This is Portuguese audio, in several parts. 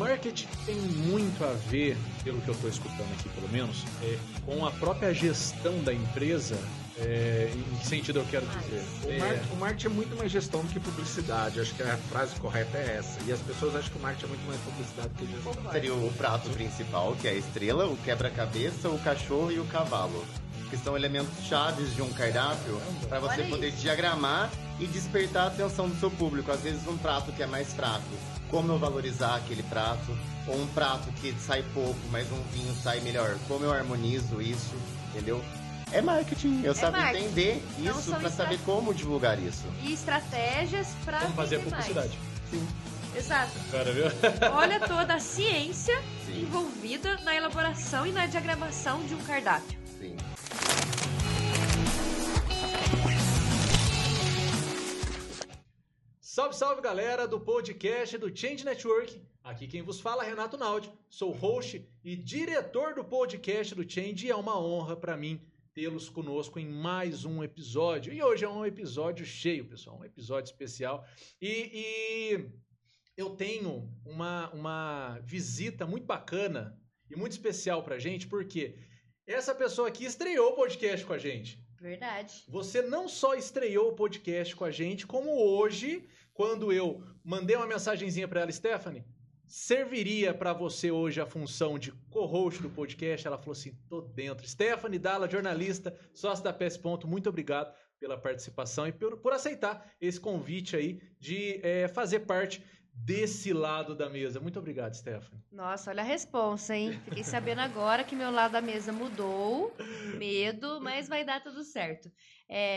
marketing tem muito a ver, pelo que eu estou escutando aqui pelo menos, com a própria gestão da empresa. Em que sentido eu quero dizer? O marketing é muito mais gestão do que publicidade. Acho que a frase correta é essa. E as pessoas acham que o marketing é muito mais publicidade do que gestão. Seria o prato principal, que é a estrela, o quebra-cabeça, o cachorro e o cavalo. Que são elementos chaves de um cardápio para você poder diagramar e despertar a atenção do seu público. Às vezes um prato que é mais fraco, como eu valorizar aquele prato? Ou um prato que sai pouco, mas um vinho sai melhor, como eu harmonizo isso, entendeu? É marketing, eu sabe entender isso para saber como divulgar isso. E estratégias para como fazer a publicidade. Sim. Exato. Cara, viu? Olha toda a ciência envolvida na elaboração e na diagramação de um cardápio. Sim. Salve, salve, galera do podcast do Change Network. Aqui quem vos fala é Renato Naldi. Sou host e diretor do podcast do Change e é uma honra para mim tê-los conosco em mais um episódio. E hoje é um episódio cheio, pessoal, um episódio especial. E eu tenho uma visita muito bacana e muito especial pra gente, porque essa pessoa aqui estreou o podcast com a gente. Verdade. Você não só estreou o podcast com a gente, como hoje, quando eu mandei uma mensagenzinha pra ela, Stephanie, serviria para você hoje a função de co-host do podcast? Ela falou assim, tô dentro. Stephanie Dalla, jornalista, sócia da PS Ponto, muito obrigado pela participação e por aceitar esse convite aí de fazer parte desse lado da mesa. Muito obrigado, Stephanie. Nossa, olha a responsa, hein? Fiquei sabendo agora que meu lado da mesa mudou, medo, mas vai dar tudo certo.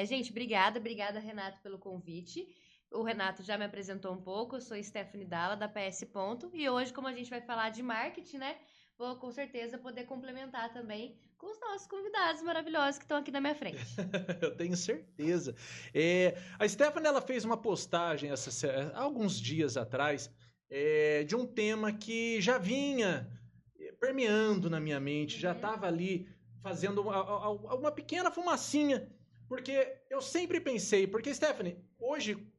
Gente, obrigada, Renato, pelo convite. O Renato já me apresentou um pouco, eu sou Stephanie Dalla, da PS Ponto, e hoje, como a gente vai falar de marketing, né, vou com certeza poder complementar também com os nossos convidados maravilhosos que estão aqui na minha frente. Eu tenho certeza. A Stephanie, ela fez uma postagem há alguns dias atrás de um tema que já vinha permeando na minha mente, já estava ali fazendo uma pequena fumacinha, porque eu sempre pensei, porque, Stephanie, hoje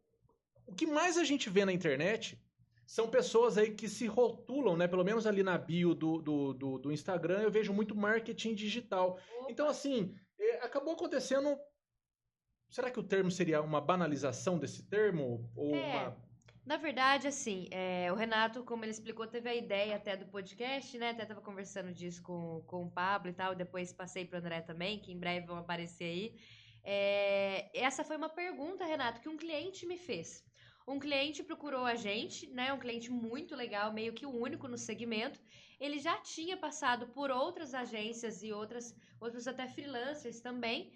o que mais a gente vê na internet são pessoas aí que se rotulam, né? Pelo menos ali na bio do Instagram, eu vejo muito marketing digital. Opa. Então, assim, acabou acontecendo... Será que o termo seria uma banalização desse termo? Ou Na verdade, assim, o Renato, como ele explicou, teve a ideia até do podcast, né? Até estava conversando disso com o Pablo e tal. Depois passei para o André também, que em breve vão aparecer aí. Essa foi uma pergunta, Renato, que um cliente me fez. Um cliente procurou a gente, né? Um cliente muito legal, meio que o único no segmento. Ele já tinha passado por outras agências e outros até freelancers também.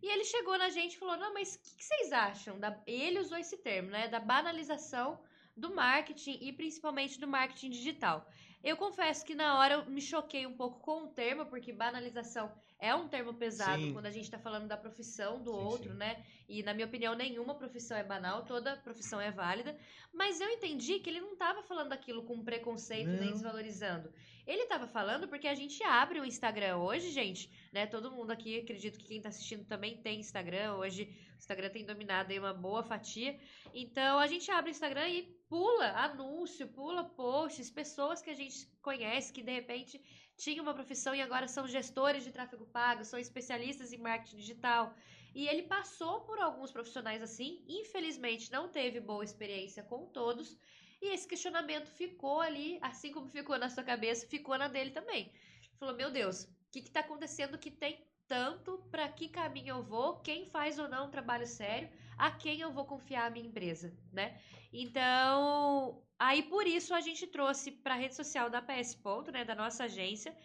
E ele chegou na gente e falou, não, mas o que vocês acham? Ele usou esse termo, né? Da banalização do marketing e principalmente do marketing digital. Eu confesso que na hora eu me choquei um pouco com o termo, porque banalização é um termo pesado quando a gente está falando da profissão do outro, né? E na minha opinião, nenhuma profissão é banal, toda profissão é válida. Mas eu entendi que ele não estava falando aquilo com preconceito nem desvalorizando. Ele estava falando porque a gente abre o Instagram hoje, gente, né? Todo mundo aqui, acredito que quem está assistindo também tem Instagram. Hoje o Instagram tem dominado aí uma boa fatia. Então a gente abre o Instagram e pula anúncio, pula posts, pessoas que a gente conhece que de repente tinham uma profissão e agora são gestores de tráfego pago, são especialistas em marketing digital. E ele passou por alguns profissionais assim, infelizmente não teve boa experiência com todos, e esse questionamento ficou ali, assim como ficou na sua cabeça, ficou na dele também. Ele falou, meu Deus, o que está acontecendo que tem tanto, para que caminho eu vou, quem faz ou não um trabalho sério, a quem eu vou confiar a minha empresa, né? Então, aí por isso a gente trouxe para a rede social da PS Ponto, né, da nossa agência,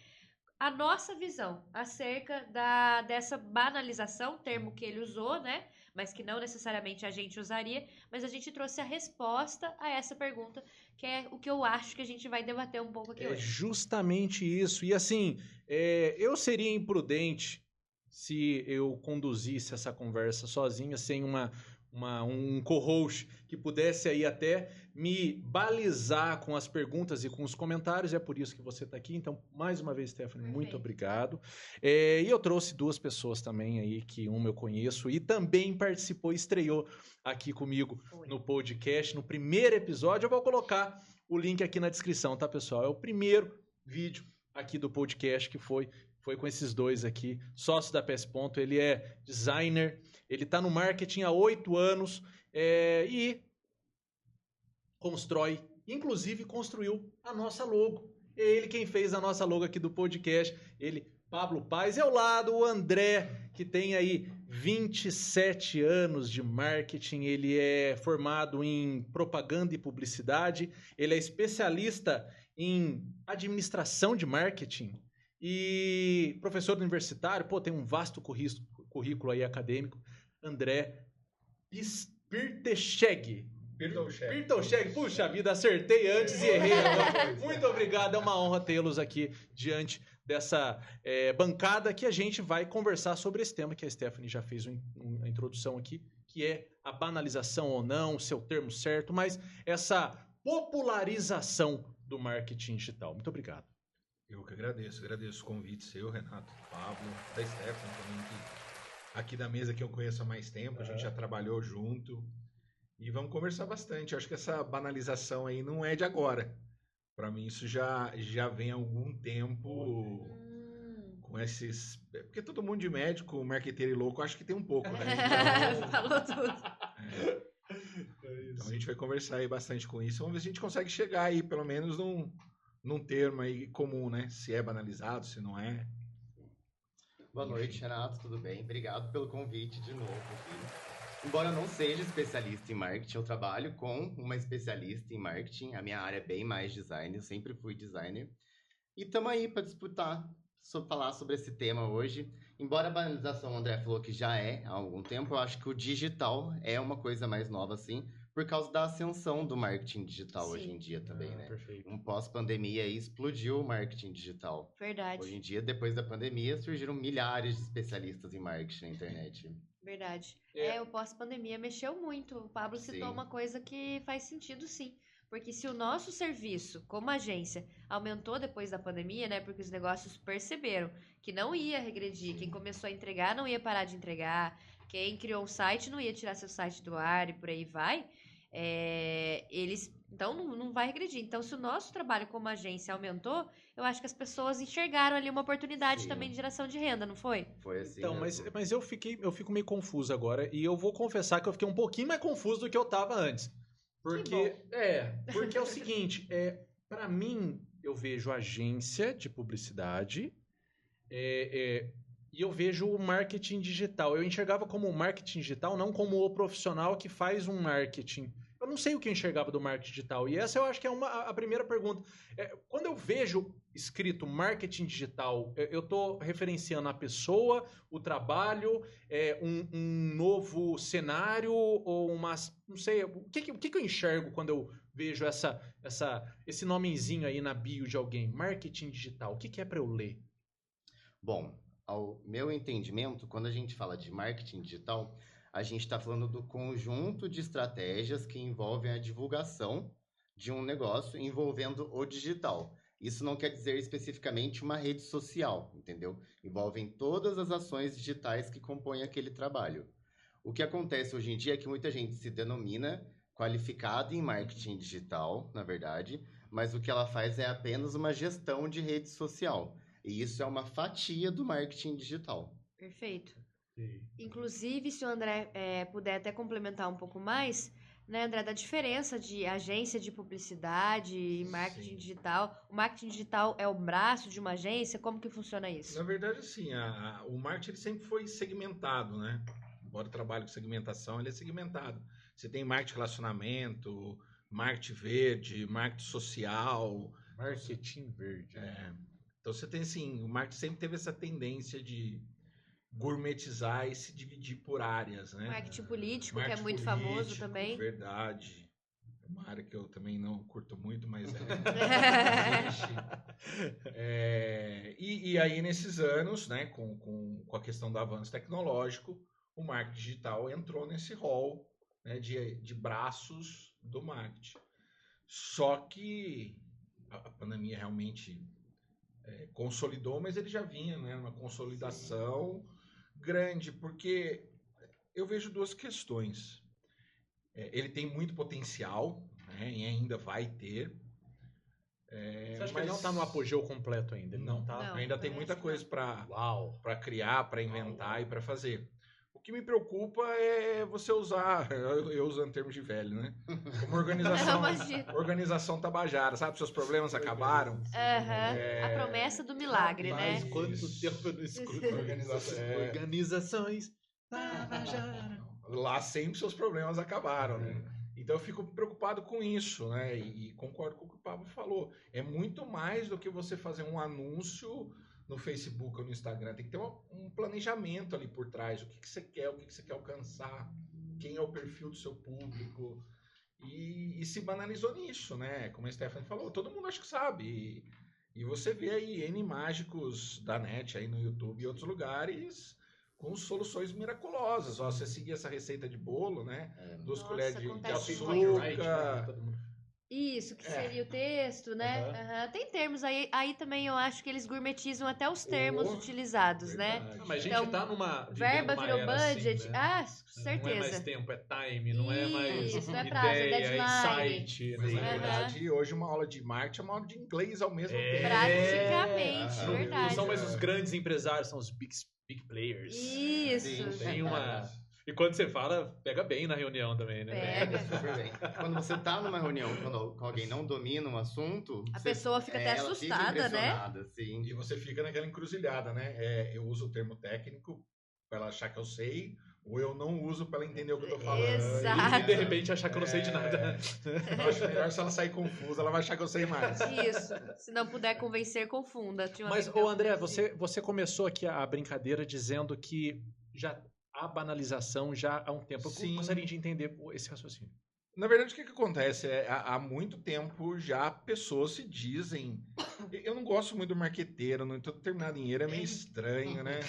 a nossa visão acerca dessa banalização, termo que ele usou, né, mas que não necessariamente a gente usaria, mas a gente trouxe a resposta a essa pergunta, que é o que eu acho que a gente vai debater um pouco aqui hoje. Justamente isso. E assim, eu seria imprudente se eu conduzisse essa conversa sozinha, sem um co-host que pudesse aí até me balizar com as perguntas e com os comentários. É por isso que você está aqui. Então, mais uma vez, Stephanie, muito obrigado. E eu trouxe duas pessoas também aí, que uma eu conheço e também participou, estreou aqui comigo no podcast, no primeiro episódio. Eu vou colocar o link aqui na descrição, tá, pessoal? É o primeiro vídeo aqui do podcast que foi com esses dois aqui, sócio da PS Ponto. Ele é designer, ele tá no marketing há 8 anos e inclusive construiu a nossa logo. É ele quem fez a nossa logo aqui do podcast. Ele, Pablo Paz, e ao lado o André, que tem aí 27 anos de marketing. Ele é formado em propaganda e publicidade. Ele é especialista em administração de marketing e professor universitário. Pô, tem um vasto currículo aí acadêmico. André Pirtecheg. Pirtecheg. Puxa vida, acertei antes e errei agora. Muito obrigado, é uma honra tê-los aqui diante dessa bancada que a gente vai conversar sobre esse tema que a Stephanie já fez uma introdução aqui, que é a banalização ou não, o seu termo certo, mas essa popularização do marketing digital. Muito obrigado. Eu que agradeço o convite seu, Renato, Pablo, da Stephanie também, que aqui da mesa que eu conheço há mais tempo, a gente já trabalhou junto e vamos conversar bastante. Eu acho que essa banalização aí não é de agora. Para mim isso já vem há algum tempo com esses... Porque todo mundo de médico, marqueteiro e louco, acho que tem um pouco, né? Então, falou tudo. Então a gente vai conversar aí bastante com isso. Vamos ver se a gente consegue chegar aí, pelo menos, num termo aí comum, né? Se é banalizado, se não é. Boa noite, Renato, tudo bem? Obrigado pelo convite de novo aqui. Embora eu não seja especialista em marketing, eu trabalho com uma especialista em marketing. A minha área é bem mais design, eu sempre fui designer. E estamos aí para disputar, falar sobre esse tema hoje. Embora a banalização, o André falou que já é há algum tempo, eu acho que o digital é uma coisa mais nova, assim, por causa da ascensão do marketing digital hoje em dia também, né? Perfeito. Um pós-pandemia aí explodiu o marketing digital. Verdade. Hoje em dia, depois da pandemia, surgiram milhares de especialistas em marketing na internet. Verdade. É. O pós-pandemia mexeu muito. O Pablo citou Sim. uma coisa que faz sentido, sim. Porque se o nosso serviço, como agência, aumentou depois da pandemia, né? Porque os negócios perceberam que não ia regredir. Quem começou a entregar não ia parar de entregar. Quem criou um site não ia tirar seu site do ar e por aí vai. Então não vai regredir. Então, se o nosso trabalho como agência aumentou, eu acho que as pessoas enxergaram ali uma oportunidade Sim. também de geração de renda, não foi? Foi assim Então, mesmo. mas eu fico meio confuso agora e eu vou confessar que eu fiquei um pouquinho mais confuso do que eu tava antes. Porque é o seguinte, para mim, eu vejo agência de publicidade e eu vejo o marketing digital. Eu enxergava como marketing digital, não como o profissional que faz um marketing. Eu não sei o que eu enxergava do marketing digital. E essa eu acho que é a primeira pergunta. Quando eu vejo escrito marketing digital, eu estou referenciando a pessoa, o trabalho, um novo cenário ou não sei, o que eu enxergo quando eu vejo esse nomezinho aí na bio de alguém? Marketing digital, o que é para eu ler? Bom, ao meu entendimento, quando a gente fala de marketing digital, a gente está falando do conjunto de estratégias que envolvem a divulgação de um negócio envolvendo o digital. Isso não quer dizer especificamente uma rede social, entendeu? Envolvem todas as ações digitais que compõem aquele trabalho. O que acontece hoje em dia é que muita gente se denomina qualificada em marketing digital, na verdade, mas o que ela faz é apenas uma gestão de rede social. E isso é uma fatia do marketing digital. Perfeito. Inclusive, se o André puder até complementar um pouco mais, né, André, da diferença de agência de publicidade e marketing digital. O marketing digital é o braço de uma agência? Como que funciona isso? Na verdade, assim, o marketing ele sempre foi segmentado, né? Embora eu trabalhe com segmentação, ele é segmentado. Você tem marketing relacionamento, marketing verde, marketing social. Marketing verde. Então você tem assim, o marketing sempre teve essa tendência de gourmetizar e se dividir por áreas, né? Marketing político, que é Marketing muito político, famoso também. Verdade. É uma área que eu também não curto muito, mas e aí, nesses anos, né, com a questão do avanço tecnológico, o marketing digital entrou nesse rol, né, de braços do marketing. Só que a pandemia realmente consolidou, mas ele já vinha, né, uma consolidação grande, porque eu vejo duas questões. Ele tem muito potencial, né, e ainda vai ter, Você acha que ele não tá no apogeu completo ainda? Ele não tá. Não. Ainda tem muita parece coisa para Uau! criar, para inventar e para fazer. O que me preocupa é você usar, eu usando termos de velho, né? Como organização, Não, imagina. organização tabajara, sabe? Seus problemas acabaram. Aham. A promessa do milagre, né? Mas quanto Isso. tempo eu não escuto organizações. Lá sempre seus problemas acabaram, né? Então eu fico preocupado com isso, né? E concordo com o que o Pablo falou. É muito mais do que você fazer um anúncio no Facebook ou no Instagram. Tem que ter um planejamento ali por trás. O que você quer, o que você quer alcançar, quem é o perfil do seu público. E se banalizou nisso, né? Como a Stephanie falou, todo mundo acho que sabe. E você vê aí N mágicos da net aí no YouTube e outros lugares com soluções miraculosas. Ó, você seguir essa receita de bolo, né? 2 colheres de acontece açúcar. Isso, que seria o texto, né? Aham. Aham. Tem termos aí também, eu acho que eles gourmetizam até os termos utilizados, né? Verdade. Mas a gente Então, tá numa. Verba vivendo uma virou era budget. assim, né? Ah, Não é mais certeza. tempo, é time, não é mais Isso, não é prazo, é ideia, deadline. insight. Mas, na né? Aham. verdade, hoje uma aula de marketing é uma aula de inglês ao mesmo tempo. Praticamente, Não verdade. são mais os grandes empresários, são os big players. Isso. Sim. Tem uma. E quando você fala, pega bem na reunião também, né? Pega. Super bem. Quando você tá numa reunião com alguém não domina um assunto, A pessoa fica até ela fica assustada, né? impressionada, sim. E você fica naquela encruzilhada, né? Eu uso o termo técnico para ela achar que eu sei, ou eu não uso para ela entender o que eu tô falando. Exato. E de repente achar que eu não sei de nada. Eu acho melhor se ela sair confusa, ela vai achar que eu sei mais. Isso. Se não puder convencer, confunda. Tinha um Mas, amigo meu ô André, que dizia. você começou aqui a brincadeira dizendo que já há banalização já há um tempo. Eu Sim. gostaria de entender esse raciocínio. Na verdade, o que acontece? Há muito tempo já pessoas se dizem. Eu não gosto muito do marqueteiro, no entanto, terminar dinheiro é meio estranho, né?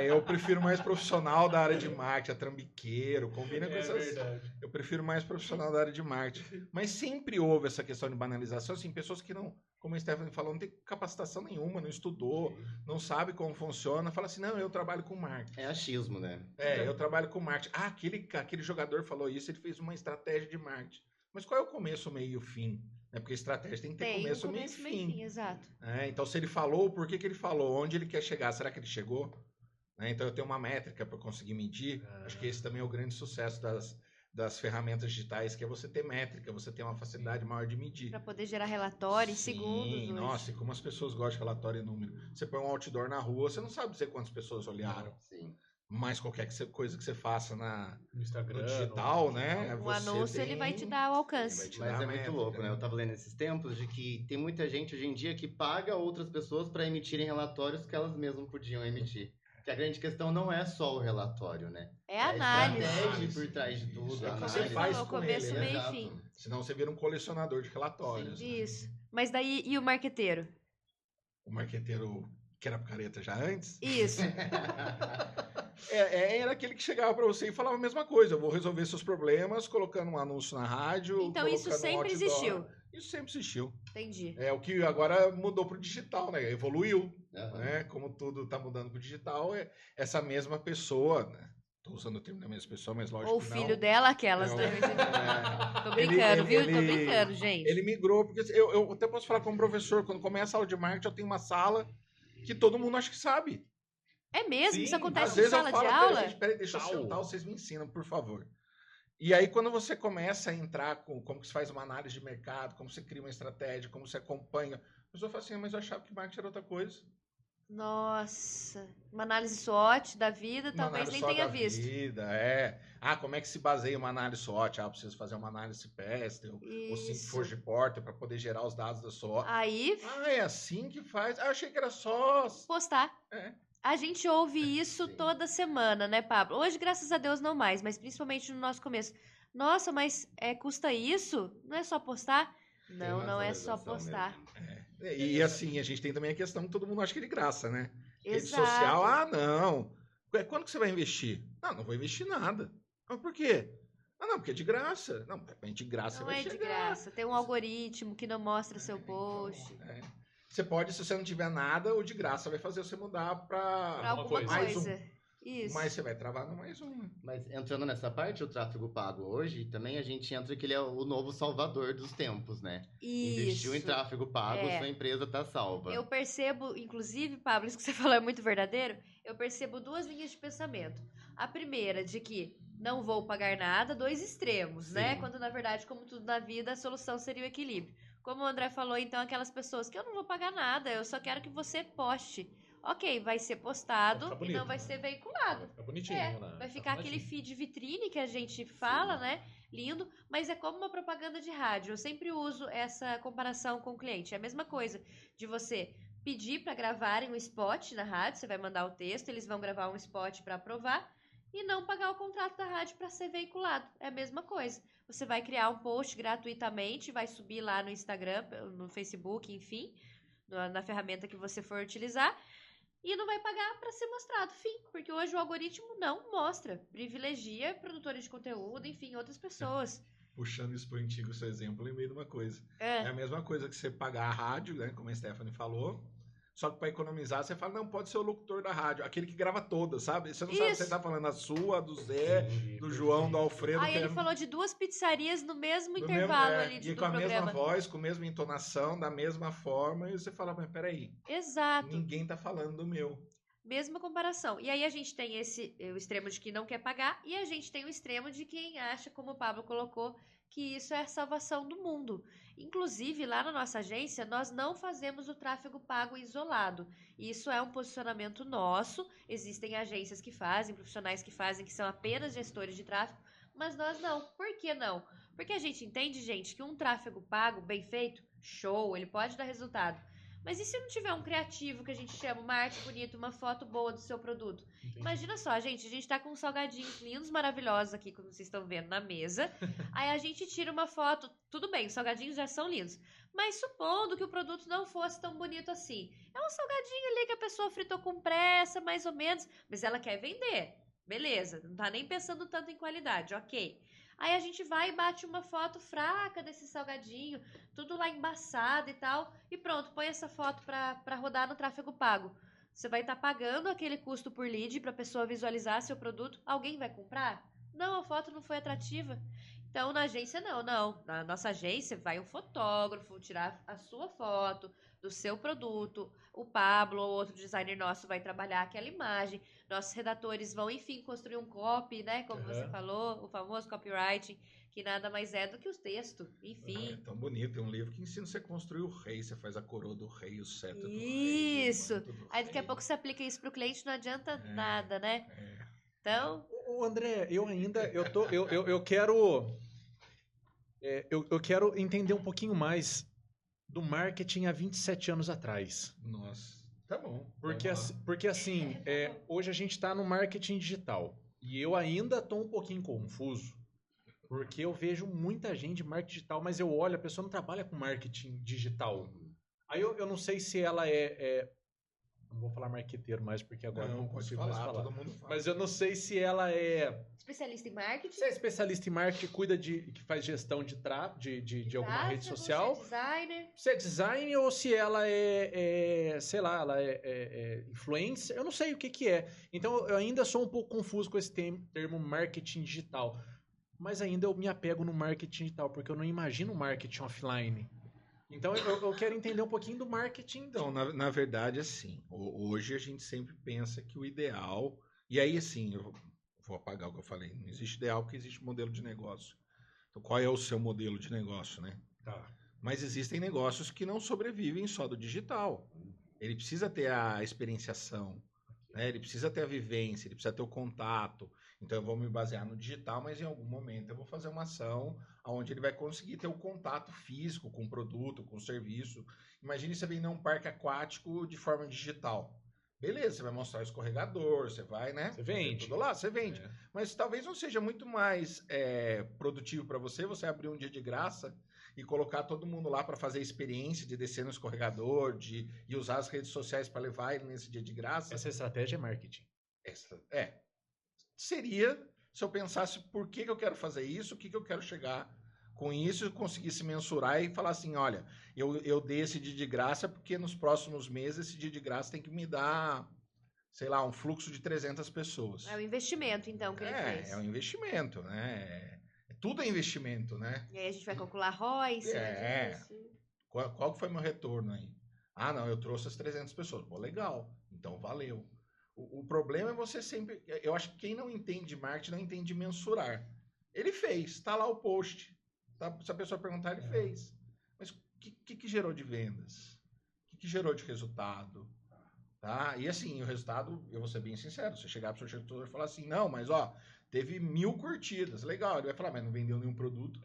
Eu prefiro mais profissional da área de marketing, trambiqueiro, combina com essas. Eu prefiro mais profissional da área de marketing. Mas sempre houve essa questão de banalização, assim, pessoas que não, como a Stephanie falou, não tem capacitação nenhuma, não estudou, não sabe como funciona, fala assim, não, eu trabalho com marketing. É achismo, né? Eu trabalho com marketing. Ah, aquele jogador falou isso, ele fez uma estratégia de marketing. Mas qual é o começo, meio e o fim? Porque estratégia tem que ter Tem começo, um meio e começo, meio e fim. fim, exato. Então, se ele falou, por que ele falou? Onde ele quer chegar? Será que ele chegou? Então, eu tenho uma métrica para conseguir medir. Acho que esse também é o grande sucesso das ferramentas digitais, que é você ter métrica, você ter uma facilidade maior de medir. Pra poder gerar relatório em Sim, segundos. hoje. nossa, e como as pessoas gostam de relatório e número. Você põe um outdoor na rua, você não sabe dizer quantas pessoas olharam. Sim. Mas qualquer coisa que você faça No Instagram. no digital, né? O você anúncio, ele vai te dar o alcance. Ele vai te Mas dar é a muito métrica, louco, né? Eu tava lendo esses tempos de que tem muita gente hoje em dia que paga outras pessoas para emitirem relatórios que elas mesmas podiam emitir. Que a grande questão não é só o relatório, né? É análise. A estratégia por trás de tudo. Isso, a é o que análise. você faz falou, com começo, ele, né? meio e Exato. fim. Senão você vira um colecionador de relatórios. né? Isso. Mas daí, e o marqueteiro? O marqueteiro que era picareta já antes. Isso. Era aquele que chegava para você e falava a mesma coisa. Eu vou resolver seus problemas colocando um anúncio na rádio. Então isso colocando um sempre outdoor. existiu. Isso sempre existiu. Entendi. O que agora mudou pro digital, né? Evoluiu. Aham. Né? Como tudo tá mudando pro digital, essa mesma pessoa, né? Tô usando o termo da mesma pessoa, mas lógico Ou o que filho não. dela, aquelas, É, né? Tô Ele- brincando, viu? Tô ele- brincando, gente. Ele migrou, porque eu até posso falar como professor, quando começa a aula de marketing, eu tenho uma sala que todo mundo acha que sabe. É mesmo? Sim, Isso acontece Às em vezes sala eu falo, de aula? Gente, peraí, deixa eu Tal. sentar, vocês me ensinam, por favor. E aí, quando você começa a entrar com como que se faz uma análise de mercado, como você cria uma estratégia, como você acompanha, a pessoa fala assim, mas eu achava que marketing era outra coisa. Nossa. Uma análise SWOT da vida, Uma talvez análise nem só tenha da visto. vida, como é que se baseia uma análise SWOT? Preciso fazer uma análise PEST, ou 5 Isso. Forge Porter para poder gerar os dados da SWOT. Aí, É assim que faz? Eu achei que era só... postar. É. A gente ouve isso Sim. toda semana, né, Pablo? Hoje, graças a Deus, não mais, mas principalmente no nosso começo. Nossa, mas custa isso? Não é só postar? Não, uma não é só atualização postar. E assim, a gente tem também a questão que todo mundo acha que é de graça, né? Rede Exato. social, não. Quando que você vai investir? Não vou investir nada. Mas por quê? Não, porque é de graça. Não, de graça Não você vai é de chegar. graça. Tem um algoritmo que não mostra seu post. Você pode, se você não tiver nada, o de graça vai fazer você mudar Pra para alguma coisa. mais coisa. Isso. Mas você vai travar no mais um. Mas entrando nessa parte, o tráfego pago hoje, também a gente entra que ele é o novo salvador dos tempos, né? Investiu em Isso. tráfego pago, É. sua empresa tá salva. Eu percebo, inclusive, Pablo, isso que você falou é muito verdadeiro. Eu percebo 2 linhas de pensamento. A primeira, de que não vou pagar nada, 2 extremos, né? Sim. Quando, na verdade, como tudo na vida, a solução seria o equilíbrio. Como o André falou, então, aquelas pessoas que eu não vou pagar nada, eu só quero que você poste. Ok, vai ser postado Vai ficar e não bonito. vai ser veiculado. Vai ficar bonitinho, É, né? vai ficar aquele feed vitrine que a gente fala, né? Lindo, mas é como uma propaganda de rádio. Eu sempre uso essa comparação com o cliente. É a mesma coisa de você pedir para gravarem um spot na rádio, você vai mandar o texto, eles vão gravar um spot para aprovar e não pagar o contrato da rádio para ser veiculado. É a mesma coisa. Você vai criar um post gratuitamente, vai subir lá no Instagram, no Facebook, enfim, na ferramenta que você for utilizar. E não vai pagar para ser mostrado, fim. Porque hoje o algoritmo não mostra. Privilegia produtores de conteúdo, enfim, outras pessoas. Puxando isso pro antigo seu exemplo, lembrei de uma coisa. É. É a mesma coisa que você pagar a rádio, né? Como a Stephanie falou. Só que para economizar, você fala, não, pode ser o locutor da rádio. Aquele que grava todas, sabe? Você não sabe se você tá falando a sua, do Zé, do João, do Alfredo. Aí que ele é falou de 2 pizzarias no mesmo do intervalo mesmo, ali e do com a programa. mesma voz, com a mesma entonação, da mesma forma. E você fala, mas peraí, Exato. ninguém tá falando do meu. Mesma comparação. E aí a gente tem o extremo de quem não quer pagar e a gente tem o extremo de quem acha, como o Pablo colocou, que isso é a salvação do mundo. Inclusive, lá na nossa agência, nós não fazemos o tráfego pago isolado. Isso é um posicionamento nosso. Existem agências que fazem, profissionais que fazem, que são apenas gestores de tráfego, mas nós não. Por que não? Porque a gente entende, gente, que um tráfego pago bem feito, show, ele pode dar resultado. Mas e se não tiver um criativo que a gente chama, uma arte bonita, uma foto boa do seu produto? Entendi. Imagina só, gente, a gente tá com salgadinhos lindos, maravilhosos aqui, como vocês estão vendo na mesa. Aí a gente tira uma foto, tudo bem, os salgadinhos já são lindos. Mas supondo que o produto não fosse tão bonito assim. É um salgadinho ali que a pessoa fritou com pressa, mais ou menos, mas ela quer vender. Beleza, não tá nem pensando tanto em qualidade, ok. Aí a gente vai e bate uma foto fraca desse salgadinho, tudo lá embaçado e tal, e pronto, põe essa foto para rodar no tráfego pago. Você vai estar pagando aquele custo por lead para a pessoa visualizar seu produto. Alguém vai comprar? Não, a foto não foi atrativa. Então, na agência, não. Na nossa agência, vai um fotógrafo tirar a sua foto do seu produto. O Pablo ou outro designer nosso vai trabalhar aquela imagem. Nossos redatores vão, enfim, construir um copy, né? Como você falou, o famoso copywriting, que nada mais é do que o texto. Enfim. É tão bonito. Tem um livro que ensina você a construir o rei. Você faz a coroa do rei, o cetro do rei. Isso. Do Aí daqui a rei. pouco você aplica isso pro cliente, não adianta nada, né? É. Então, Ô, André, eu quero eu quero entender um pouquinho mais do marketing há 27 anos atrás. Nossa, tá bom. Porque assim, hoje a gente está no marketing digital e eu ainda estou um pouquinho confuso, porque eu vejo muita gente de marketing digital, mas eu olho, a pessoa não trabalha com marketing digital. Aí eu não sei se ela não vou falar marqueteiro mais, porque agora não pode consigo mais falar. todo mundo fala. Mas eu não sei se ela especialista em marketing. Você é especialista em marketing, que faz gestão de alguma rede social. Você é designer. Se é design ou se ela sei lá, ela é influencer, eu não sei o que é. Então eu ainda sou um pouco confuso com esse termo marketing digital. Mas ainda eu me apego no marketing digital, porque eu não imagino marketing offline. Então eu quero entender um pouquinho do marketing. Então, na verdade, assim, hoje a gente sempre pensa que o ideal... E aí, assim, eu vou apagar o que eu falei. Não existe ideal porque existe modelo de negócio. Então, qual é o seu modelo de negócio, né? Tá. Mas existem negócios que não sobrevivem só do digital. Ele precisa ter a experienciação, né? Ele precisa ter a vivência, ele precisa ter o contato. Então, eu vou me basear no digital, mas em algum momento eu vou fazer uma ação onde ele vai conseguir ter o contato físico com o produto, com o serviço. Imagine você vender um parque aquático de forma digital. Beleza, você vai mostrar o escorregador, você vai, né? Você vende. Tudo lá, você vende. Mas talvez não seja muito mais produtivo para você abrir um dia de graça e colocar todo mundo lá para fazer a experiência de descer no escorregador, e usar as redes sociais para levar ele nesse dia de graça. Essa estratégia é marketing. Seria se eu pensasse por que eu quero fazer isso, o que eu quero chegar com isso, e conseguisse mensurar e falar assim, olha, eu dei esse dia de graça porque nos próximos meses esse dia de graça tem que me dar sei lá, um fluxo de 300 pessoas. É o investimento, então, que ele fez. É um investimento, né? Tudo é investimento, né? E aí a gente vai calcular ROI, em cima disso. Qual que foi meu retorno aí? Ah, não, eu trouxe as 300 pessoas. Pô, legal. Então, valeu. O problema é você sempre... Eu acho que quem não entende marketing não entende mensurar. Ele fez, tá lá o post. Tá? Se a pessoa perguntar, ele fez. Mas o que gerou de vendas? O que gerou de resultado? Tá? E assim, o resultado, eu vou ser bem sincero, você chegar pro seu gestor e falar assim, não, mas ó, teve 1000 curtidas, legal, ele vai falar, mas não vendeu nenhum produto.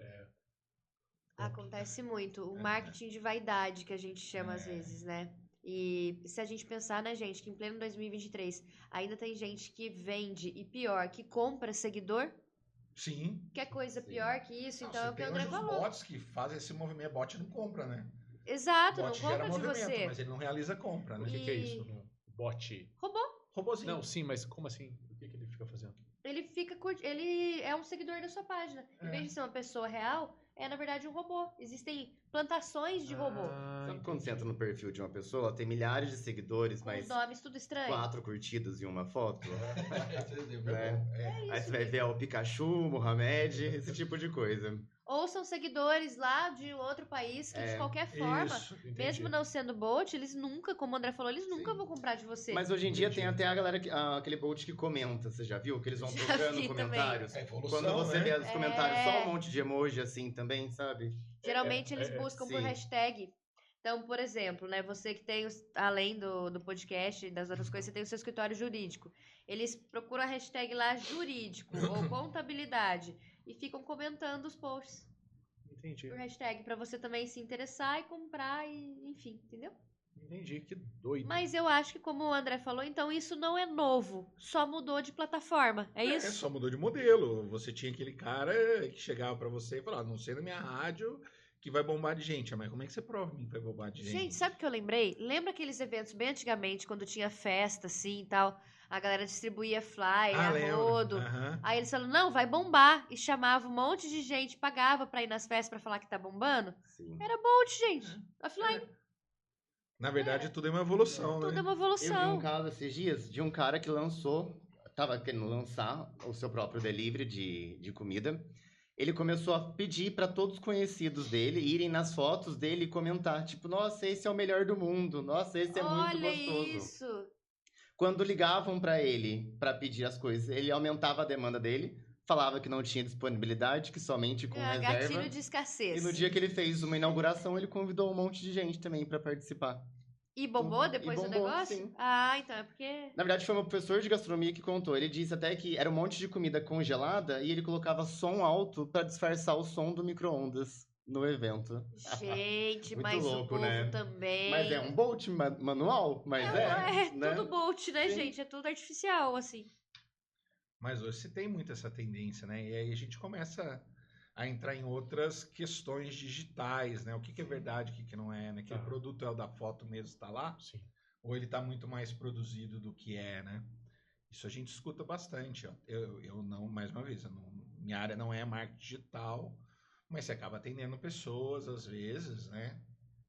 Acontece muito. O marketing de vaidade, que a gente chama às vezes, né? E se a gente pensar, né, gente, que em pleno 2023 ainda tem gente que vende e pior, que compra seguidor, Sim. que é coisa pior que isso, Não, então é o que o tem André hoje os falou. bots que fazem esse movimento, bot não compra, né? Exato, O não bot gera compra de movimento, você. mas ele não realiza compra, né? O que é isso? Bot? Robô. Robozinho. Não, sim, mas como assim? O que ele fica fazendo? Ele é um seguidor da sua página. Em vez de ser uma pessoa real, é na verdade um robô. Existem plantações de robô. Sabe quando você entra no perfil de uma pessoa, ela tem milhares de seguidores, Com os mas nomes tudo estranho. 4 curtidas em uma foto? Esse exemplo É. é bom. Aí você vai ver o Pikachu, Mohamed, esse tipo de coisa. Ou são seguidores lá de outro país que, de qualquer forma, Isso, mesmo não sendo bot, eles nunca, como o André falou, eles nunca vão comprar de você. Mas hoje em dia tem até a galera, aquele bot que comenta, você já viu? Que eles vão Já trocando vi comentários. É evolução, Quando você né? vê os comentários, só um monte de emoji assim também, sabe? Geralmente eles buscam por sim. hashtag. Então, por exemplo, né, você que tem, além do podcast e das outras coisas, você tem o seu escritório jurídico. Eles procuram a hashtag lá jurídico ou contabilidade e ficam comentando os posts Entendi. por hashtag pra você também se interessar e comprar e enfim, entendeu? Entendi, que doido. Mas eu acho que, como o André falou, então isso não é novo. Só mudou de plataforma. É isso? Só mudou de modelo. Você tinha aquele cara que chegava pra você e falava, não sei na minha rádio que vai bombar de gente. Mas como é que você prova que vai bombar de gente? Gente, sabe o que eu lembrei? Lembra aqueles eventos bem antigamente, quando tinha festa, assim, e tal? A galera distribuía flyer, a lembro. rodo. Aham. Aí eles falaram, não, vai bombar. E chamava um monte de gente, pagava pra ir nas festas pra falar que tá bombando. Sim. Era Bolt, gente. Offline. Na verdade, tudo é uma evolução, Tudo né? é uma Eu vi evolução. um caso esses dias de um cara que tava querendo lançar o seu próprio delivery de comida. Ele começou a pedir para todos os conhecidos dele irem nas fotos dele e comentar, tipo, nossa, esse é o melhor do mundo, nossa, esse é muito Olha gostoso. isso. Quando ligavam para ele para pedir as coisas, ele aumentava a demanda dele, falava que não tinha disponibilidade, que somente com reserva. Gatilho de escassez. E no dia que ele fez uma inauguração, ele convidou um monte de gente também para participar. E bombou depois do bombou, negócio? sim. Ah, então é porque... Na verdade, foi um professor de gastronomia que contou. Ele disse até que era um monte de comida congelada e ele colocava som alto para disfarçar o som do micro-ondas no evento. Gente, Muito mas louco, o povo né? também... Mas é um bolt manual, mas né? tudo Bolt, né, Sim. gente? É tudo artificial, assim. Mas hoje se tem muito essa tendência, né? E aí a gente começa a entrar em outras questões digitais, né? O que é verdade, o que não é, né? Aquele produto é o da foto mesmo, está lá? Sim. Ou ele está muito mais produzido do que é, né? Isso a gente escuta bastante, ó. Eu não, mais uma vez, minha área não é marketing digital, mas você acaba atendendo pessoas, às vezes, né?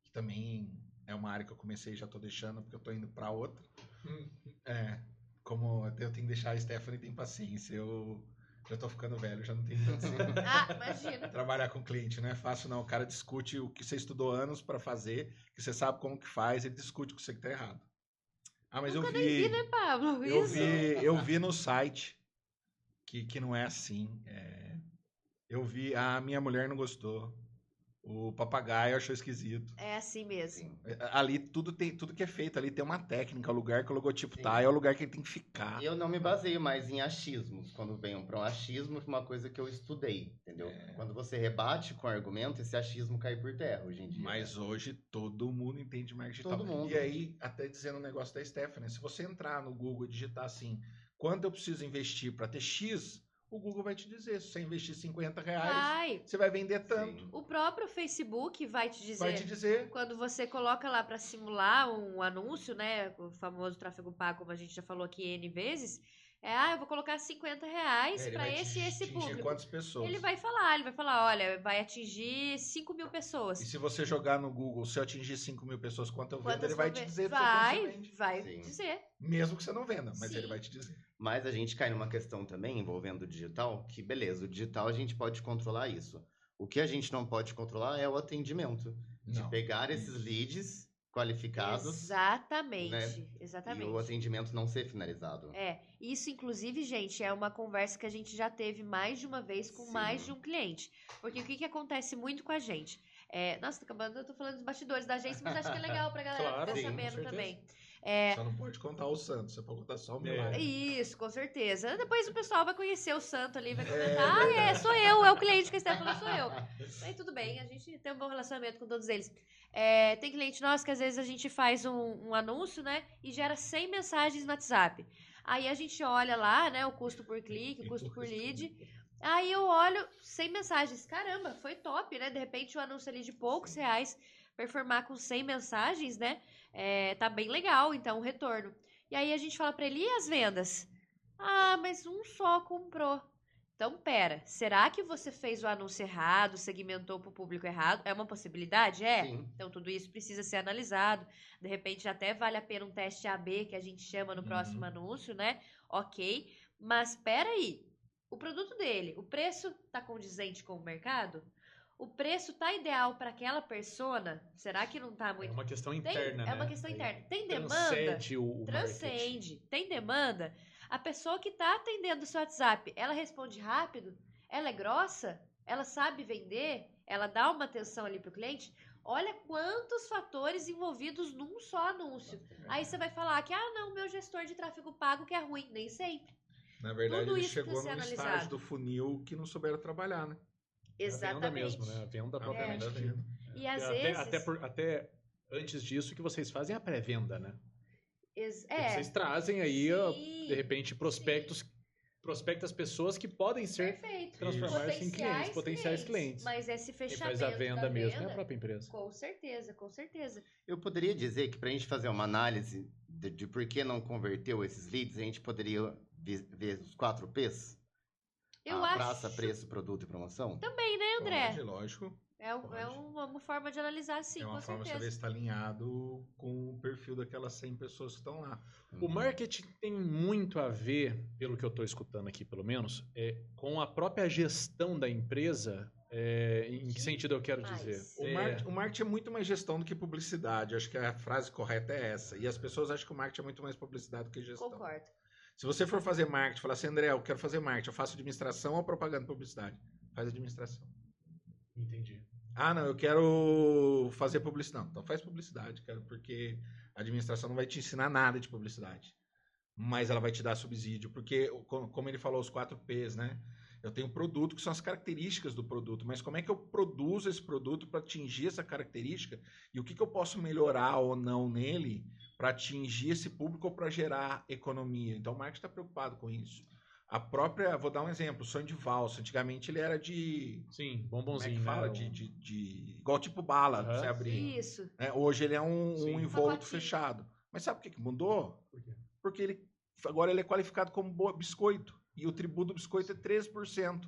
Que também é uma área que eu comecei e já estou deixando, porque eu estou indo para outra. Como eu tenho que deixar a Stephanie tem paciência, eu já tô ficando velho, já não tenho paciência. Imagina. Trabalhar com cliente não é fácil, não. O cara discute o que você estudou anos para fazer, que você sabe como que faz, ele discute com você que tá errado. Mas Nunca eu nem vi, né, Pablo? eu vi no site que não é assim. Eu vi, a minha mulher não gostou. O papagaio achou esquisito. É assim mesmo. Ali tudo que é feito ali tem uma técnica, o lugar que o logotipo tá é o lugar que ele tem que ficar. Eu não me baseio mais em achismos. Quando venho para um achismo, foi uma coisa que eu estudei, entendeu? Quando você rebate com argumento, esse achismo cai por terra hoje em dia. Mas hoje todo mundo entende marketing digital. Todo mundo. E aí, até dizendo um negócio da Stephanie, se você entrar no Google e digitar assim, quanto eu preciso investir para ter X, o Google vai te dizer. Se você investir R$50, você vai vender tanto. Sim. O próprio Facebook vai te dizer. Vai te dizer. Quando você coloca lá para simular um anúncio, né? O famoso tráfego pago, como a gente já falou aqui N vezes. eu vou colocar R$50 Ele para vai esse e esse atingir público. quantas pessoas? Ele vai falar, olha, vai atingir 5.000 pessoas. E se você jogar no Google, se eu atingir 5.000 pessoas, quanto eu vendo, Quantas ele vai vão te ver? dizer Vai Sim. dizer. mesmo que você não venda, mas Sim. ele vai te dizer. Mas a gente cai numa questão também envolvendo o digital, que beleza, o digital a gente pode controlar isso. O que a gente não pode controlar é o atendimento. De Não. pegar esses leads qualificados Exatamente. né? e Exatamente. o atendimento não ser finalizado. Isso inclusive, gente, é uma conversa que a gente já teve mais de uma vez com Sim. mais de um cliente. Porque o que acontece muito com a gente? Nossa, eu tô falando dos bastidores da agência, mas acho que é legal pra galera Claro, ficar sim, com sabendo certeza. também. Só não pode contar o santo, você pode contar só o milagre. Isso, com certeza. Depois o pessoal vai conhecer o santo ali, vai comentar, sou eu, é o cliente que a Esther falou, sou eu. Aí tudo bem, a gente tem um bom relacionamento com todos eles. Tem cliente nosso que às vezes a gente faz um anúncio, né, e gera 100 mensagens no WhatsApp. Aí a gente olha lá, né, o custo por clique, o custo por lead. Aí eu olho 100 mensagens. Caramba, foi top, né? De repente o anúncio ali de poucos reais performar com 100 mensagens, né? Tá bem legal, então, o retorno. E aí a gente fala pra ele, e as vendas? Mas um só comprou. Então, pera, será que você fez o anúncio errado, segmentou para o público errado? É uma possibilidade? Sim. Então, tudo isso precisa ser analisado. De repente, até vale a pena um teste AB, que a gente chama no próximo anúncio, né? Ok. Mas, peraí, o produto dele, o preço tá condizente com o mercado? O preço tá ideal para aquela persona? Será que não tá muito... É uma questão interna, É uma né? questão Aí interna. Tem demanda? transcende o marketing. Transcende. Tem demanda? A pessoa que está atendendo o seu WhatsApp, ela responde rápido? Ela é grossa? Ela sabe vender? Ela dá uma atenção ali pro cliente? Olha quantos fatores envolvidos num só anúncio. Aí você vai falar que, não, meu gestor de tráfego pago que é ruim. Nem sempre. Na verdade, Tudo ele isso chegou precisa num ser estágio analisado. do funil que não souberam trabalhar, né? A venda mesmo, né? A venda propriamente venda dita. E às Até, vezes... até antes disso, o que vocês fazem é a pré-venda, né? Vocês trazem aí, sim, de repente, prospectas pessoas que podem ser perfeito. transformar-se em clientes, potenciais clientes. Mas esse Quem fechamento faz a venda da mesmo é venda, a própria empresa. Com certeza, com certeza. Eu poderia dizer que para a gente fazer uma análise de por que não converteu esses leads, a gente poderia ver os 4 P's? Eu a acho praça, preço, produto e promoção? também, né, André? Pode, lógico. É uma forma de analisar, sim, É uma com forma de saber certeza. se está alinhado com o perfil daquelas 100 pessoas que estão lá. O marketing tem muito a ver, pelo que eu estou escutando aqui, pelo menos, com a própria gestão da empresa. Em que sentido eu quero dizer? O marketing é muito mais gestão do que publicidade. Acho que a frase correta é essa. E as pessoas acham que o marketing é muito mais publicidade do que gestão. Concordo. Se você for fazer marketing, falar assim, André, eu quero fazer marketing, eu faço administração ou propaganda e publicidade? Faz administração. Entendi. Não, eu quero fazer publicidade. Não, então faz publicidade, cara, porque a administração não vai te ensinar nada de publicidade. Mas ela vai te dar subsídio, porque, como ele falou, os 4 P's, né? Eu tenho produto, que são as características do produto, mas como é que eu produzo esse produto para atingir essa característica? E o que eu posso melhorar ou não nele para atingir esse público ou para gerar economia? Então o marketing está preocupado com isso. Vou dar um exemplo, o sonho de valsa. Antigamente ele era de... Sim, bombonzinho, como é que fala? né? Igual tipo bala, você abrir. Isso. Hoje ele é um envolto Pacotinho. fechado. Mas sabe o que mudou? Por quê? Porque agora ele é qualificado como biscoito. E o tributo do biscoito é 13%.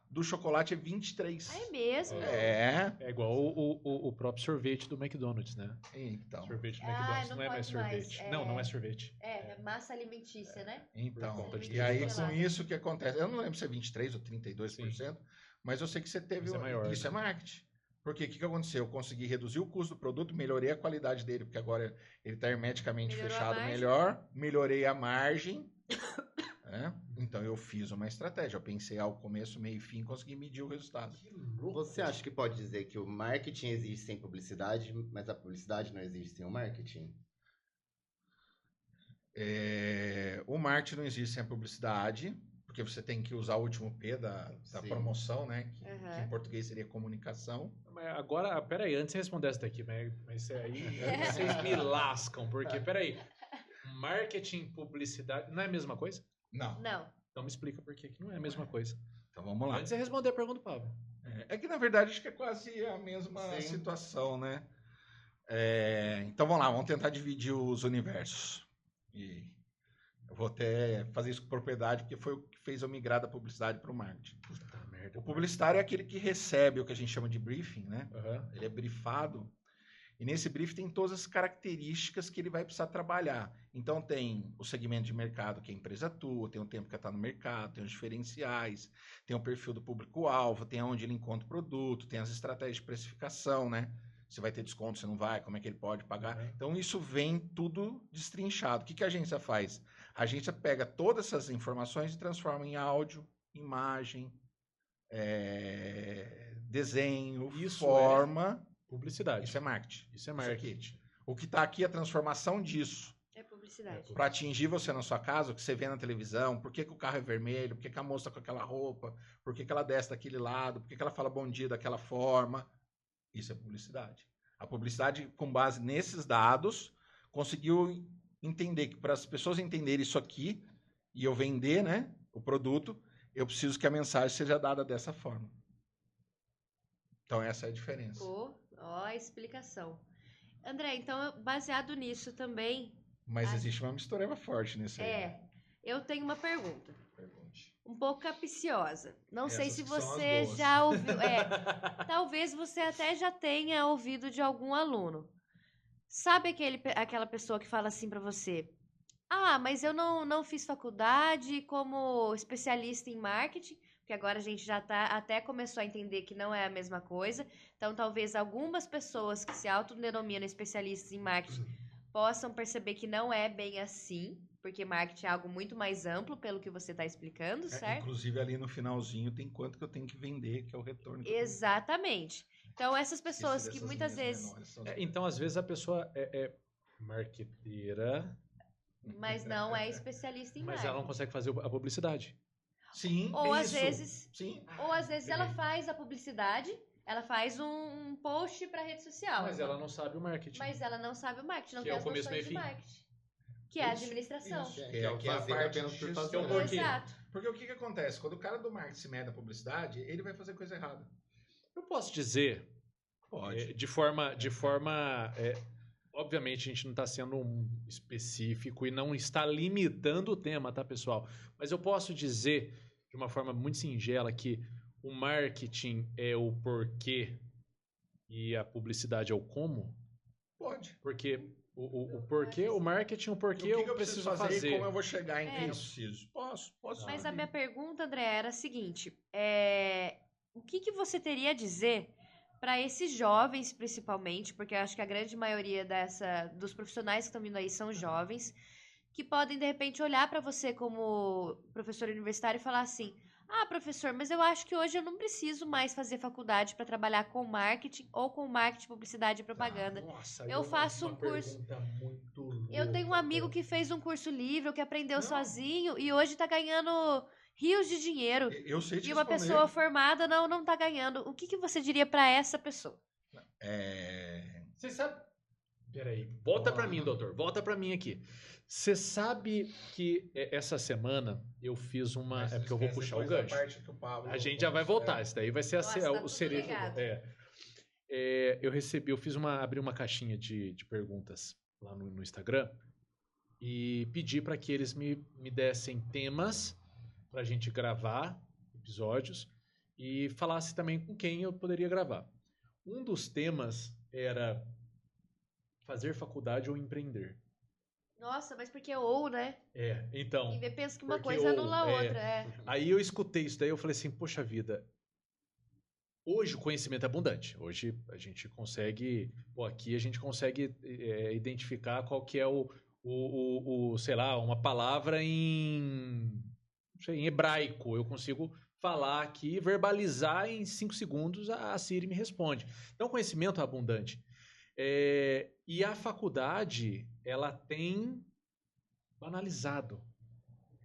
Do chocolate é 23%. É mesmo? É. É igual o próprio sorvete do McDonald's, né? Então. Sorvete do McDonald's não não é mais pode mais, sorvete. Não é sorvete. É massa alimentícia, né? Então. Por conta de E aí, tudo. com isso, o que acontece? Eu não lembro se é 23% ou 32%, mas eu sei que você teve... Isso é maior, Isso né? é marketing. Porque o que aconteceu? Eu consegui reduzir o custo do produto, melhorei a qualidade dele, porque agora ele está hermeticamente Melhorou a fechado margem. melhor, melhorei a margem. Então eu fiz uma estratégia. Eu pensei ao começo, meio e fim, consegui medir o resultado. Você acha que pode dizer que o marketing existe sem publicidade, mas a publicidade não existe sem o marketing? O marketing não existe sem a publicidade, porque você tem que usar o último P da Sim. promoção, né? Que Uhum. em português seria comunicação. Mas agora, peraí, antes de responder essa daqui, mas aí vocês me lascam, porque, peraí, marketing e publicidade não é a mesma coisa? Não. Não. Então me explica por que não é a mesma coisa. Então vamos lá. Antes de responder a pergunta do Pablo. É que na verdade acho que é quase a mesma Sim. situação, né? Então vamos lá, vamos tentar dividir os universos. E Eu vou até fazer isso com propriedade, porque foi o que fez eu migrar da publicidade para o marketing. Puta merda. O publicitário é aquele que recebe o que a gente chama de briefing, né? Aham. Ele é briefado. E nesse briefing tem todas as características que ele vai precisar trabalhar. Então tem o segmento de mercado que a empresa atua, tem o tempo que ela está no mercado, tem os diferenciais, tem o perfil do público-alvo, tem onde ele encontra o produto, tem as estratégias de precificação, né? Se vai ter desconto, se não vai, como é que ele pode pagar. Uhum. Então isso vem tudo destrinchado. O que a agência faz? A agência pega todas essas informações e transforma em áudio, imagem, desenho, Isso forma... Publicidade. Isso é marketing. Isso é Isso aqui. marketing. O que está aqui é a transformação disso. É publicidade. Para atingir você na sua casa, o que você vê na televisão, por que o carro é vermelho, por que a moça está com aquela roupa, por que ela desce daquele lado, por que ela fala bom dia daquela forma. Isso é publicidade. A publicidade, com base nesses dados, conseguiu entender que para as pessoas entenderem isso aqui e eu vender, né, o produto, eu preciso que a mensagem seja dada dessa forma. Então essa é a diferença. Ó, a explicação. André, então, baseado nisso também, Mas existe uma mistureba forte nisso aí. eu tenho uma pergunta. Pergunte. Um pouco capciosa. Não sei Essas se que são as você boas. já ouviu. Talvez você até já tenha ouvido de algum aluno. Sabe aquela pessoa que fala assim pra você: ah, mas eu não fiz faculdade como especialista em marketing, porque agora a gente já até começou a entender que não é a mesma coisa. Então, talvez algumas pessoas que se autodenominam especialistas em marketing possam perceber que não é bem assim, porque marketing é algo muito mais amplo, pelo que você está explicando, certo? Inclusive, ali no finalzinho tem quanto que eu tenho que vender, que é o retorno. Que eu tenho. Exatamente. Então, essas pessoas Esqueci que dessas muitas linhas vezes... menores, são as Então, às vezes, a pessoa é marqueteira, Mas não é especialista em mas marketing. ela não consegue fazer a publicidade. Sim, Ou às isso. vezes- Sim. Ou às vezes ela faz a publicidade, ela faz um post para rede social. Mas ela não sabe o marketing. Mas ela não sabe o marketing, não Que tem é o as começo, noções de meio e fim. marketing. Que é a Isso, administração. isso. Que é Que é a fazer parte apenas de por gestão. fazer. Que é o porquê. Exato. Porque o que acontece? Quando o cara do marketing se mede na publicidade, ele vai fazer coisa errada. Eu posso dizer, Pode. de forma obviamente, a gente não está sendo um específico e não está limitando o tema, tá, pessoal? Mas eu posso dizer, de uma forma muito singela, que o marketing é o porquê e a publicidade é o como. Pode. Porque o porquê, o marketing, o porquê E o que eu preciso e fazer. como eu vou chegar em quem É. eu preciso? Posso. Mas a minha pergunta, André, era a seguinte: o que você teria a dizer para esses jovens, principalmente, porque eu acho que a grande maioria dos profissionais que estão vindo aí são jovens, que podem, de repente, olhar para você como professor universitário e falar assim: ah, professor, mas eu acho que hoje eu não preciso mais fazer faculdade para trabalhar com marketing ou com marketing, publicidade e propaganda. Nossa, Eu faço um curso. Eu tenho um amigo que fez um curso livre, que aprendeu Não. sozinho e hoje tá ganhando rios de dinheiro. Eu sei te E uma responder. pessoa formada não tá ganhando. O que você diria para essa pessoa? Você sabe. Peraí, volta pra mim, doutor. Volta pra mim aqui. Você sabe que essa semana eu fiz uma. Mas É porque eu vou puxar o depois da gancho. parte que o Pablo- A gente já vai voltar. Isso daí vai ser Nossa, tá o tudo cerejo. ligado. Abri uma caixinha de perguntas lá no Instagram e pedi para que eles me dessem temas pra gente gravar episódios e falasse também com quem eu poderia gravar. Um dos temas era fazer faculdade ou empreender. Nossa, mas porque ou, né? Então. Quem pensa que uma Porque coisa anula a ou, outra. Aí eu escutei isso daí, eu falei assim, poxa vida, hoje o conhecimento é abundante. Hoje a gente consegue, aqui a gente consegue identificar qual que é sei lá, uma palavra em hebraico. Eu consigo falar aqui, verbalizar em 5 segundos, a Siri me responde. Então, conhecimento é abundante. E a faculdade, ela tem banalizado.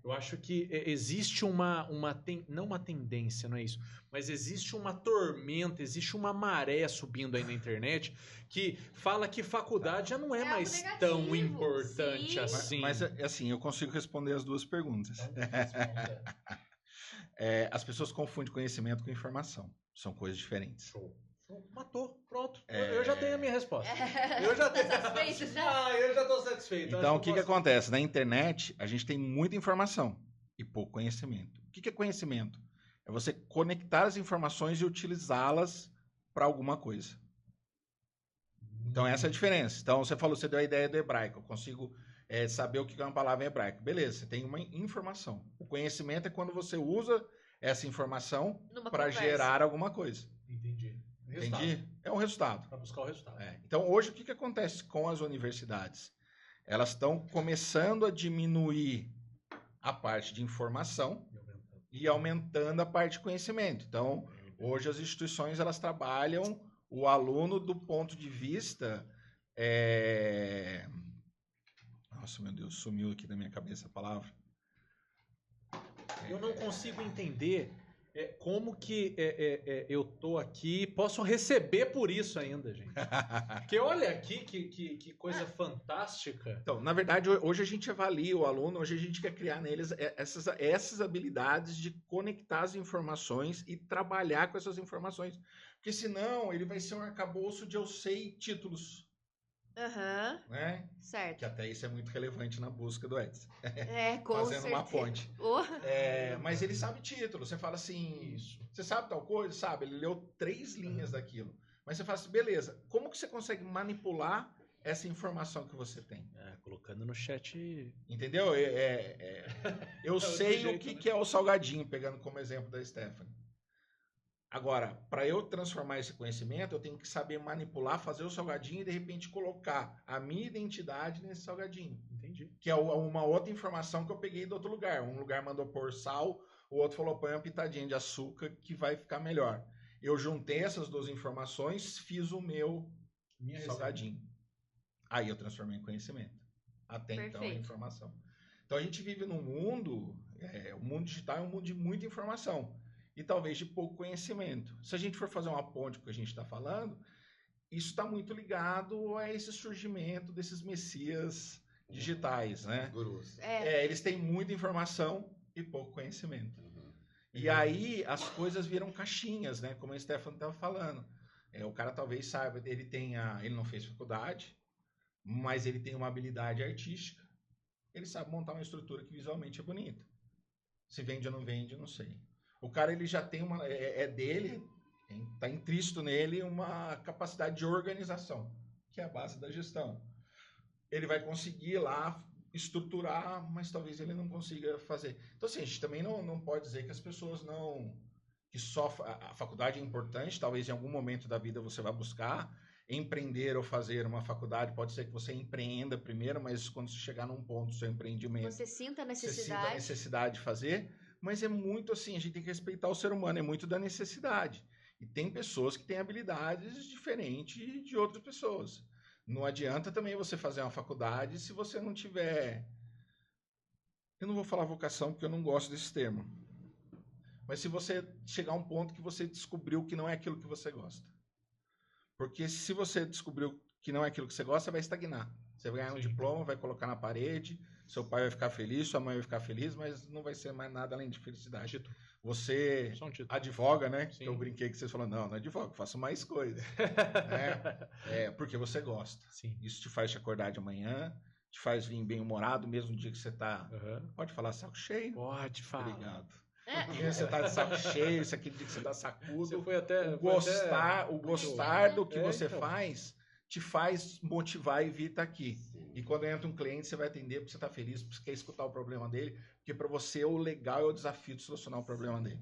Eu acho que existe não uma tendência, não é isso, mas existe uma tormenta, existe uma maré subindo aí na internet que fala que faculdade já não é algo mais negativo, tão importante sim. assim. Mas assim, eu consigo responder as duas perguntas. As pessoas confundem conhecimento com informação. São coisas diferentes. Show. Matou, pronto. Eu já tenho a minha resposta. Eu já tenho. Satisfeito já? Eu já tô satisfeito. Então, o que acontece? Na internet, a gente tem muita informação e pouco conhecimento. O que é conhecimento? É você conectar as informações e utilizá-las para alguma coisa. Então, essa é a diferença. Então, você deu a ideia do hebraico. Eu consigo saber o que é uma palavra em hebraico. Beleza, você tem uma informação. O conhecimento é quando você usa essa informação para gerar alguma coisa. Entendi. Entendi? É um resultado. Para buscar o resultado. Então, hoje, o que acontece com as universidades? Elas estão começando a diminuir a parte de informação e aumentando a parte de conhecimento. Então, hoje as instituições elas trabalham o aluno do ponto de vista... Nossa, meu Deus, sumiu aqui da minha cabeça a palavra. Eu não consigo entender como que eu tô aqui, posso receber por isso ainda, gente. Porque olha aqui que coisa fantástica. Então, na verdade, hoje a gente avalia o aluno, hoje a gente quer criar neles essas habilidades de conectar as informações e trabalhar com essas informações. Porque senão ele vai ser um arcabouço de eu sei títulos. Aham. Né? Certo. Que até isso é muito relevante na busca do Edson. Com Fazendo certeza. uma ponte. Mas ele sabe título. Você fala assim, você sabe tal coisa? Sabe, ele leu 3 linhas daquilo. Mas você fala assim, beleza, como que você consegue manipular essa informação que você tem? Colocando no chat... Entendeu? Eu sei o que é o salgadinho, pegando como exemplo da Stephanie. Agora, para eu transformar esse conhecimento, eu tenho que saber manipular, fazer o salgadinho e, de repente, colocar a minha identidade nesse salgadinho. Entendi. Que é uma outra informação que eu peguei do outro lugar. Um lugar mandou pôr sal, o outro falou põe uma pitadinha de açúcar que vai ficar melhor. Eu juntei essas 2 informações, fiz o meu salgadinho. Aí eu transformei em conhecimento. Até então, em informação. Então, a gente vive num mundo... o mundo digital é um mundo de muita informação. E talvez de pouco conhecimento. Se a gente for fazer uma ponte com o que a gente está falando, isso está muito ligado a esse surgimento desses messias digitais, né? Gurus. Eles têm muita informação e pouco conhecimento. E aí as coisas viram caixinhas, né? Como a Stephanie estava falando. O cara talvez saiba, ele não fez faculdade, mas ele tem uma habilidade artística. Ele sabe montar uma estrutura que visualmente é bonita. Se vende ou não vende, eu não sei. O cara, ele já tem dele, está intrínseco nele uma capacidade de organização, que é a base da gestão. Ele vai conseguir lá estruturar, mas talvez ele não consiga fazer. Então, assim, a gente também não pode dizer que as pessoas não... que só a faculdade é importante, talvez em algum momento da vida você vai buscar empreender ou fazer uma faculdade, pode ser que você empreenda primeiro, mas quando você chegar num ponto do seu empreendimento... Você sinta a necessidade. Você sinta a necessidade de fazer... Mas é muito assim, a gente tem que respeitar o ser humano, é muito da necessidade. E tem pessoas que têm habilidades diferentes de outras pessoas. Não adianta também você fazer uma faculdade se você não tiver... Eu não vou falar vocação porque eu não gosto desse termo. Mas se você chegar a um ponto que você descobriu que não é aquilo que você gosta. Porque se você descobriu que não é aquilo que você gosta, você vai estagnar. Você vai ganhar um diploma, vai colocar na parede... Seu pai vai ficar feliz, sua mãe vai ficar feliz, mas não vai ser mais nada além de felicidade. Você advoga, né? Sim. Eu brinquei que vocês falaram, não advogo, faço mais coisas. Porque você gosta. Sim. Isso te faz te acordar de manhã, te faz vir bem-humorado, mesmo no dia que você tá... Pode falar saco cheio? Pode falar. Obrigado. Você tá de saco cheio, isso aqui dia que você tá sacudo. Você foi até... O gostar do que você faz... te faz motivar e vir estar aqui. Sim. E quando entra um cliente, você vai atender porque você está feliz, porque você quer escutar o problema dele, porque para você o legal é o desafio de solucionar o problema dele.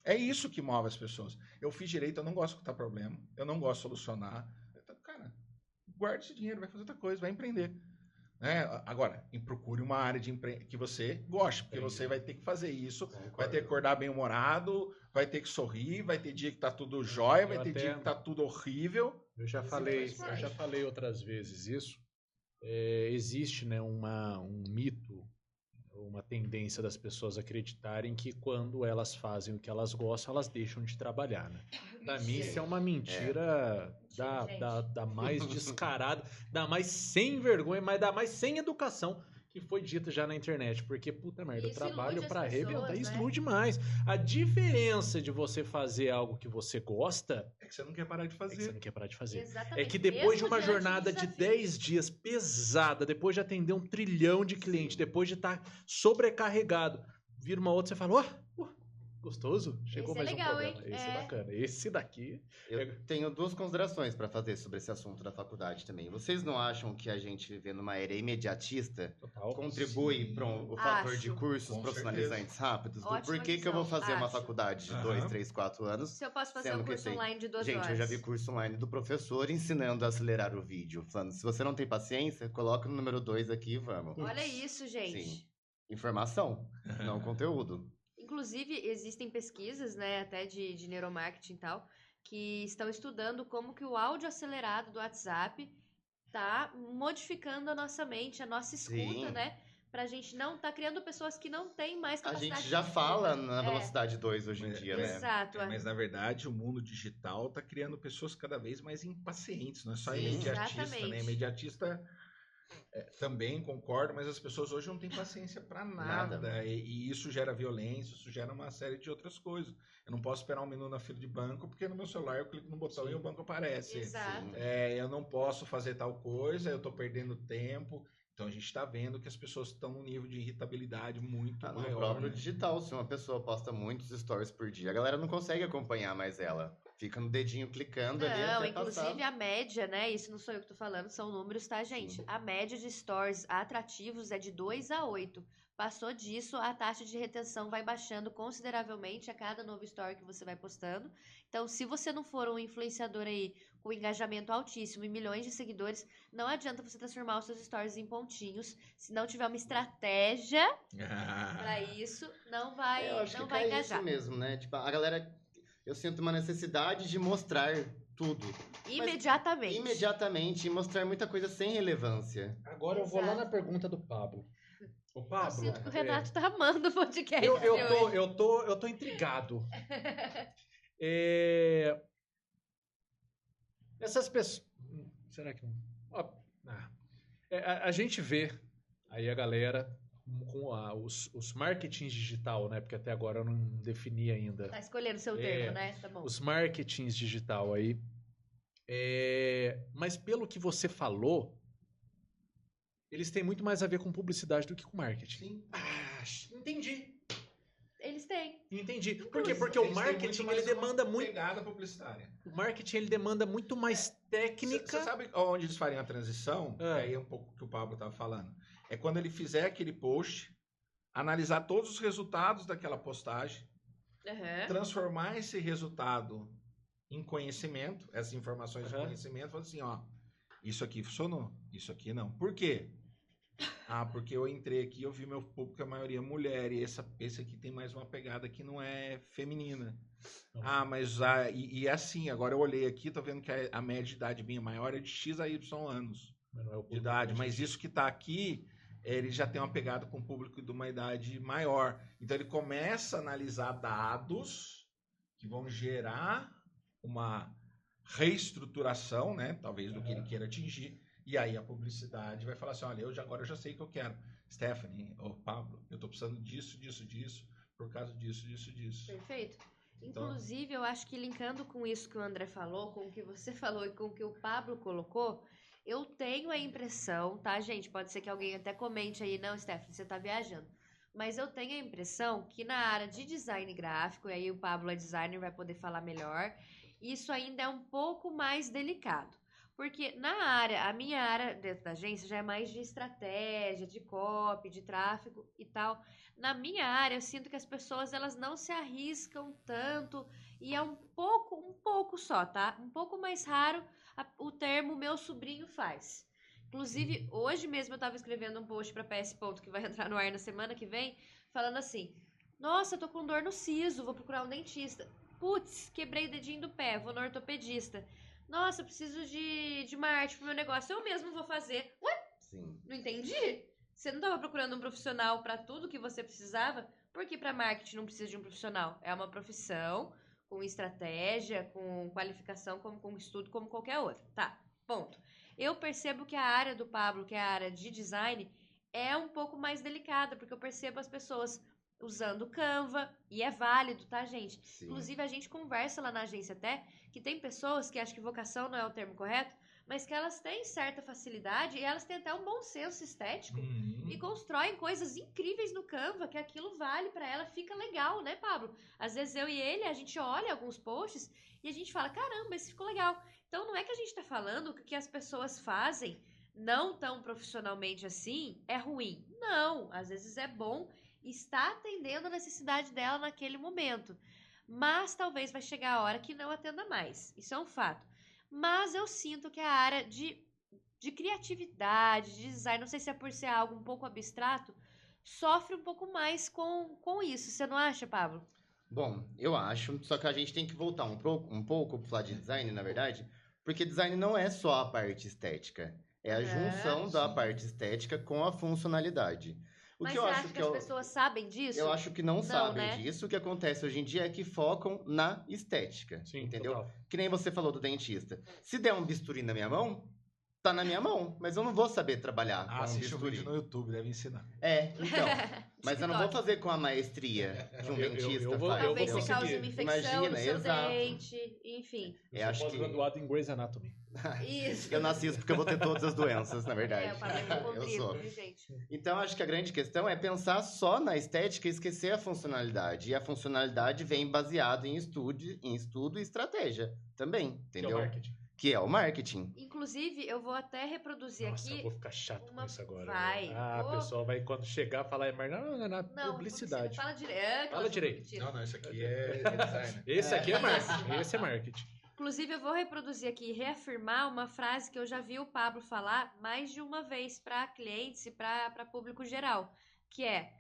É isso que move as pessoas. Eu fiz direito, eu não gosto de escutar problema, eu não gosto de solucionar. Cara, guarde esse dinheiro, vai fazer outra coisa, vai empreender. Agora, procure uma área de que você goste, porque você vai ter que fazer isso, vai ter que acordar bem-humorado, vai ter que sorrir, vai ter dia que tá tudo jóia, vai ter dia que tá tudo horrível. Eu já falei outras vezes isso. Existe, né, um mito, uma tendência das pessoas acreditarem que quando elas fazem o que elas gostam, elas deixam de trabalhar, né? Pra mim isso é uma mentira da mais descarada, da mais sem vergonha, mas da mais sem educação que foi dito já na internet, porque, puta merda, eu Isso trabalho ilude as pra arrebentar, pessoas, isso né? ilude demais. A diferença de você fazer algo que você gosta É que você não quer parar de é que você fazer. não quer parar de fazer. Exatamente. É que depois de Mesmo uma diante jornada de desafios. 10 dias pesada, depois de atender 1 trilhão de clientes, depois de estar sobrecarregado, vira uma outra, você fala, gostoso, chegou Esse é mais legal, um programa. hein? Esse é É. bacana. Esse daqui... Eu tenho 2 considerações para fazer sobre esse assunto da faculdade também. Vocês não acham que a gente vive numa era imediatista Total. contribui Sim. para o fator de Acho. cursos Com profissionalizantes rápidos? Ótima Por que eu vou visão, fazer uma acho. faculdade de Aham. 2, 3, 4 anos? Se eu posso fazer Sendo um que curso tem. online de 12 Gente, horas. eu já vi curso online do professor ensinando a acelerar o vídeo. Falando, se você não tem paciência, coloca o número 2 aqui e vamos. Olha isso, gente. Sim. Informação, não conteúdo. Inclusive, existem pesquisas, né, até de neuromarketing e tal, que estão estudando como que o áudio acelerado do WhatsApp tá modificando a nossa mente, a nossa escuta, Sim. né? Pra gente não tá criando pessoas que não têm mais A capacidade gente já de fala escuta. na velocidade 2 hoje em Mas- dia, né? Exato. Mas na verdade o mundo digital está criando pessoas cada vez mais impacientes, não é só Sim. imediatista, Exatamente. né? Imediatista também concordo, mas as pessoas hoje não têm paciência para nada. Nada. E isso gera violência, isso gera uma série de outras coisas. Eu não posso esperar 1 minuto na fila de banco, porque no meu celular eu clico no botão Sim. e o banco aparece. Exato. Sim. Eu não posso fazer tal coisa, eu estou perdendo tempo. Então a gente está vendo que as pessoas estão num nível de irritabilidade muito No maior. próprio né? digital, se uma pessoa posta muitos stories por dia, a galera não consegue acompanhar mais ela. Fica no dedinho clicando ali Não, até inclusive passar. a média, né? Isso não sou eu que tô falando, são números, tá, gente? Sim. A média de stories atrativos é de 2 a 8. Passou disso, a taxa de retenção vai baixando consideravelmente a cada novo story que você vai postando. Então, se você não for um influenciador aí com engajamento altíssimo e milhões de seguidores, não adianta você transformar os seus stories em pontinhos. Se não tiver uma estratégia pra isso, não vai, Eu acho não que vai é engajar. isso mesmo, né? Tipo, a galera, eu sinto uma necessidade de mostrar tudo. Imediatamente. Imediatamente, e mostrar muita coisa sem relevância. Agora eu vou lá Exato. na pergunta do Pablo. O Eu Pablo... sinto que o Renato tá amando o podcast. Eu, de eu, hoje. eu tô intrigado. Essas pessoas. Será que não? A gente vê aí a galera com os marketings digital, né? Porque até agora eu não defini ainda. Tá escolhendo o seu É, termo, né? Tá bom. Os marketings digital aí. Mas pelo que você falou, eles têm muito mais a ver com publicidade do que com marketing. Sim. Entendi. Eles têm. Entendi. Por quê? Porque Eles o têm marketing muito mais ele demanda uma muito. pegada publicitária. O marketing ele demanda muito mais técnica. Você sabe onde eles fariam a transição? Ah. Aí é um pouco o que o Pablo estava falando. É quando ele fizer aquele post, analisar todos os resultados daquela postagem, Aham. transformar esse resultado em conhecimento, essas informações de Aham. conhecimento, falar assim, ó, isso aqui funcionou, isso aqui não. Por quê? Porque eu entrei aqui, eu vi meu público, a maioria mulher, e esse aqui tem mais uma pegada que não é feminina. Não. Mas assim, agora eu olhei aqui, tô vendo que a média de idade minha maior é de X a Y anos Mas não é o de idade, mas isso que tá aqui, ele já tem uma pegada com o público de uma idade maior. Então ele começa a analisar dados que vão gerar uma reestruturação, né? Talvez do que ele queira atingir. E aí a publicidade vai falar assim, olha, agora eu já sei o que eu quero. Stephanie, ou Pablo, eu tô precisando disso, por causa disso. Perfeito. Então- Inclusive, eu acho que linkando com isso que o André falou, com o que você falou e com o que o Pablo colocou, eu tenho a impressão, tá, gente? Pode ser que alguém até comente aí, não, Stephanie, você tá viajando. Mas eu tenho a impressão que na área de design gráfico, e aí o Pablo é designer, vai poder falar melhor, isso ainda é um pouco mais delicado. Porque a minha área dentro da agência já é mais de estratégia, de copy, de tráfego e tal. Na minha área, eu sinto que as pessoas elas não se arriscam tanto e é um pouco só, tá? Um pouco mais raro o termo meu sobrinho faz. Inclusive, hoje mesmo eu tava escrevendo um post pra PS Ponto que vai entrar no ar na semana que vem, falando assim: nossa, eu tô com dor no siso, vou procurar um dentista. Putz, quebrei o dedinho do pé, vou no ortopedista. Nossa, eu preciso de marketing pro meu negócio, eu mesmo vou fazer. Ué, Sim. não entendi? Você não tava procurando um profissional pra tudo que você precisava? Por que pra marketing não precisa de um profissional? É uma profissão com estratégia, com qualificação, com estudo, como qualquer outra. Tá, ponto. Eu percebo que a área do Pablo, que é a área de design, é um pouco mais delicada, porque eu percebo as pessoas usando o Canva, e é válido, tá, gente? Sim. Inclusive, a gente conversa lá na agência até, que tem pessoas que acham que vocação não é o termo correto, mas que elas têm certa facilidade e elas têm até um bom senso estético e constroem coisas incríveis no Canva, que aquilo vale pra ela, fica legal, né, Pablo? Às vezes eu e ele, a gente olha alguns posts e a gente fala, caramba, esse ficou legal. Então não é que a gente tá falando que o que as pessoas fazem não tão profissionalmente assim é ruim. Não, às vezes é bom e está atendendo a necessidade dela naquele momento. Mas talvez vai chegar a hora que não atenda mais. Isso é um fato. Mas eu sinto que a área de criatividade, de design, não sei se é por ser algo um pouco abstrato, sofre um pouco mais com isso. Você não acha, Pablo? Bom, eu acho, só que a gente tem que voltar um pouco para falar de design, na verdade, porque design não é só a parte estética, é a junção da parte estética com a funcionalidade. O Mas que eu você acho acha que as pessoas sabem disso? Eu acho que não sabem né? disso. O que acontece hoje em dia é que focam na estética, Sim, entendeu? total. Que nem você falou do dentista. Se der um bisturi na minha mão, tá na minha mão, mas eu não vou saber trabalhar com um Assiste o bisturi. vídeo no YouTube, deve ensinar. Então. Mas eu não vou fazer com a maestria que um dentista faz. Talvez vou você cause conseguir. uma infecção Imagina, no seu exato. dente, enfim. Eu acho que Pós-graduado em Grey's Anatomy. Isso. eu nasci isso porque eu vou ter todas as doenças, na verdade. O Pablo é Eu hipocondríaco, sou. viu, gente? Então, acho que a grande questão é pensar só na estética e esquecer a funcionalidade. E a funcionalidade vem baseada em estudo e estratégia também, Que é o entendeu? marketing. Que é o marketing. Inclusive, eu vou até reproduzir Nossa, aqui. eu vou ficar chato com isso agora. Vai. Né? Ah, Vou- a pessoa vai, quando chegar, falar, não, é na Não, publicidade. Fala direito. Fala direito. Não, isso aqui é design. Esse aqui é marketing. Esse é marketing. Inclusive, eu vou reproduzir aqui e reafirmar uma frase que eu já vi o Pablo falar mais de uma vez para clientes e para público geral, que é: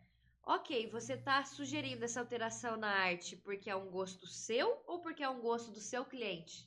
ok, você está sugerindo essa alteração na arte porque é um gosto seu ou porque é um gosto do seu cliente?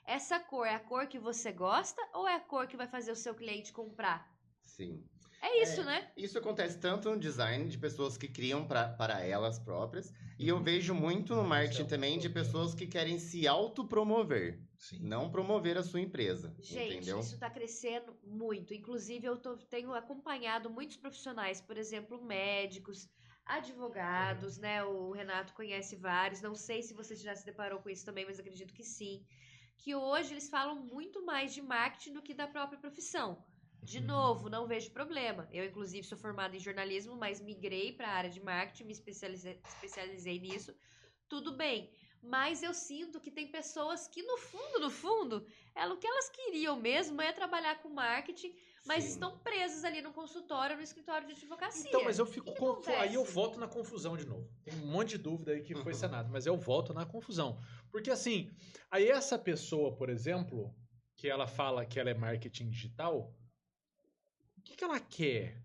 Essa cor é a cor que você gosta ou é a cor que vai fazer o seu cliente comprar? Sim. É isso, né? Isso acontece tanto no design de pessoas que criam para elas próprias. E eu vejo muito no marketing também de pessoas que querem se autopromover. Sim. Não promover a sua empresa. Gente, entendeu? isso está crescendo muito. Inclusive, tenho acompanhado muitos profissionais, por exemplo, médicos, advogados, né? O Renato conhece vários. Não sei se você já se deparou com isso também, mas acredito que sim. Que hoje eles falam muito mais de marketing do que da própria profissão. De novo, não vejo problema. Eu, inclusive, sou formada em jornalismo, mas migrei para a área de marketing, me especializei nisso. Tudo bem. Mas eu sinto que tem pessoas que, no fundo, o que elas queriam mesmo é trabalhar com marketing, mas Sim. estão presas ali no consultório, no escritório de advocacia. Então, mas eu fico que confuso. acontece? Aí eu volto na confusão de novo. Tem um monte de dúvida aí que foi sanado, mas eu volto na confusão. Porque assim, aí essa pessoa, por exemplo, que ela fala que ela é marketing digital, o que ela quer?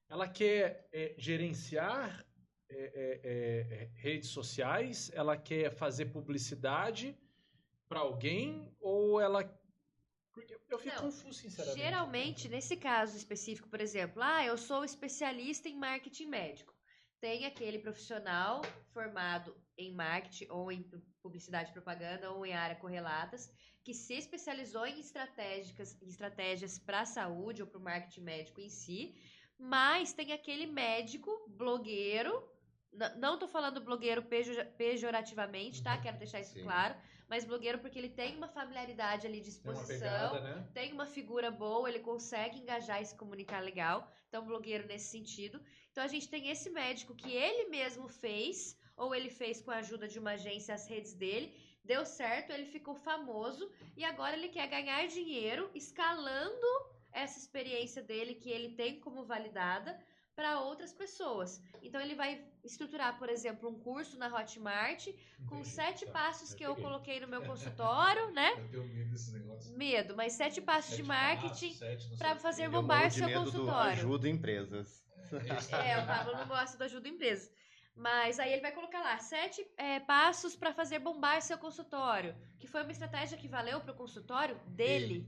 Ela quer gerenciar redes sociais? Ela quer fazer publicidade para alguém? Ou ela... Porque eu fico Não, confuso, sinceramente. Geralmente, nesse caso específico, por exemplo, eu sou especialista em marketing médico. Tem aquele profissional formado em marketing ou em publicidade e propaganda ou em área correlatas que se especializou em estratégias para a saúde ou para o marketing médico em si, mas tem aquele médico blogueiro, não estou falando blogueiro pejorativamente, tá? Quero deixar isso Sim. claro, mas blogueiro porque ele tem uma familiaridade ali de Tem uma exposição, pegada, né? tem uma figura boa, ele consegue engajar e se comunicar legal, então blogueiro nesse sentido. Então a gente tem esse médico que ele mesmo fez, ou ele fez com a ajuda de uma agência as redes dele, deu certo, ele ficou famoso e agora ele quer ganhar dinheiro escalando essa experiência dele que ele tem como validada para outras pessoas. Então ele vai estruturar, por exemplo, um curso na Hotmart com 7 passos que eu coloquei no meu consultório, né? Eu tenho medo desses negócios. Medo, mas 7 passos de marketing para fazer Eu morro bombar de seu medo do consultório. ajuda empresas. O Pablo não gosta do ajuda empresa. Mas aí ele vai colocar lá 7 passos para fazer bombar seu consultório, que foi uma estratégia que valeu para o consultório dele.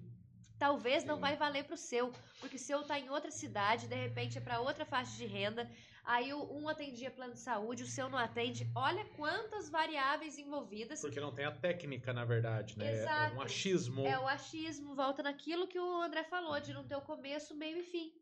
Talvez não Sim. vai valer para o seu, porque o seu está em outra cidade, de repente é para outra faixa de renda. Aí um atendia plano de saúde, o seu não atende. Olha quantas variáveis envolvidas. Porque não tem a técnica, na verdade, né? Exato. É um achismo. É o achismo, volta naquilo que o André falou, de não ter o começo, meio e fim.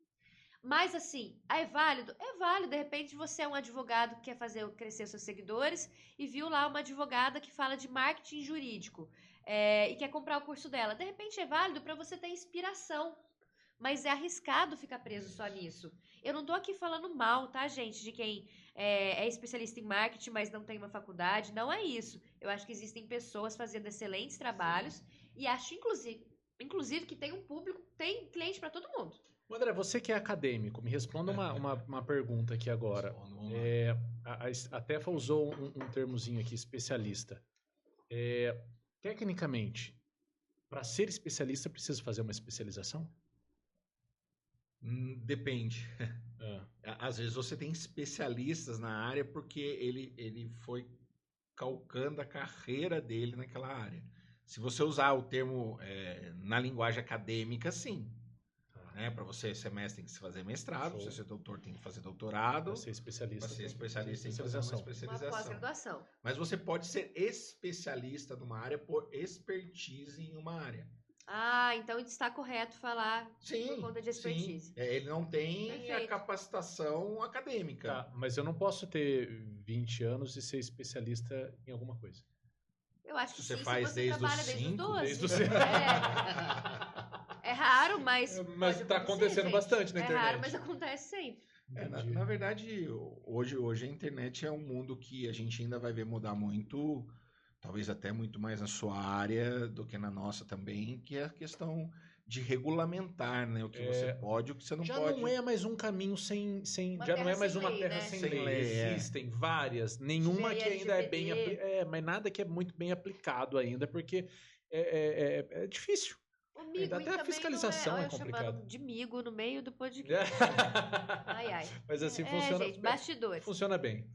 Mas assim, é válido? É válido. De repente você é um advogado que quer fazer crescer os seus seguidores e viu lá uma advogada que fala de marketing jurídico e quer comprar o curso dela. De repente é válido para você ter inspiração. Mas é arriscado ficar preso só nisso. Eu não tô aqui falando mal, tá, gente, de quem é especialista em marketing, mas não tem uma faculdade. Não é isso. Eu acho que existem pessoas fazendo excelentes trabalhos e acho, inclusive, que tem um público, tem cliente para todo mundo. André, você que é acadêmico, me responda uma pergunta aqui agora. A Tefa usou um termozinho aqui, especialista. Tecnicamente, para ser especialista, precisa fazer uma especialização? Depende. Às vezes você tem especialistas na área porque ele foi calcando a carreira dele naquela área. Se você usar o termo na linguagem acadêmica, sim. Para você ser mestre tem que se fazer mestrado, para você ser doutor tem que fazer doutorado. Para ser especialista tem que fazer uma especialização. Uma pós-graduação. Mas você pode ser especialista numa área por expertise em uma área. Então está correto falar por conta de expertise. Sim. Ele não tem Perfeito. a capacitação acadêmica. Tá, mas eu não posso ter 20 anos e ser especialista em alguma coisa. Eu acho que você sim, faz se você desde trabalha os desde os 5, 12. desde os 5. É raro, mas Mas pode tá acontecer, acontecendo gente. bastante na internet. É raro, mas acontece sempre. Na verdade, hoje a internet é um mundo que a gente ainda vai ver mudar muito, talvez até muito mais na sua área do que na nossa também, que é a questão de regulamentar, né? O que você pode, o que você não já pode. Já não é mais um caminho sem Uma já não é mais sem uma lei, terra né? sem Sem lei. lei, Existem várias. Nenhuma Lei que ainda é bem LGPD. mas nada que é muito bem aplicado ainda, porque é difícil. O migo Até a também fiscalização não é eu complicado. chamando de migo no meio do podcast. Ai. Mas assim funciona. Gente, bastidores. Funciona bem.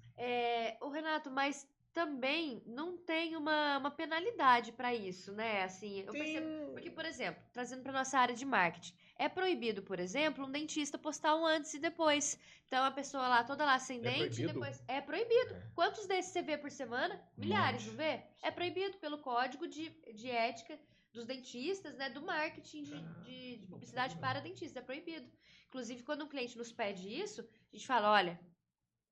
O Renato, mas também não tem uma penalidade para isso, né? Assim, eu percebo. Porque, por exemplo, trazendo para nossa área de marketing, é proibido, por exemplo, um dentista postar um antes e depois. Então, a pessoa lá, toda lá sem dente, proibido? depois. É proibido. Quantos desses você vê por semana? Milhares, não vê? É proibido pelo código de ética dos dentistas, né? Do marketing de publicidade para dentistas. É proibido. Inclusive, quando um cliente nos pede isso, a gente fala, olha.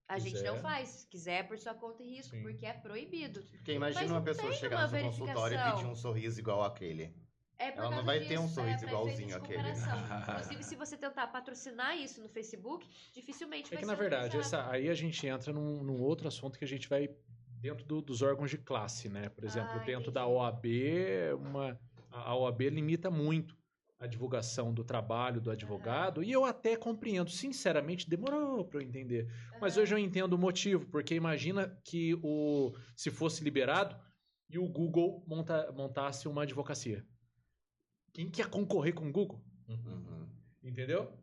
A gente não faz. Se quiser, por sua conta e risco, porque é proibido. Porque imagina Mas uma não pessoa tem chegar uma no seu consultório e verificação. pedir um sorriso igual àquele. Ela não vai ter um sorriso igualzinho àquele. Inclusive, se você tentar patrocinar isso no Facebook, dificilmente vai É que, ser na verdade, utilizado. aí a gente entra num outro assunto que a gente vai dentro dos órgãos de classe, né? Por exemplo, dentro entendi. da OAB, a OAB limita muito a divulgação do trabalho do advogado, e eu até compreendo, sinceramente, demorou para eu entender. Mas hoje eu entendo o motivo, porque imagina que se fosse liberado e o Google montasse uma advocacia. Quem que ia concorrer com o Google? Entendeu?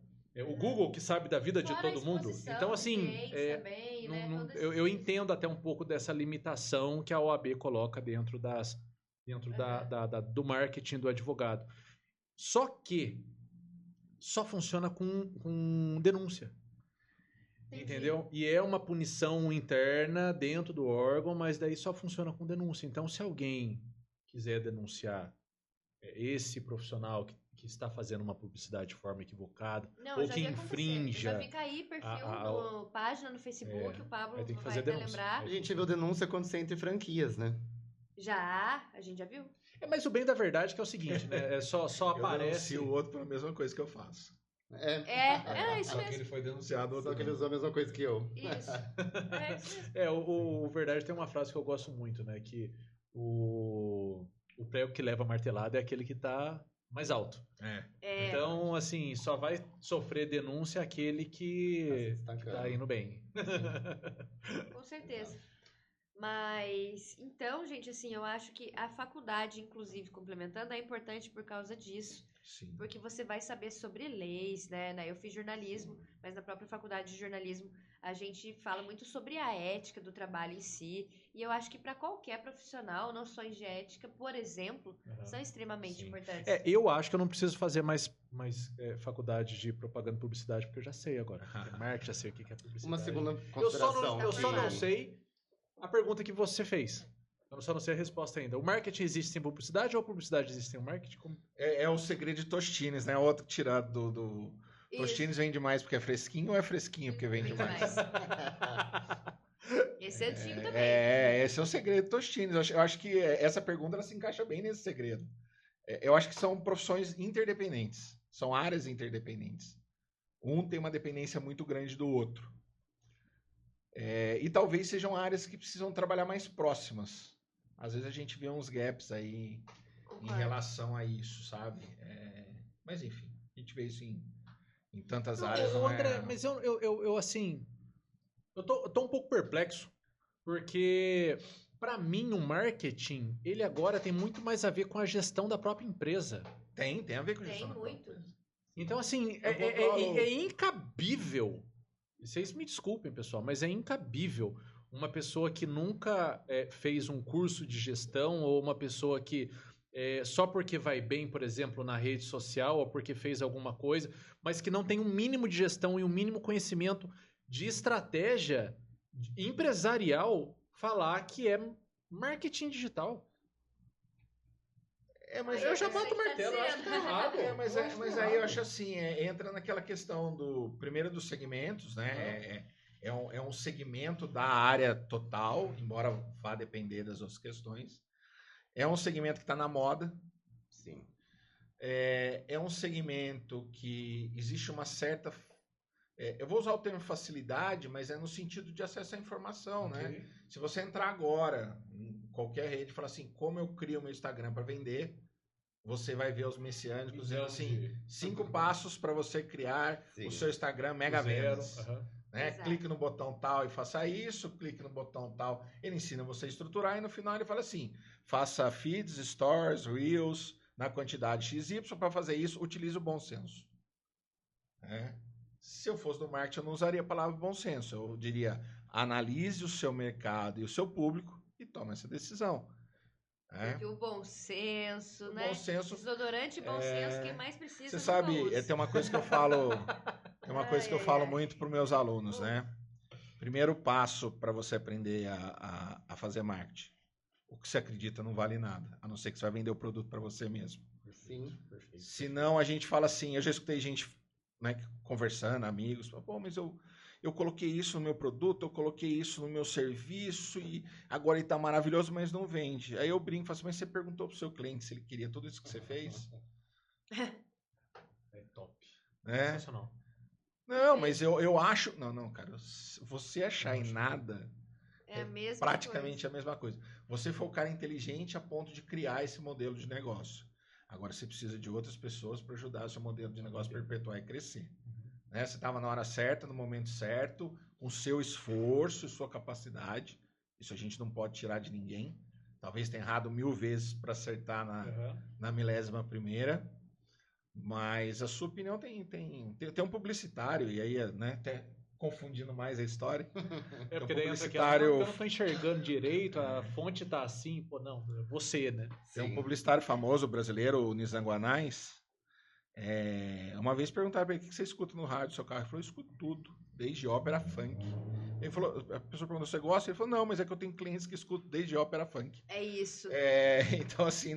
O Google que sabe da vida de Fora a todo mundo. exposição Então, dos assim, clientes também, né? Todo esse eu entendo até um pouco dessa limitação que a OAB coloca dentro do marketing do advogado. Só que só funciona com denúncia. Entendi. Entendeu? E é uma punição interna dentro do órgão, mas daí só funciona com denúncia. Então, se alguém quiser denunciar esse profissional que está fazendo uma publicidade de forma equivocada, ou que infrinja... Já fica aí, perfil, página no Facebook, o Pablo tem que vai fazer até denúncia. lembrar. A gente viu denúncia quando você entra em franquias, né? A gente já viu? Mas o bem da verdade é que é o seguinte, né? Só aparece... Eu denuncio o outro pela mesma coisa que eu faço. Isso Só que mesmo. ele foi denunciado. Só que ele usou a mesma coisa que eu. Isso. Isso mesmo. O verdade tem uma frase que eu gosto muito, né? Que o prego que leva a martelada é aquele que está mais alto. Então, assim, só vai sofrer denúncia aquele que tá indo bem. Com certeza. Mas, então, gente, assim, eu acho que a faculdade, inclusive, complementando, é importante por causa disso. Sim. Porque você vai saber sobre leis, né? Eu fiz jornalismo, mas na própria faculdade de jornalismo a gente fala muito sobre a ética do trabalho em si. E eu acho que para qualquer profissional, noções de ética, por exemplo, são extremamente importantes. Eu acho que eu não preciso fazer mais faculdade de propaganda e publicidade, porque eu já sei agora. Marketing, já sei o que é publicidade. Uma segunda consideração. Eu só não sei a pergunta que você fez. Eu só não sei a resposta ainda. O marketing existe sem publicidade ou a publicidade existe sem o marketing? É o segredo de Tostines, né? Outro tirado do Tostines vende mais porque é fresquinho ou é fresquinho porque vende Vende mais? Esse é antigo também. Esse é o segredo do Tostines. Eu acho que essa pergunta ela se encaixa bem nesse segredo. Eu acho que são profissões interdependentes. São áreas interdependentes. Um tem uma dependência muito grande do outro. E talvez sejam áreas que precisam trabalhar mais próximas. Às vezes a gente vê uns gaps aí em relação a isso, sabe? Mas enfim, a gente vê isso em tantas áreas. André, mas eu assim, eu tô um pouco perplexo, porque para mim o marketing, ele agora tem muito mais a ver com a gestão da própria empresa. Tem a ver com Tem gestão da própria muito. empresa. Então assim, Eu controlo- é incabível. Vocês me desculpem, pessoal, mas é incabível uma pessoa que nunca fez um curso de gestão ou uma pessoa que só porque vai bem, por exemplo, na rede social ou porque fez alguma coisa, mas que não tem um mínimo de gestão e um mínimo conhecimento de estratégia empresarial, falar que é marketing digital. Mas Eu já bato o martelo, eu acho que tá errado. Mas aí eu acho assim, entra naquela questão primeiro dos segmentos, né? É um segmento da área total, embora vá depender das outras questões. É um segmento que está na moda. Sim. É um segmento que existe uma certa... eu vou usar o termo facilidade, mas é no sentido de acesso à informação, né? Se você entrar agora em qualquer rede e falar assim, como eu crio meu Instagram para vender, você vai ver os messiânicos dizendo assim, 5 passos para você criar o seu Instagram mega vendas. Né? Clique no botão tal e faça isso, clique no botão tal. Ele ensina você a estruturar e no final ele fala assim, faça feeds, stories, reels, na quantidade XY. Para fazer isso, utilize o bom senso. Se eu fosse do marketing, eu não usaria a palavra bom senso. Eu diria, analise o seu mercado e o seu público e tome essa decisão. Porque o bom senso, O né? bom senso, Desodorante e bom senso, quem mais precisa você nunca sabe, usa. tem uma coisa que eu falo, muito para os meus alunos, né? Primeiro passo para você aprender a fazer marketing. O que você acredita não vale nada, a não ser que você vai vender o produto para você mesmo. Sim, perfeito. Senão a gente fala assim, eu já escutei gente, né, conversando, amigos, pô, mas eu coloquei isso no meu produto, eu coloquei isso no meu serviço e agora ele tá maravilhoso, mas não vende. Aí eu brinco e falo assim, mas você perguntou pro seu cliente se ele queria tudo isso que você fez? É top. Né? Sensacional. Não, mas eu acho... Não, cara, você achar em nada É a mesma praticamente coisa. a mesma coisa. Você for o cara inteligente a ponto de criar esse modelo de negócio. Agora você precisa de outras pessoas para ajudar o seu modelo de negócio a perpetuar e crescer. Né? Você estava na hora certa, no momento certo, com seu esforço e sua capacidade. Isso a gente não pode tirar de ninguém. Talvez tenha errado 1000 vezes para acertar na 1000ª. Mas a sua opinião tem um publicitário, e aí, né, até confundindo mais a história. Porque daí entra aqui, eu não tô enxergando direito, a fonte tá assim, pô, não, você, né? Tem um publicitário famoso brasileiro, o Nizam Guanais. Uma vez perguntaram para ele o que você escuta no rádio do seu carro. Ele falou, eu escuto tudo, desde ópera funk. Ele falou, a pessoa perguntou, você gosta? Ele falou, não, mas é que eu tenho clientes que escutam desde ópera funk. É isso. Então, assim,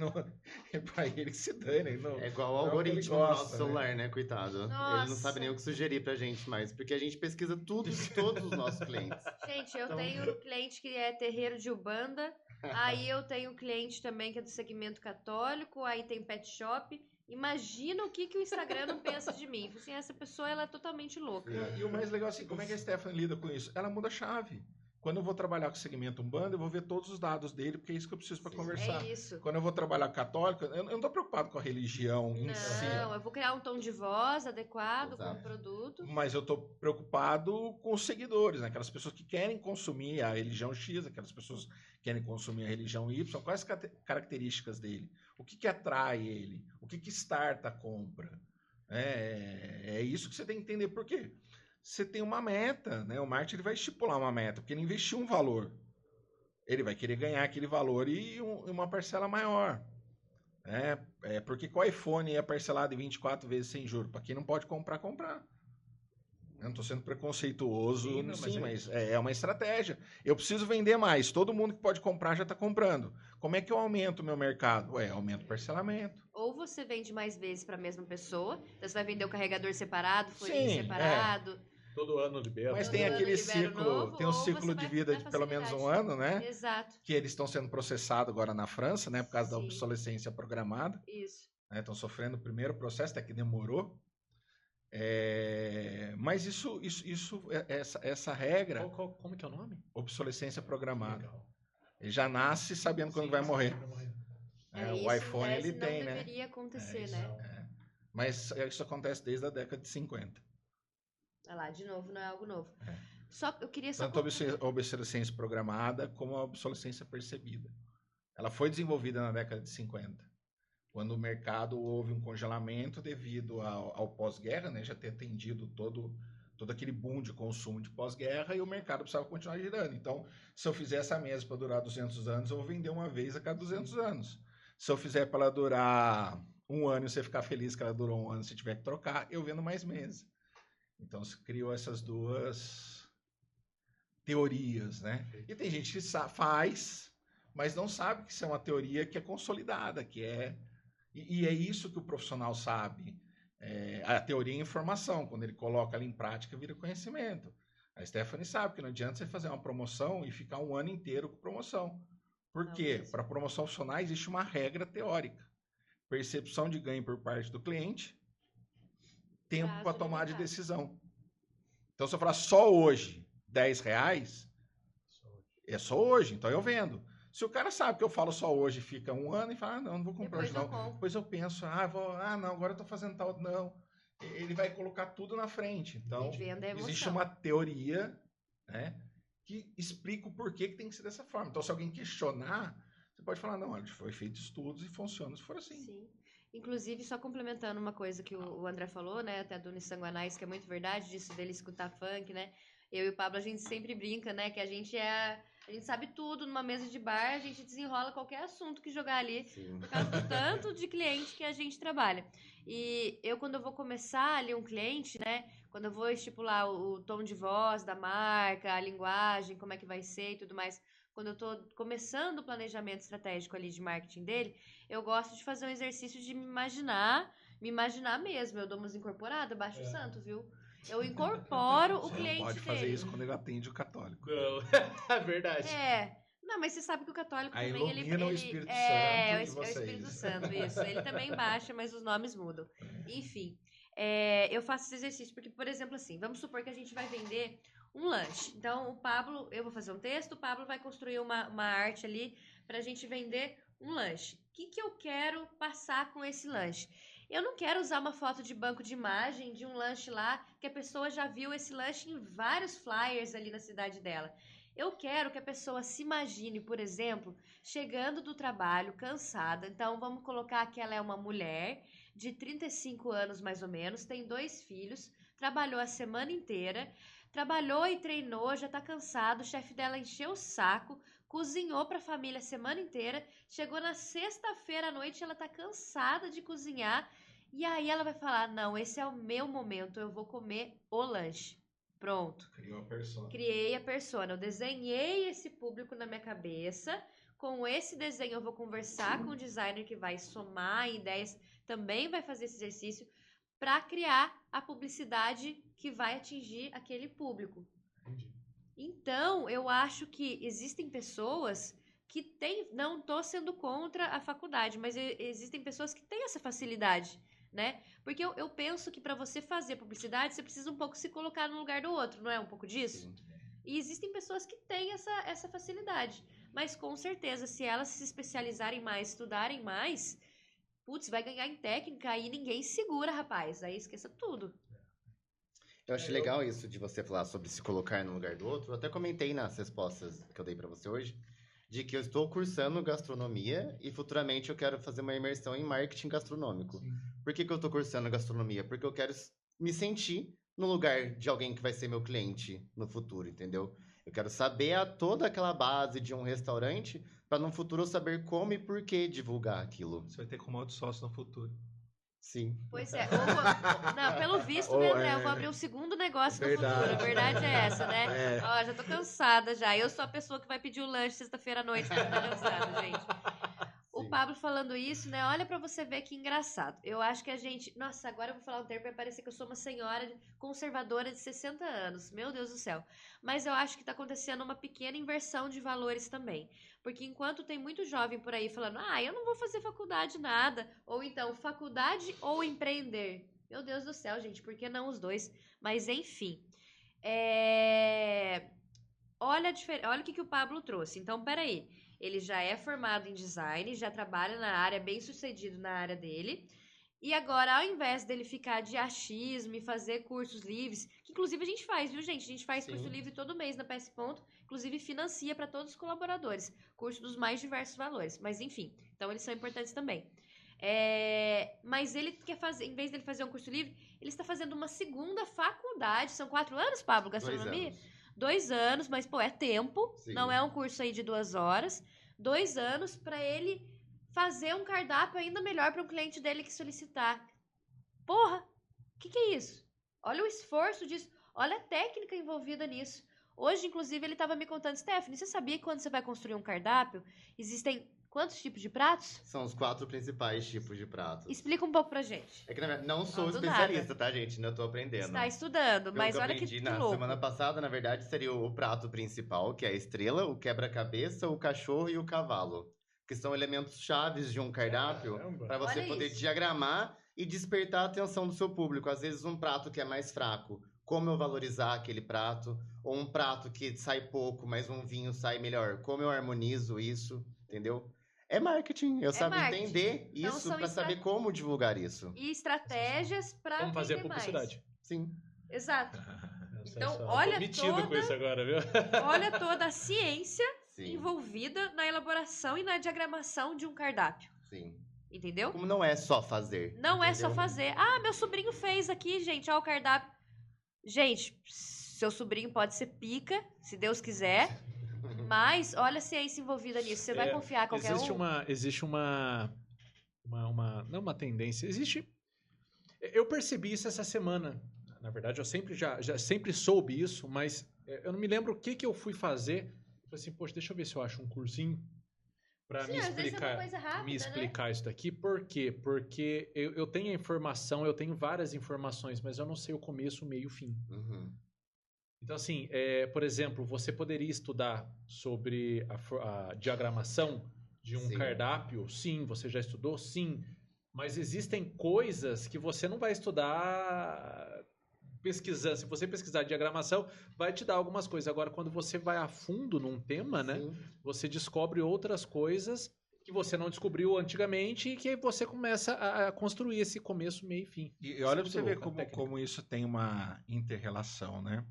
é pra ele que se dane. É igual o algoritmo do nosso celular, né? Coitado. Nossa. Ele não sabe nem o que sugerir pra gente mais, porque a gente pesquisa tudo de todos os nossos clientes. Gente, eu tenho cliente que é terreiro de Umbanda, aí eu tenho cliente também que é do segmento católico, aí tem pet shop. Imagina o que o Instagram não pensa de mim. Assim, essa pessoa ela é totalmente louca. E o mais legal assim, como é que a Stephanie lida com isso? Ela muda a chave. Quando eu vou trabalhar com o segmento Umbanda, eu vou ver todos os dados dele, porque é isso que eu preciso para conversar. É isso. Quando eu vou trabalhar com católico, eu não estou preocupado com a religião em si. Não, eu vou criar um tom de voz adequado com o Exato. produto. Mas eu estou preocupado com os seguidores, né? Aquelas pessoas que querem consumir a religião X, aquelas pessoas que querem consumir a religião Y. Quais as características dele? O que atrai ele? O que starta a compra? É isso que você tem que entender. Por quê? Você tem uma meta, né? O marketing ele vai estipular uma meta, porque ele investiu um valor. Ele vai querer ganhar aquele valor e uma parcela maior. Porque com o iPhone é parcelado em 24 vezes sem juros. Para quem não pode comprar. Eu não estou sendo preconceituoso, Sim, não, sim, mas mas é uma estratégia. Eu preciso vender mais. Todo mundo que pode comprar já está comprando. Como é que eu aumento o meu mercado? Aumento o parcelamento. Ou você vende mais vezes para a mesma pessoa, então você vai vender o carregador separado, folhinho Sim, separado. Todo ano libera. Mas Todo tem ano aquele libera um ciclo, novo, tem um ou ciclo você de vai vida dar de pelo menos um facilidade. ano, né? Exato. Que eles estão sendo processados agora na França, né? Por causa da Sim. obsolescência programada. Isso. Né? Estão sofrendo o primeiro processo, até que demorou. Mas essa regra, Como que é o nome? obsolescência programada. Legal. Ele já nasce sabendo quando vai morrer. O isso, iPhone em tese, ele tem, não né? deveria acontecer, isso, né? Mas isso acontece desde a década de 50. Olha lá, de novo, não é algo novo. É. Eu queria só... Tanto a obsolescência programada como a obsolescência percebida. Ela foi desenvolvida na década de 50, quando o mercado houve um congelamento devido ao pós-guerra, né? Já ter atendido todo aquele boom de consumo de pós-guerra e o mercado precisava continuar girando. Então, se eu fizer essa mesa para durar 200 anos, eu vou vender uma vez a cada 200 anos. Se eu fizer para ela durar um ano e você ficar feliz que ela durou um ano, se tiver que trocar, eu vendo mais meses. Então, se criou essas duas teorias, né? E tem gente que faz, mas não sabe que isso é uma teoria que é consolidada, que é... E é isso que o profissional sabe. A teoria é informação. Quando ele coloca ela em prática, vira conhecimento. A Stephanie sabe que não adianta você fazer uma promoção e ficar um ano inteiro com promoção. Por quê? Para promoção funcionar, existe uma regra teórica. Percepção de ganho por parte do cliente, tempo para tomar de decisão. Então, se eu falar só hoje, R$10, é só hoje, então eu vendo. Se o cara sabe que eu falo só hoje, fica um ano e fala, não vou comprar hoje não. Depois eu penso, não, agora eu tô fazendo tal, não. Ele vai colocar tudo na frente. Então, existe uma teoria, né, que explica o porquê que tem que ser dessa forma. Então, se alguém questionar, você pode falar, não, olha, foi feito estudos e funciona se for assim. Sim. Inclusive, só complementando uma coisa que o André falou, né, até do Nissanguanais, que é muito verdade, disso dele escutar funk, né? Eu e o Pablo, a gente sempre brinca, né, que a gente sabe tudo numa mesa de bar, a gente desenrola qualquer assunto que jogar ali, por causa do tanto de cliente que a gente trabalha. E eu, quando eu vou começar ali um cliente, né, quando eu vou estipular o tom de voz da marca, a linguagem, como é que vai ser e tudo mais, quando eu tô começando o planejamento estratégico ali de marketing dele, eu gosto de fazer um exercício de me imaginar mesmo. Eu dou umas incorporadas, baixo o santo, viu? Eu incorporo o cliente dele. Pode fazer isso quando ele atende o católico. Não, é verdade. Não, mas você sabe que o católico aí também, ilumina o Espírito Santo é o vocês. Espírito Santo, isso. Ele também baixa, mas os nomes mudam. Enfim, eu faço esse exercício porque, por exemplo, assim, vamos supor que a gente vai vender um lanche. Então, o Pablo, eu vou fazer um texto, o Pablo vai construir uma arte ali pra gente vender um lanche. O que eu quero passar com esse lanche? Eu não quero usar uma foto de banco de imagem de um lanche lá, que a pessoa já viu esse lanche em vários flyers ali na cidade dela. Eu quero que a pessoa se imagine, por exemplo, chegando do trabalho, cansada. Então, vamos colocar que ela é uma mulher de 35 anos, mais ou menos, tem 2 filhos, trabalhou a semana inteira, trabalhou e treinou, já tá cansado, o chefe dela encheu o saco, cozinhou pra família a semana inteira, chegou na sexta-feira à noite, ela tá cansada de cozinhar, e aí ela vai falar, não, esse é o meu momento, eu vou comer o lanche. Pronto. Criou a persona. Criei a persona, eu desenhei esse público na minha cabeça, com esse desenho eu vou conversar com o designer que vai somar ideias, também vai fazer esse exercício, para criar a publicidade que vai atingir aquele público. Entendi. Então, eu acho que existem pessoas que têm... Não estou sendo contra a faculdade, mas existem pessoas que têm essa facilidade, né? Porque eu penso que para você fazer publicidade, você precisa um pouco se colocar no lugar do outro, não é um pouco disso? Sim. E existem pessoas que têm essa facilidade. Mas, com certeza, se elas se especializarem mais, estudarem mais... Putz, vai ganhar em técnica e ninguém segura, rapaz. Aí esqueça tudo. Eu acho legal isso de você falar sobre se colocar no lugar do outro. Eu até comentei nas respostas que eu dei pra você hoje, de que eu estou cursando gastronomia e futuramente eu quero fazer uma imersão em marketing gastronômico. Sim. Por que eu estou cursando gastronomia? Porque eu quero me sentir no lugar de alguém que vai ser meu cliente no futuro, entendeu? Eu quero saber toda aquela base de um restaurante para no futuro eu saber como e por que divulgar aquilo. Você vai ter como outro sócio no futuro. Sim. Pois é. Não, pelo visto, né, André? Eu vou abrir um segundo negócio no futuro. A verdade é essa, né? Ó, já tô cansada já. Eu sou a pessoa que vai pedir o lanche sexta-feira à noite pra estar cansada, gente. O Pablo falando isso, né? Olha pra você ver que engraçado. Eu acho que a gente... Nossa, agora eu vou falar um termo, vai parecer que eu sou uma senhora conservadora de 60 anos. Meu Deus do céu. Mas eu acho que tá acontecendo uma pequena inversão de valores também. Porque enquanto tem muito jovem por aí falando, eu não vou fazer faculdade nada. Ou então, faculdade ou empreender. Meu Deus do céu, gente, por que não os dois? Mas enfim. Olha o que o Pablo trouxe. Então, peraí. Ele já é formado em design, já trabalha na área, bem sucedido na área dele. E agora, ao invés dele ficar de achismo e fazer cursos livres, que inclusive a gente faz, viu, gente? A gente faz curso livre todo mês na PS Ponto, inclusive financia para todos os colaboradores. Curso dos mais diversos valores. Mas enfim, então eles são importantes também. Mas ele quer fazer, em vez dele fazer um curso livre, ele está fazendo uma segunda faculdade. São 4 anos, Pablo, gastronomia? 2 anos, mas, pô, é tempo. Sim. Não é um curso aí de 2 horas. 2 anos para ele fazer um cardápio ainda melhor para um cliente dele que solicitar. Porra, o que é isso? Olha o esforço disso. Olha a técnica envolvida nisso. Hoje, inclusive, ele estava me contando, Stephanie, você sabia que quando você vai construir um cardápio, existem quantos tipos de pratos? São os 4 principais tipos de pratos. Explica um pouco pra gente. É que, na verdade, não sou especialista, tá, gente? Ainda tô aprendendo. Está estudando, mas olha que louco. Na semana passada, na verdade, seria o prato principal, que é a estrela, o quebra-cabeça, o cachorro e o cavalo. Que são elementos chaves de um cardápio para você poder diagramar e despertar a atenção do seu público. Às vezes, um prato que é mais fraco, como eu valorizar aquele prato? Ou um prato que sai pouco, mas um vinho sai melhor. Como eu harmonizo isso, entendeu? É marketing. Eu sabe entender isso para saber como divulgar isso. E estratégias para como fazer a publicidade. Mais. Sim. Exato. Então, olha toda... com isso agora, viu? Olha toda a ciência envolvida na elaboração e na diagramação de um cardápio. Sim. Entendeu? Como não é só fazer. Não é só fazer. Meu sobrinho fez aqui, gente, o cardápio. Gente, seu sobrinho pode ser pica, se Deus quiser. Mas olha a ciência envolvida nisso. Você vai confiar em qualquer Existe uma não uma tendência. Eu percebi isso essa semana. Na verdade, eu sempre já sempre soube isso, mas eu não me lembro o que eu fui fazer. Falei assim, poxa, deixa eu ver se eu acho um cursinho para me explicar isso daqui. Por quê? Porque eu tenho a informação, eu tenho várias informações, mas eu não sei o começo, o meio e o fim. Uhum. Então, assim, por exemplo, você poderia estudar sobre a diagramação de um cardápio? Sim. Você já estudou? Sim. Mas existem coisas que você não vai estudar pesquisando. Se você pesquisar diagramação, vai te dar algumas coisas. Agora, quando você vai a fundo num tema, né, você descobre outras coisas que você não descobriu antigamente e que você começa a construir esse começo, meio e fim. E olha para você ver como isso tem uma inter-relação, né?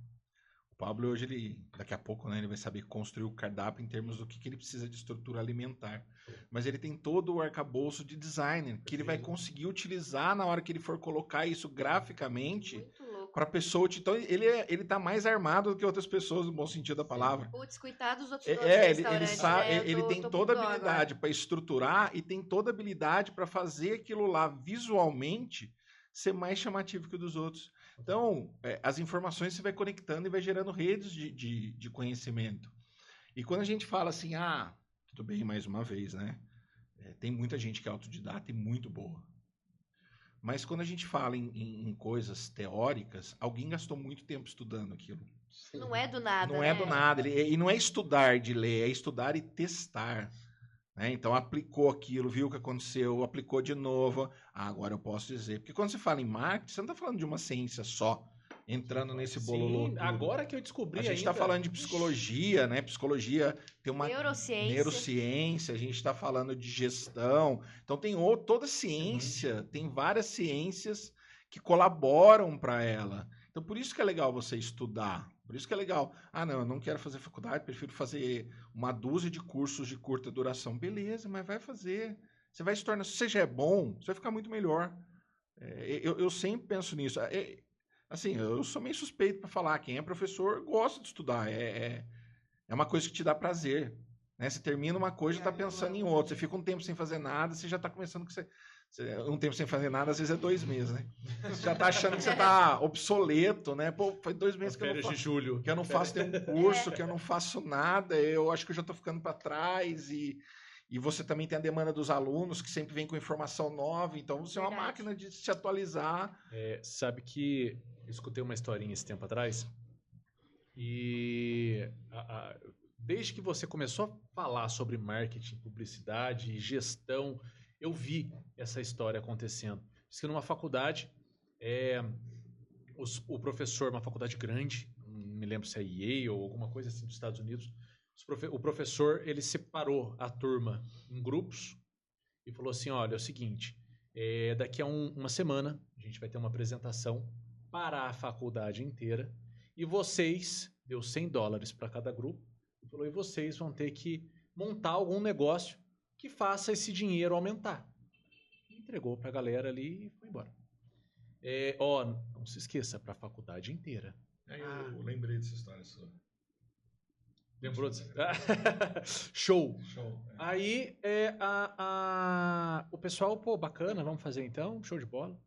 O Pablo hoje, daqui a pouco, né, ele vai saber construir o cardápio em termos do que ele precisa de estrutura alimentar. Mas ele tem todo o arcabouço de designer que ele vai conseguir utilizar na hora que ele for colocar isso graficamente para a pessoa. Então, ele tá mais armado do que outras pessoas, no bom sentido da palavra. Putz, coitado dos outros ele tem toda a habilidade para estruturar e tem toda a habilidade para fazer aquilo lá visualmente ser mais chamativo que o dos outros. Então, as informações você vai conectando e vai gerando redes de conhecimento. E quando a gente fala assim, tudo bem, mais uma vez, né? Tem muita gente que é autodidata e muito boa. Mas quando a gente fala em coisas teóricas, alguém gastou muito tempo estudando aquilo. Não é do nada, Não é do nada. E não é estudar de ler, é estudar e testar. Né? Então, aplicou aquilo, viu o que aconteceu, aplicou de novo. Agora eu posso dizer. Porque quando você fala em marketing, você não está falando de uma ciência só, entrando nesse bololô. Agora que eu descobri. A gente está falando de psicologia, né? Psicologia tem uma neurociência, a gente está falando de gestão. Então, tem toda ciência, tem várias ciências que colaboram para ela. Então, por isso que é legal você estudar. Por isso que é legal. Não, eu não quero fazer faculdade, prefiro fazer uma dúzia de cursos de curta duração. Beleza, mas vai fazer. Você vai se tornar... Se você já é bom, você vai ficar muito melhor. Eu sempre penso nisso. Assim, eu sou meio suspeito para falar. Quem é professor gosta de estudar. É uma coisa que te dá prazer. Né? Você termina uma coisa e está pensando em outra. Você fica um tempo sem fazer nada, você já está começando... Um tempo sem fazer nada, às vezes é 2 meses, né? Você já tá achando que você tá obsoleto, né? Pô, foi 2 meses que eu não Férias de faço, julho. que eu não faço nenhum curso, que eu não faço nada, eu acho que eu já tô ficando para trás e você também tem a demanda dos alunos, que sempre vem com informação nova, então você é uma Verdade. máquina de se atualizar. Sabe que eu escutei uma historinha esse tempo atrás e desde que você começou a falar sobre marketing, publicidade e gestão, eu vi essa história acontecendo. Diz que numa faculdade, o professor, uma faculdade grande, não me lembro se é Yale ou alguma coisa assim dos Estados Unidos, o professor ele separou a turma em grupos e falou assim, olha, é o seguinte, daqui a uma semana a gente vai ter uma apresentação para a faculdade inteira e vocês, deu $100 para cada grupo, e falou, e vocês vão ter que montar algum negócio que faça esse dinheiro aumentar. Entregou para a galera ali e foi embora. Não se esqueça, para a faculdade inteira. Aí eu lembrei dessa história sua. Lembrou disso? Show! Show. Aí o pessoal, pô, bacana, vamos fazer então, show de bola.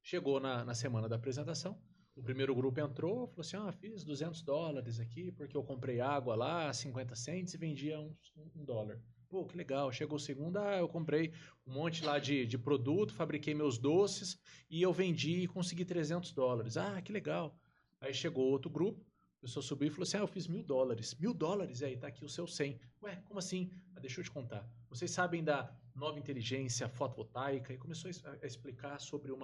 Chegou na semana da apresentação, o primeiro grupo entrou, falou assim, fiz $200 aqui, porque eu comprei água lá, 50 cents e vendia $1. Pô, que legal. Chegou o segundo, eu comprei um monte lá de produto, fabriquei meus doces e eu vendi e consegui $300. Que legal. Aí chegou outro grupo, a pessoa subiu e falou assim, eu fiz $1.000. $1.000? Aí tá aqui o seu 100. Ué, como assim? Deixa eu te contar. Vocês sabem da nova inteligência fotovoltaica? E começou a explicar sobre um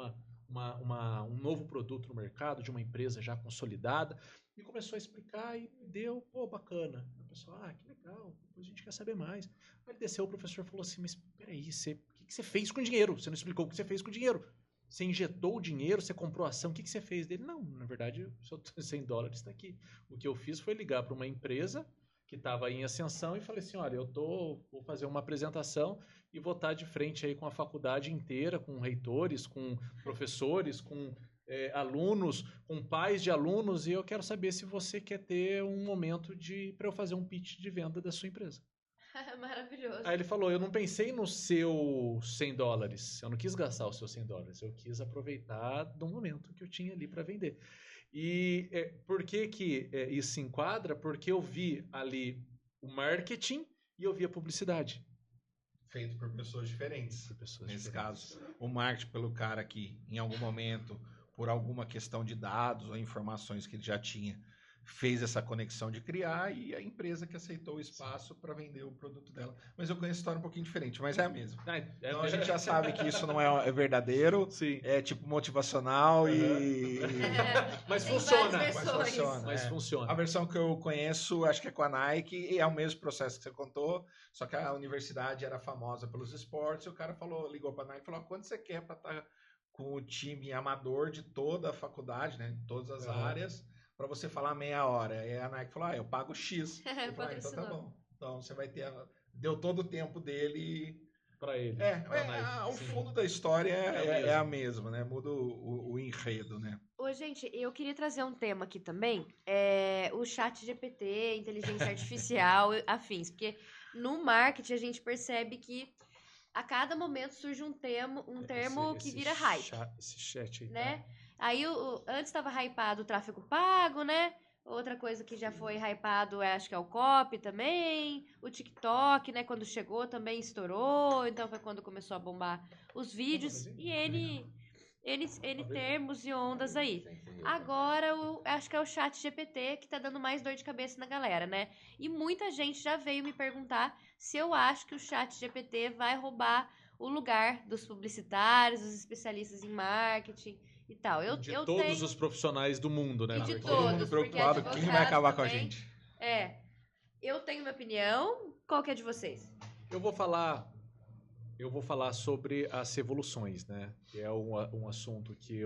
novo produto no mercado de uma empresa já consolidada e começou a explicar e deu, pô, bacana. A pessoa, que legal, depois a gente quer saber mais. Aí ele desceu, o professor falou assim, mas peraí, o que você fez com o dinheiro? Você não explicou o que você fez com o dinheiro. Você injetou o dinheiro, você comprou ação, o que você fez dele? Não, na verdade, o seu $100 está aqui. O que eu fiz foi ligar para uma empresa que estava em ascensão e falei assim, olha, vou fazer uma apresentação e vou estar de frente aí com a faculdade inteira, com reitores, com professores, com alunos, com pais de alunos, e eu quero saber se você quer ter um momento para eu fazer um pitch de venda da sua empresa. Maravilhoso. Aí ele falou, eu não pensei no seu $100, eu não quis gastar os seus $100, eu quis aproveitar do momento que eu tinha ali para vender. E por que isso se enquadra? Porque eu vi ali o marketing e eu vi a publicidade. Feito por pessoas diferentes. Nesse caso, o marketing pelo cara que, em algum momento, por alguma questão de dados ou informações que ele já tinha, fez essa conexão de criar, e a empresa que aceitou o espaço para vender o produto dela. Mas eu conheço a história um pouquinho diferente, mas é a mesma. Então a gente já sabe que isso não é verdadeiro, Sim. É tipo motivacional e... Mas Tem funciona. várias versões. Mas funciona. A versão que eu conheço, acho que é com a Nike, e é o mesmo processo que você contou, só que a universidade era famosa pelos esportes, e o cara ligou para a Nike e falou, quanto você quer para estar com o time amador de toda a faculdade, né, de todas as áreas, para você falar meia hora. Aí a Nike falou, eu pago X. Eu falei, então tá bom. Então você vai ter... Deu todo o tempo dele... Para ele. O fundo da história é a mesma, né? Muda o enredo, né? Ô, gente, eu queria trazer um tema aqui também. O chat GPT, inteligência artificial, afins. Porque no marketing a gente percebe que a cada momento surge um termo que vira hype. Esse chat aí, né? Aí antes estava hypado o tráfego pago, né? Outra coisa que já foi hypado, acho que é o copy também. O TikTok, né? Quando chegou também estourou. Então foi quando começou a bombar os vídeos. E N termos e ondas aí. Agora, acho que é o chat GPT que tá dando mais dor de cabeça na galera, né? E muita gente já veio me perguntar se eu acho que o chat GPT vai roubar o lugar dos publicitários, dos especialistas em marketing e tal. De todos os profissionais do mundo, né? E de Todo mundo todos, preocupado, porque quem vai acabar com a também- gente? Eu tenho minha opinião. Qual que é de vocês? Eu vou falar sobre as revoluções, né? Que é um assunto que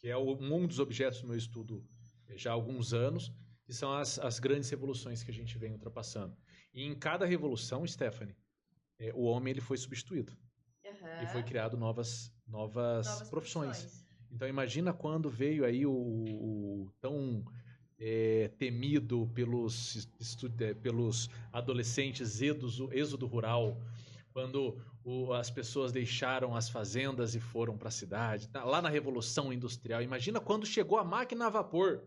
é um dos objetos do meu estudo já há alguns anos, que são as grandes revoluções que a gente vem ultrapassando. E em cada revolução, Stephanie, o homem ele foi substituído e foi criado novas profissões. Então imagina quando veio aí o tão temido pelos adolescentes êxodo rural, quando as pessoas deixaram as fazendas e foram para a cidade. Lá na Revolução Industrial. Imagina quando chegou a máquina a vapor.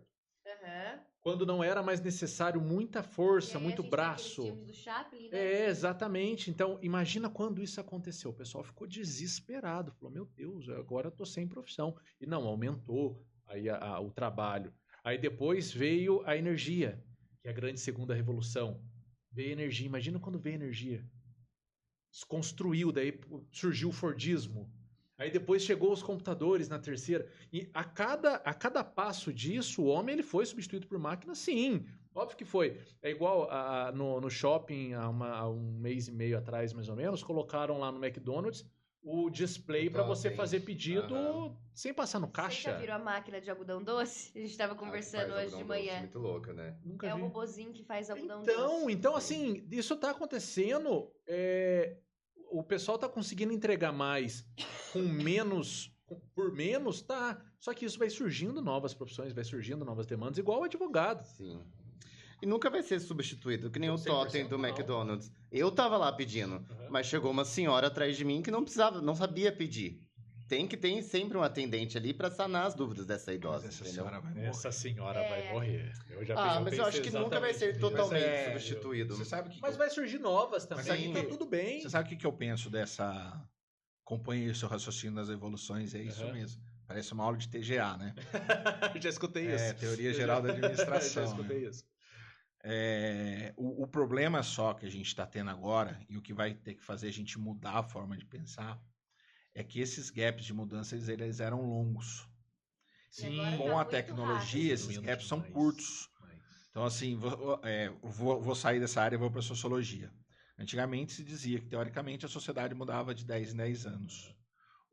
Aham. Quando não era mais necessário muita força, E aí muito a gente tem aqueles braço. filmes do Chaplin, né? É, exatamente. Então, imagina quando isso aconteceu. O pessoal ficou desesperado. Falou, meu Deus, agora eu tô sem profissão. E não, aumentou aí o trabalho. Aí depois veio a energia, que é a grande segunda revolução. Veio a energia. Imagina quando veio a energia. Se construiu, daí surgiu o Fordismo. Aí depois chegou os computadores na terceira. E a cada passo disso, o homem ele foi substituído por máquina, sim. Óbvio que foi. É igual no shopping, há um mês e meio atrás, mais ou menos, colocaram lá no McDonald's o display para você fazer pedido sem passar no Você caixa. já virou a máquina de algodão doce? A gente tava conversando hoje de manhã. Muito louca, né? Nunca É o vi. robozinho que faz algodão doce. Então assim, isso tá acontecendo. O pessoal tá conseguindo entregar mais com menos, por menos, tá. Só que isso vai surgindo novas profissões, vai surgindo novas demandas, igual o advogado. Sim. E nunca vai ser substituído, que nem o 100% totem do não. McDonald's. Eu tava lá pedindo, mas chegou uma senhora atrás de mim que não sabia pedir. Tem sempre um atendente ali pra sanar as dúvidas dessa idosa, Mas essa entendeu? senhora vai morrer. Essa senhora vai morrer. Eu já Mas perguntei eu acho isso que nunca vai ser exatamente. totalmente Mas substituído. Você sabe que Mas vai surgir novas também, Sim. tá tudo bem. Você sabe o que eu penso dessa... Acompanhe o seu raciocínio das evoluções, é isso mesmo. Parece uma aula de TGA, né? Já escutei isso. Teoria Geral da Administração. Já escutei isso. O problema só que a gente está tendo agora, e o que vai ter que fazer a gente mudar a forma de pensar, é que esses gaps de mudança eles eram longos. E agora Com tá a muito tecnologia, rápido. esses gaps são curtos. Então, assim, vou sair dessa área e vou para a sociologia. Antigamente se dizia que, teoricamente, a sociedade mudava de 10 em 10 anos.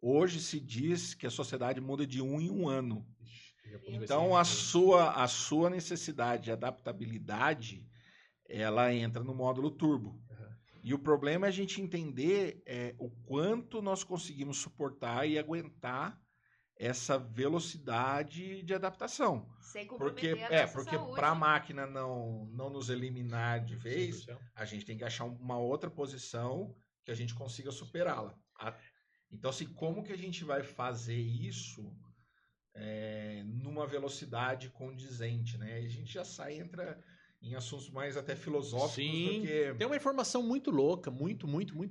Hoje se diz que a sociedade muda de 1 em 1 ano. Então, a sua necessidade de adaptabilidade, ela entra no módulo turbo. E o problema é a gente entender o quanto nós conseguimos suportar e aguentar essa velocidade de adaptação. Sem Porque comprometer a nossa porque saúde. para a máquina não nos eliminar de vez, 100%. a gente tem que achar uma outra posição que a gente consiga superá-la. Então, assim, como que a gente vai fazer isso numa velocidade condizente, né? A gente já entra em assuntos mais até filosóficos Sim. do que... Tem uma informação muito louca, muito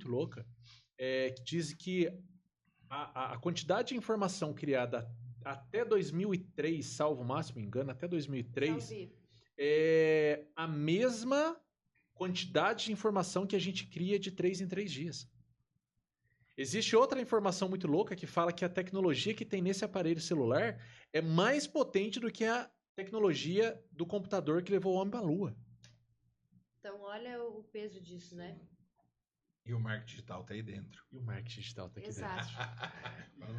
louca, que diz que a quantidade de informação criada até 2003, salvo o máximo engano, até 2003, é a mesma quantidade de informação que a gente cria de 3 em 3 dias. Existe outra informação muito louca que fala que a tecnologia que tem nesse aparelho celular é mais potente do que a tecnologia do computador que levou o homem para a Lua. Então, olha o peso disso, né? E o marketing digital tá aí dentro. E o marketing digital está aqui Exato.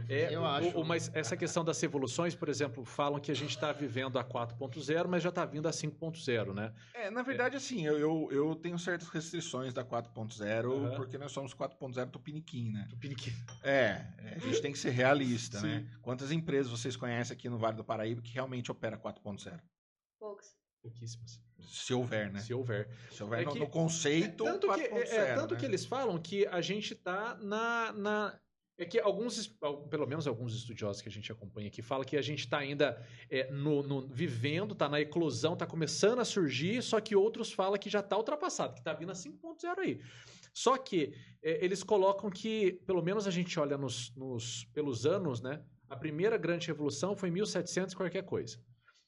dentro. Eu acho. Mas essa questão das revoluções, por exemplo, falam que a gente está vivendo a 4.0, mas já está vindo a 5.0, né? Na verdade, assim, eu tenho certas restrições da 4.0, Aham. porque nós somos 4.0 tupiniquim, né? Tupiniquim. A gente tem que ser realista, Sim. né? Quantas empresas vocês conhecem aqui no Vale do Paraíba que realmente opera 4.0? Poucos. Pouquíssimas. Se houver, né? Se houver. Se houver É no, que- no conceito Tanto 4.0, tanto né? que eles falam que a gente está É que pelo menos alguns estudiosos que a gente acompanha aqui, falam que a gente está ainda vivendo, está na eclosão, está começando a surgir, só que outros falam que já está ultrapassado, que está vindo a 5.0 aí. Só que eles colocam que, pelo menos a gente olha pelos anos, né? A primeira grande revolução foi em 1700 qualquer coisa.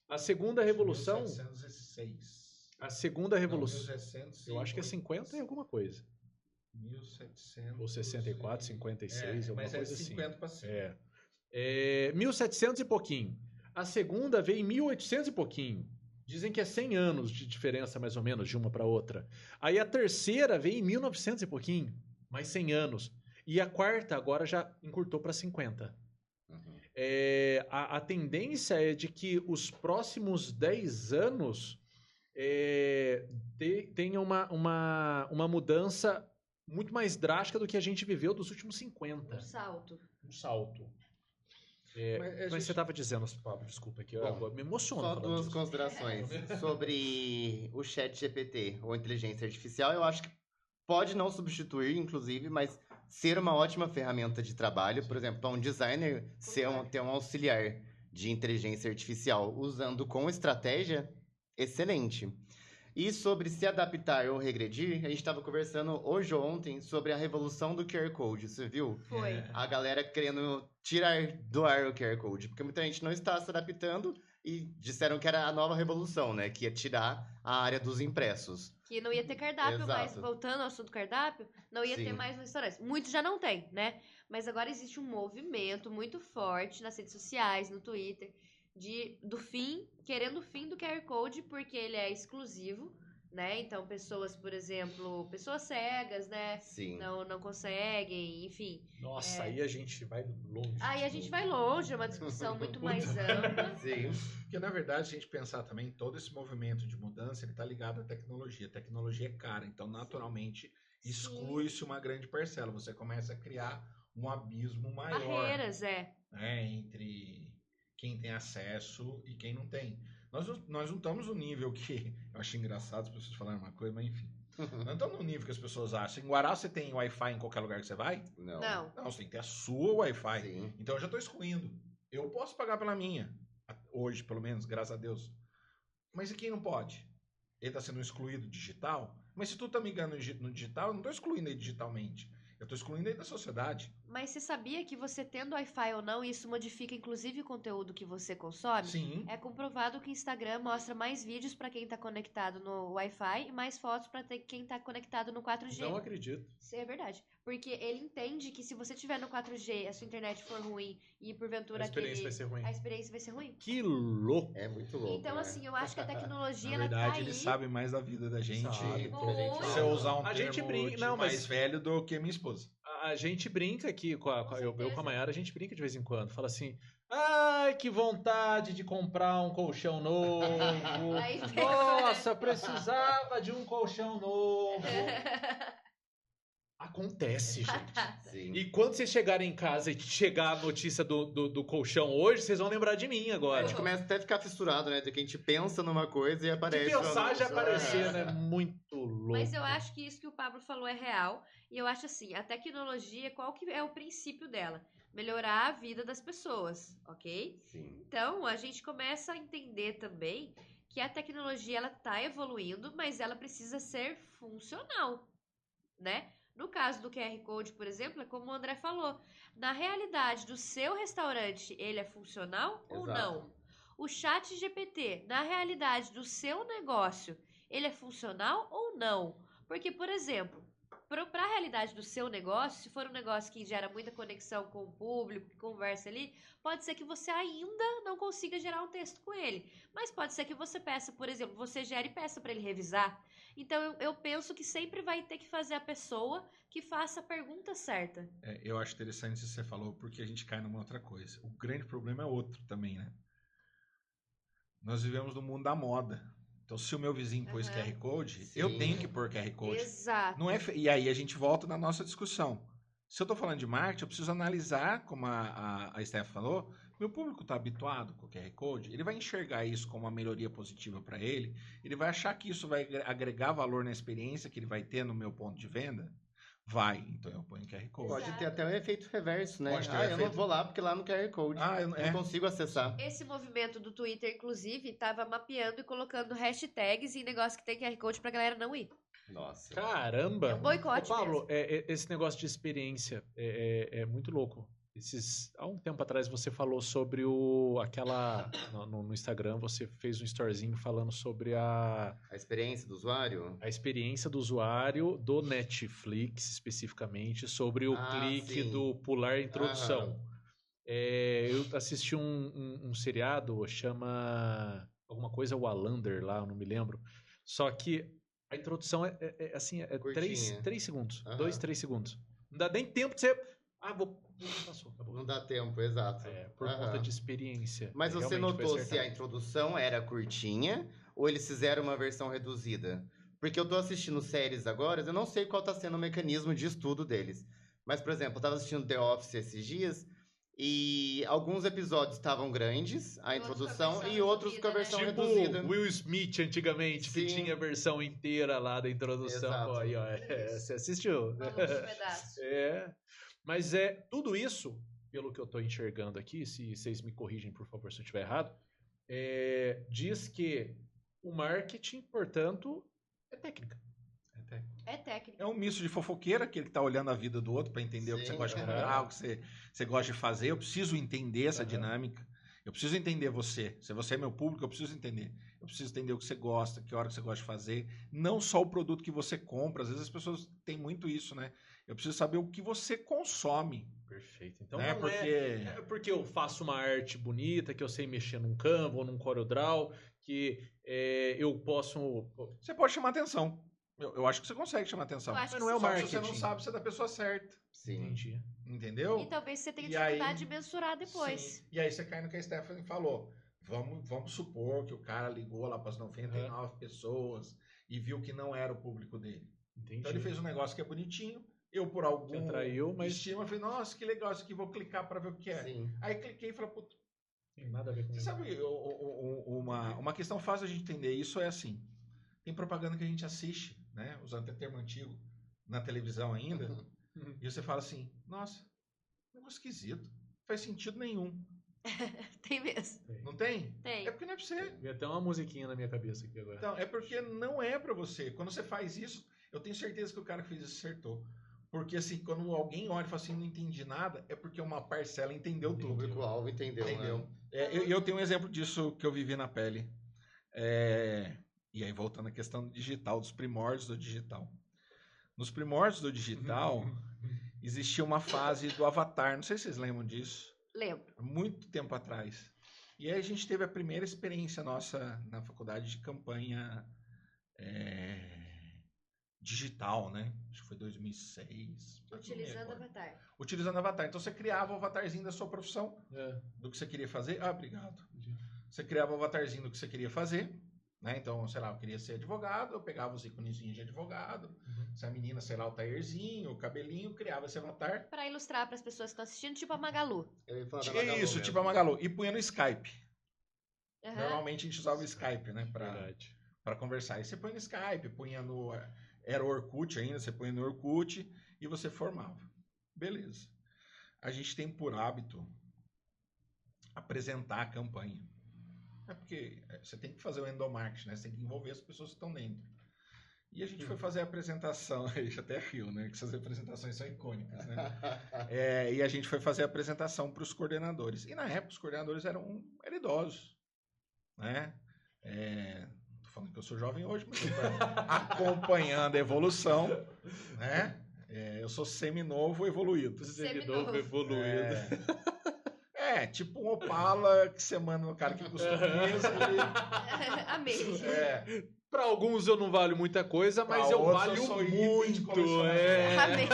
A segunda revolução... 1706. A segunda revolução... 1700 Eu acho que é 50 e alguma coisa. 1700. Ou 64, 56, alguma mas coisa é assim. 50 para cima. 1700 e pouquinho. A segunda veio em 1800 e pouquinho. Dizem que é 100 anos de diferença, mais ou menos, de uma para outra. Aí a terceira veio em 1900 e pouquinho, mais 100 anos. E a quarta agora já encurtou para 50. A tendência é de que os próximos 10 anos tenham uma mudança muito mais drástica do que a gente viveu dos últimos 50. Um salto. Um salto. Mas você estava dizendo, Pablo, desculpa aqui, eu me emociono Só falando duas disso. considerações sobre o chat GPT ou inteligência artificial. Eu acho que pode não substituir, inclusive, mas ser uma ótima ferramenta de trabalho, por exemplo, para um designer ter um auxiliar de inteligência artificial usando com estratégia, excelente. E sobre se adaptar ou regredir, a gente estava conversando hoje ou ontem sobre a revolução do QR Code, você viu? Foi. A galera querendo tirar do ar o QR Code, porque muita gente não está se adaptando e disseram que era a nova revolução, né? Que ia tirar a área dos impressos. Que não ia ter cardápio mais, Exato. voltando ao assunto cardápio, não ia ter Sim. mais no restaurante. Muitos já não tem, né? Mas agora existe um movimento muito forte nas redes sociais, no Twitter, querendo o fim do QR Code, porque ele é exclusivo, né? Então, pessoas, por exemplo, pessoas cegas, né? Sim. Não conseguem, enfim. Nossa, aí a gente vai longe. Aí a gente vai longe, é uma discussão muito mais ampla. Sim. Porque, na verdade, se a gente pensar também, todo esse movimento de mudança, ele está ligado à tecnologia. A tecnologia é cara, então, naturalmente, exclui-se uma grande parcela. Você começa a criar um abismo maior. Barreiras, Né, entre quem tem acesso e quem não tem. Nós não estamos no nível que... Eu acho engraçado as pessoas falarem uma coisa, mas enfim. Não estamos no nível que as pessoas acham. Em Guará você tem Wi-Fi em qualquer lugar que você vai? Não. Não, você tem que ter a sua Wi-Fi. Sim. Então eu já estou excluindo. Eu posso pagar pela minha. Hoje, pelo menos, graças a Deus. Mas e quem não pode? Ele está sendo excluído digital? Mas se tu tá migrando no digital, eu não estou excluindo ele digitalmente. Eu estou excluindo ele da sociedade. Mas você sabia que você tendo Wi-Fi ou não, isso modifica inclusive o conteúdo que você consome? Sim. É comprovado que o Instagram mostra mais vídeos para quem tá conectado no Wi-Fi e mais fotos para quem tá conectado no 4G. Não acredito. Isso é verdade. Porque ele entende que se você tiver no 4G, a sua internet for ruim e porventura A experiência vai ser ruim. a experiência vai ser ruim. Que louco. É muito louco. Então, né? assim, eu acho que a tecnologia, Na ela verdade, tá aí. ele sabe mais da vida da gente. Sabe, porque a gente Muito. Se eu usar um A gente termo brinca- de não, mas- mais velho do que minha esposa. A gente brinca aqui, eu certeza. com a Mayara, a gente brinca de vez em quando. Fala assim, ai, que vontade de comprar um colchão novo. Aí vem- Nossa, precisava de um colchão novo. Acontece, gente. Sim. E quando vocês chegarem em casa e chegar a notícia do colchão hoje, vocês vão lembrar de mim A agora. gente começa até a ficar fissurado, né? De que a gente pensa numa coisa e aparece. De pensar já outra. aparecer, né? Muito louco. Mas eu acho que isso que o Pablo falou é real. E eu acho assim, a tecnologia, qual que é o princípio dela? Melhorar a vida das pessoas, ok? Sim. Então, a gente começa a entender também que a tecnologia, ela tá evoluindo, mas ela precisa ser funcional, né? No caso do QR Code, por exemplo, é como o André falou. Na realidade do seu restaurante, ele é funcional ou Exato. não? O chat GPT, na realidade do seu negócio, ele é funcional ou não? Porque, por exemplo, para a realidade do seu negócio, se for um negócio que gera muita conexão com o público, que conversa ali, pode ser que você ainda não consiga gerar um texto com ele. Mas pode ser que você peça, por exemplo, você gere e peça para ele revisar. Então, eu penso que sempre vai ter que fazer a pessoa que faça a pergunta certa. Eu acho interessante isso que você falou, porque a gente cai numa outra coisa. O grande problema é outro também, né? Nós vivemos no mundo da moda. Então, se o meu vizinho pôs Aham. QR Code, Sim. eu tenho que pôr QR Code. Exato. Não é E aí a gente volta na nossa discussão. Se eu estou falando de marketing, eu preciso analisar, como a Steph falou, meu público está habituado com o QR Code, ele vai enxergar isso como uma melhoria positiva para ele, ele vai achar que isso vai agregar valor na experiência que ele vai ter no meu ponto de venda? Vai, então eu ponho QR Code. Pode ter até um efeito reverso, né? Pode ter Eu não efeito. vou lá porque lá no QR Code. Ah, Não consigo acessar. Esse movimento do Twitter, inclusive, tava mapeando e colocando hashtags em negócio que tem QR Code pra galera não ir. Nossa. Caramba! É um boicote Ô, Pablo, mesmo. esse negócio de experiência é muito louco. Há um tempo atrás você falou sobre no Instagram, você fez um storyzinho falando sobre a A experiência do usuário? experiência do usuário do Netflix, especificamente, sobre o clique sim. do pular introdução. Aham. Eu assisti um seriado, chama alguma coisa Wallander lá, eu não me lembro. Só que a introdução assim, é Curtinha. 3 segundos. Aham. 2, 3 segundos. Não dá nem tempo de você... Passou, acabou. Não dá tempo, exato. Por Aham. conta de experiência. Mas você Realmente foi notou se acertado. a introdução era curtinha ou eles fizeram uma versão reduzida? Porque eu tô assistindo séries agora, eu não sei qual tá sendo o mecanismo de estudo deles. Mas, por exemplo, eu tava assistindo The Office esses dias E alguns episódios estavam grandes, a E outros introdução, com a versão e outros com a reduzida, versão Tipo reduzida. Will Smith antigamente, que Sim. tinha a versão inteira lá da introdução. Exato. Pô, aí, ó, você assistiu. Falou um pedaço. Mas tudo isso, pelo que eu tô enxergando aqui, se vocês me corrigem, por favor, se eu estiver errado, diz que o marketing, portanto, é técnica. É técnica. É um misto de fofoqueira, aquele que tá olhando a vida do outro para entender o que você Sim, gosta de aham. comprar, o que você gosta de fazer. Eu preciso entender essa Aham. dinâmica. Eu preciso entender você. Se você é meu público, eu preciso entender. Eu preciso entender o que você gosta, que hora que você gosta de fazer. Não só o produto que você compra. Às vezes as pessoas têm muito isso, né? Eu preciso saber o que você consome. Perfeito. Então Né? não Porque é porque eu faço uma arte bonita, que eu sei mexer num Canva ou num CorelDRAW, que eu posso... você pode chamar atenção. Eu acho que você consegue chamar atenção. Eu acho Mas não é o Só que marketing. você não sabe se é da pessoa certa. Sim. Entendi. Entendeu? E talvez você tenha E aí- dificuldade de mensurar depois. Sim. E aí você cai no que a Stephanie falou. Vamos supor que o cara ligou lá para as 99 pessoas e viu que não era o público dele. Entendi. Então ele fez um negócio que é bonitinho. Eu, por Te algum atraiu, mas estima, falei, nossa, que legal isso aqui, vou clicar para ver o que é. Sim. Aí cliquei e falei, puta, tem nada a ver com você isso. sabe, uma questão fácil de a gente entender isso é assim. Tem propaganda que a gente assiste, né? Usando até termo antigo, na televisão ainda. Uhum. E você fala assim, nossa, negócio esquisito. Não faz sentido nenhum. Tem mesmo. Não tem? Tem. É porque não é pra você. Vi até uma musiquinha na minha cabeça aqui agora. Então, é porque não é pra você. Quando você faz isso, eu tenho certeza que o cara que fez isso acertou. Porque assim, quando alguém olha e fala assim, não entendi nada, é porque uma parcela entendeu O tudo. público-alvo entendeu, Entendeu? né? Eu tenho um exemplo disso que eu vivi na pele. E aí, voltando à questão do digital, dos primórdios do digital. Nos primórdios do digital, existia uma fase do Avatar. Não sei se vocês lembram disso. Lembro. Muito tempo atrás. E aí a gente teve a primeira experiência nossa na faculdade de campanha digital, né? Acho que foi 2006. Utilizando Avatar. Utilizando Avatar. Então você criava o avatarzinho da sua profissão, do que você queria fazer. Ah, obrigado. Você criava o avatarzinho do que você queria fazer. Né? Então, sei lá, eu queria ser advogado, eu pegava os iconezinhos de advogado. Se a menina, sei lá, o taierzinho, o cabelinho, criava esse avatar. Pra ilustrar pras pessoas que estão assistindo, tipo a Magalu. Eu ia falar da Tinha Magalu isso, mesmo. tipo a Magalu. E punha no Skype. Aham. Normalmente a gente usava o Skype, né? Verdade. Pra conversar. E você põe no Skype, punha no... Era o Orkut ainda, você punha no Orkut e você formava. Beleza. A gente tem por hábito apresentar a campanha. É porque você tem que fazer o endomarketing, né? Você tem que envolver as pessoas que estão dentro. E a gente foi fazer a apresentação, a gente até riu, né? Que essas apresentações são icônicas, né? E a gente foi fazer a apresentação para os coordenadores. E na época os coordenadores eram idosos, né? Tô falando que eu sou jovem hoje, mas eu tô acompanhando a evolução, né? Eu sou seminovo evoluído. Seminovo evoluído. Tipo um Opala que você manda no cara que custa mesmo. Amei. Pra alguns eu não valho muita coisa, mas Pra eu outros valho eu sou item de muito. colecionador. Amei.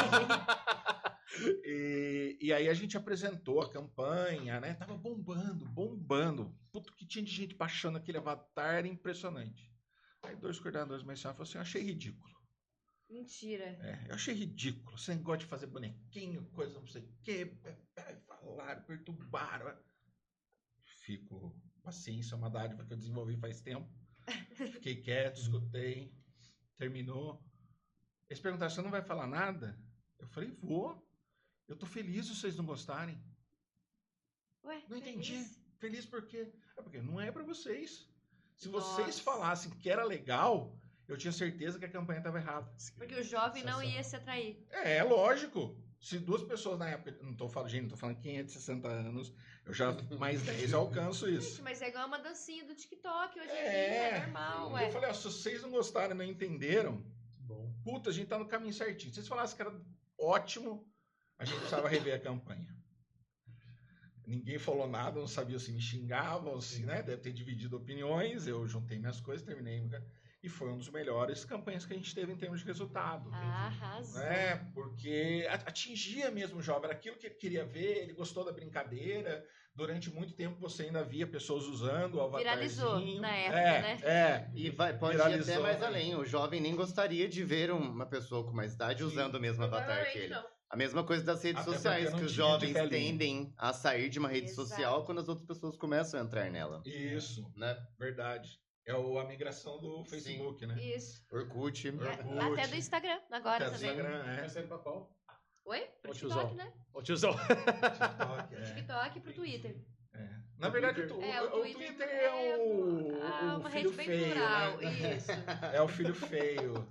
E aí a gente apresentou a campanha, né? Tava bombando. Puto que tinha de gente baixando aquele avatar, era impressionante. Aí 2 coordenadores mais falaram assim, eu achei ridículo. Mentira. Eu achei ridículo. Você gosta de fazer bonequinho, coisa não sei o quê. Falaram, perturbaram. Fico, paciência, é uma dádiva que eu desenvolvi faz tempo. Fiquei quieto, escutei. Terminou. Eles perguntaram, você não vai falar nada? Eu falei, vou. Eu tô feliz se vocês não gostarem. Ué, Não entendi. feliz? Feliz por quê? Porque não é pra vocês. Se Nossa. vocês falassem que era legal, eu tinha certeza que a campanha estava errada. Porque o jovem não ia se atrair. Lógico. Se 2 pessoas na época, não tô falando quem é de 60 anos, eu já mais 10 eu alcanço isso. Gente, mas é igual uma dancinha do TikTok hoje em dia, É, é normal, Eu ué. falei, se vocês não gostaram, não entenderam, Bom. puta, a gente tá no caminho certinho. Se vocês falassem que era ótimo, a gente precisava rever a campanha. Ninguém falou nada, não sabia se me xingavam, se, né? Deve ter dividido opiniões. Eu juntei minhas coisas, terminei. E foi um dos melhores campanhas que a gente teve em termos de resultado. Arrasou. Porque atingia mesmo o jovem, era aquilo que ele queria ver, ele gostou da brincadeira. Durante muito tempo você ainda via pessoas usando o avatarzinho. Viralizou na época, né? E pode ir Viralizou, até mais né? além. O jovem nem gostaria de ver uma pessoa com mais idade usando o mesmo avatar que ele. Provavelmente não. A mesma coisa das redes Até sociais, porque que não os tinha de jovens velhinho. tendem a sair de uma rede Exato. social quando as outras pessoas começam a entrar nela. Isso, Né? verdade. É a migração do Facebook, né? Isso. Orkut. Orkut. Até do Instagram, agora Até do também. Instagram, é. Vai sair pra qual? Oi? Pro Ô, TikTok, tiozão. né? Ô, tiozão. TikTok, é. TikTok e pro Twitter. É. Na verdade, Twitter. o Twitter é uma o rede filho bem feio, plural. né? Isso. É o filho feio.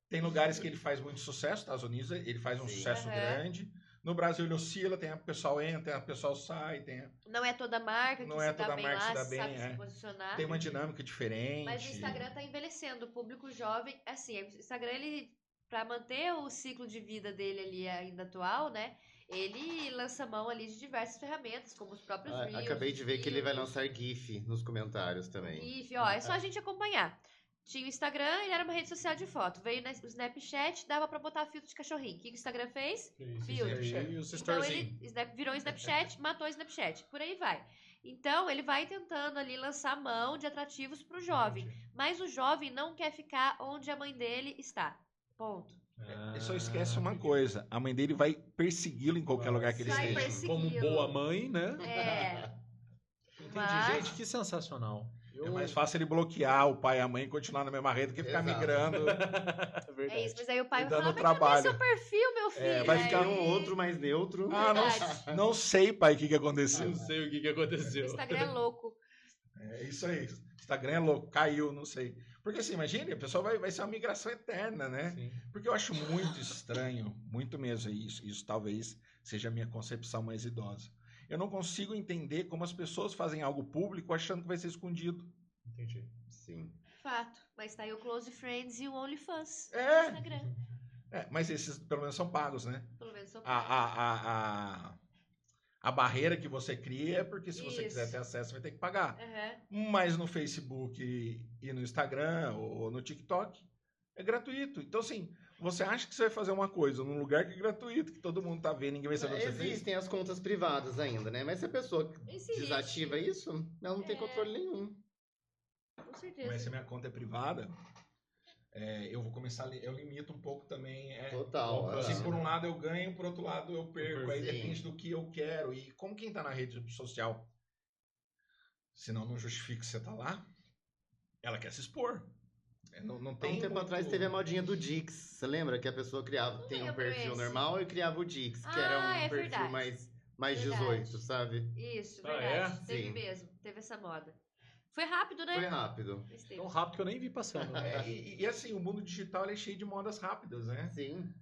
Tem lugares que ele faz muito sucesso, Estados Unidos, ele faz um Sim. sucesso Aham. grande. No Brasil ele oscila, tem a pessoal entra, a pessoal sai, Não é toda marca que Não se é dá toda bem marca que se lá, dá bem, sabe é. se posicionar. tem uma dinâmica diferente. Mas o Instagram tá envelhecendo, o público jovem, assim, o Instagram, ele, pra manter o ciclo de vida dele ali ainda atual, né, ele lança mão ali de diversas ferramentas, como os próprios Reels. Acabei de ver que ele vai Reels, lançar GIF nos comentários também. GIF, ó, é só a gente acompanhar. Tinha o Instagram, ele era uma rede social de foto. Veio o Snapchat, dava pra botar filtro de cachorrinho. O que o Instagram fez? Filtro. E os Então storyzinhos. ele virou um Snapchat, matou o Snapchat. Por aí vai. Então ele vai tentando ali lançar mão de atrativos pro jovem. Mas o jovem não quer ficar onde a mãe dele está. Ponto. Ele só esquece uma coisa, a mãe dele vai persegui-lo em qualquer lugar que ele Vai esteja. persegui-lo. Como boa mãe, né? É. Entendi. Mas- Gente, que sensacional. É mais fácil ele bloquear o pai e a mãe e continuar na mesma rede do que ficar Exato. migrando. Verdade. É isso, mas aí o pai E vai dando falar, mas cadê trabalho. seu perfil, meu filho? vai Aí- ficar Um outro mais neutro. Ah, Verdade. não sei, pai, o que aconteceu. Não sei o que O aconteceu. Instagram é louco. É isso aí. Instagram é louco, caiu, não sei. Porque assim, imagine, a pessoa vai ser uma migração eterna, né? Sim. Porque eu acho muito estranho, muito mesmo, isso talvez seja a minha concepção mais idosa. Eu não consigo entender como as pessoas fazem algo público achando que vai ser escondido. Entendi. Sim. Fato. Mas tá aí o Close Friends e o OnlyFans no É, Instagram. mas esses pelo menos são pagos, né? Pelo menos sou A barreira que você cria é porque se você Isso. quiser ter acesso, você vai ter que pagar. Aham. Mas no Facebook e no Instagram ou no TikTok é gratuito. Então, assim, você acha que você vai fazer uma coisa num lugar que é gratuito, que todo mundo tá vendo, ninguém vai saber o que você fez? Existem as contas privadas ainda, né? Mas se a pessoa Existe. desativa isso, ela não tem controle nenhum. Com certeza. Mas se a minha conta é privada, eu vou começar eu limito um pouco também. Total. Se por um lado eu ganho, por outro lado eu perco. Aí Sim. depende do que eu quero. E como quem tá na rede social, senão não justifica que você tá lá, ela quer se expor. Não Há tem um tempo muito- atrás teve a modinha do Dix. Você lembra que a pessoa criava, tem um lembro perfil esse. normal e criava o Dix, que Ah, era um é perfil verdade. mais Verdade. 18, sabe? Isso, Ah, verdade. é? Teve Sim. mesmo. Teve essa moda. Foi rápido, né? Foi rápido. Mas teve. Tão rápido que eu nem vi passando. E assim, o mundo digital ele é cheio de modas rápidas, né? Sim.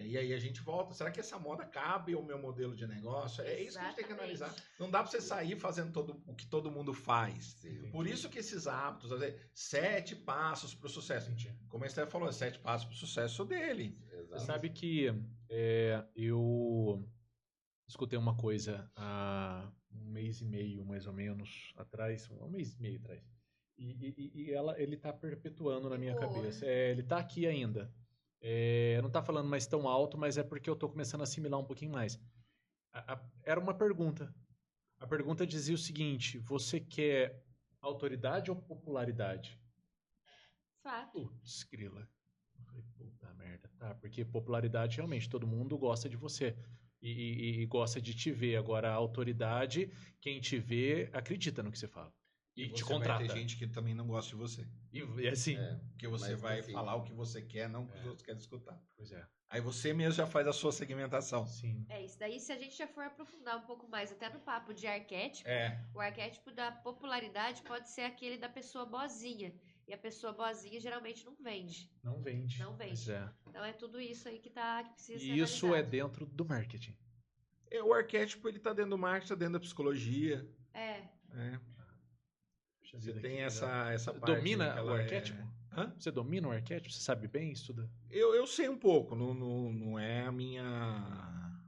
E aí a gente volta. Será que essa moda cabe ao meu modelo de negócio? É isso que a gente tem que Exatamente. analisar. Não dá pra você sair fazendo o que todo mundo faz. Sim. Por isso que esses hábitos, às vezes, 7 passos para o sucesso. Como a Esther falou, 7 passos para o sucesso dele. Você Exato. sabe que eu escutei uma coisa há um mês e meio, mais ou menos, atrás, um mês e meio atrás. E ele tá perpetuando na minha Boa. cabeça. Ele tá aqui ainda. Não tá falando mais tão alto, mas é porque eu tô começando a assimilar um pouquinho mais. Era uma pergunta. A pergunta dizia o seguinte: você quer autoridade ou popularidade? Fato. Putz, grila. Eu falei, puta merda, tá? Porque popularidade, realmente, todo mundo gosta de você. E gosta de te ver. Agora, a autoridade, quem te vê, acredita no que você fala. E te você vai contrata. ter gente que também não gosta de você. E assim, Porque você Mas, vai assim, falar o que você quer, não o que os outros querem escutar. pois é. Aí você mesmo já faz a sua segmentação. Sim. É isso. Daí, se a gente já for aprofundar um pouco mais, até no papo de arquétipo, É. o arquétipo da popularidade pode ser aquele da pessoa boazinha. E a pessoa boazinha geralmente não vende. Não vende. Não vende. Pois é. Então é tudo isso aí que precisa ser E isso é analisado. dentro do marketing. O arquétipo, ele tá dentro do marketing, tá dentro da psicologia. É. Puxa Você vida, tem que essa parte. Domina que o ela arquétipo? Hã? Você domina o arquétipo? Você sabe bem? Estuda? Eu sei um pouco, não é a minha...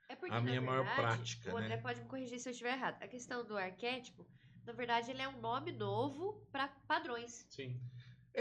É porque, A minha na maior verdade, prática, o André né? pode me corrigir se eu estiver errado. A questão do arquétipo, na verdade, ele é um nome novo para padrões. Sim.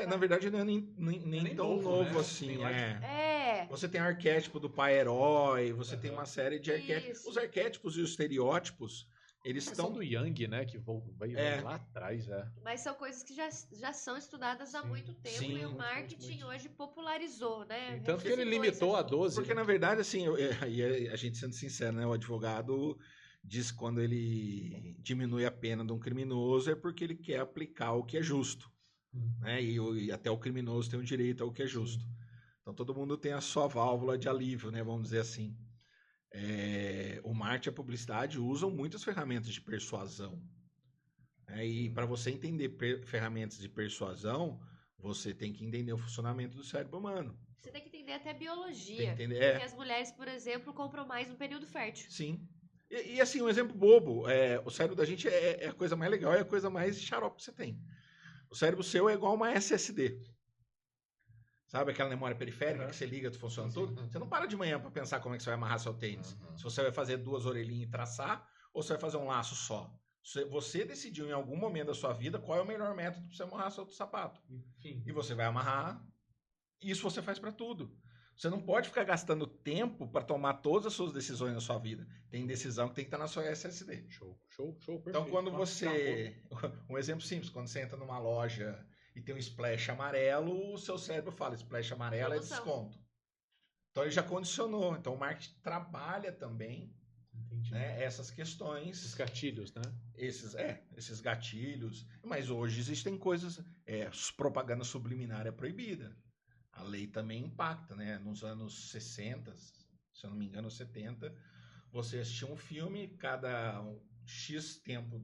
Na verdade, não é nem tão novo né? assim, Tem lá de- É. Você tem o arquétipo do pai herói, você tem uma série de arquétipos. Isso. Os arquétipos e os estereótipos, Eles Questão estão... do Yang, né? Que veio lá atrás, Mas são coisas que já são estudadas há Sim. muito tempo Sim, e o muito, marketing muito. hoje popularizou, né? Sim, tanto que ele Revisitou limitou esse a assunto. 12. Porque, na verdade, assim, e a gente sendo sincero, né? O advogado diz que quando ele diminui a pena de um criminoso é porque ele quer aplicar o que é justo. Né? E até o criminoso tem o direito ao que é justo. Então, todo mundo tem a sua válvula de alívio, né? Vamos dizer assim. O marketing e a publicidade usam muitas ferramentas de persuasão. E para você entender ferramentas de persuasão, você tem que entender o funcionamento do cérebro humano. Você tem que entender até a biologia. Tem que entender, Porque as mulheres, por exemplo, compram mais no período fértil. Sim. E assim, um exemplo bobo, o cérebro da gente é a coisa mais legal, é a coisa mais xarope que você tem. O cérebro seu é igual uma SSD. Sabe aquela memória periférica que você liga, tu funciona tudo? Você não para de manhã para pensar como é que você vai amarrar seu tênis. Se você vai fazer 2 orelhinhas e traçar, ou você vai fazer um laço só. Você decidiu em algum momento da sua vida qual é o melhor método para você amarrar seu sapato. E você vai amarrar. Isso você faz para tudo. Você não pode ficar gastando tempo para tomar todas as suas decisões na sua vida. Tem decisão que tem que estar na sua SSD. Show, perfeito. Então, quando você... Um exemplo simples. Quando você entra numa loja e tem um splash amarelo, o seu cérebro fala, splash amarelo é desconto. Então, ele já condicionou. Então, o marketing trabalha também, né, essas questões. Os gatilhos, né? Esses gatilhos. Mas hoje existem coisas... propaganda subliminar é proibida. A lei também impacta, né? Nos anos 60, se eu não me engano, 70, você assistia um filme, cada X tempo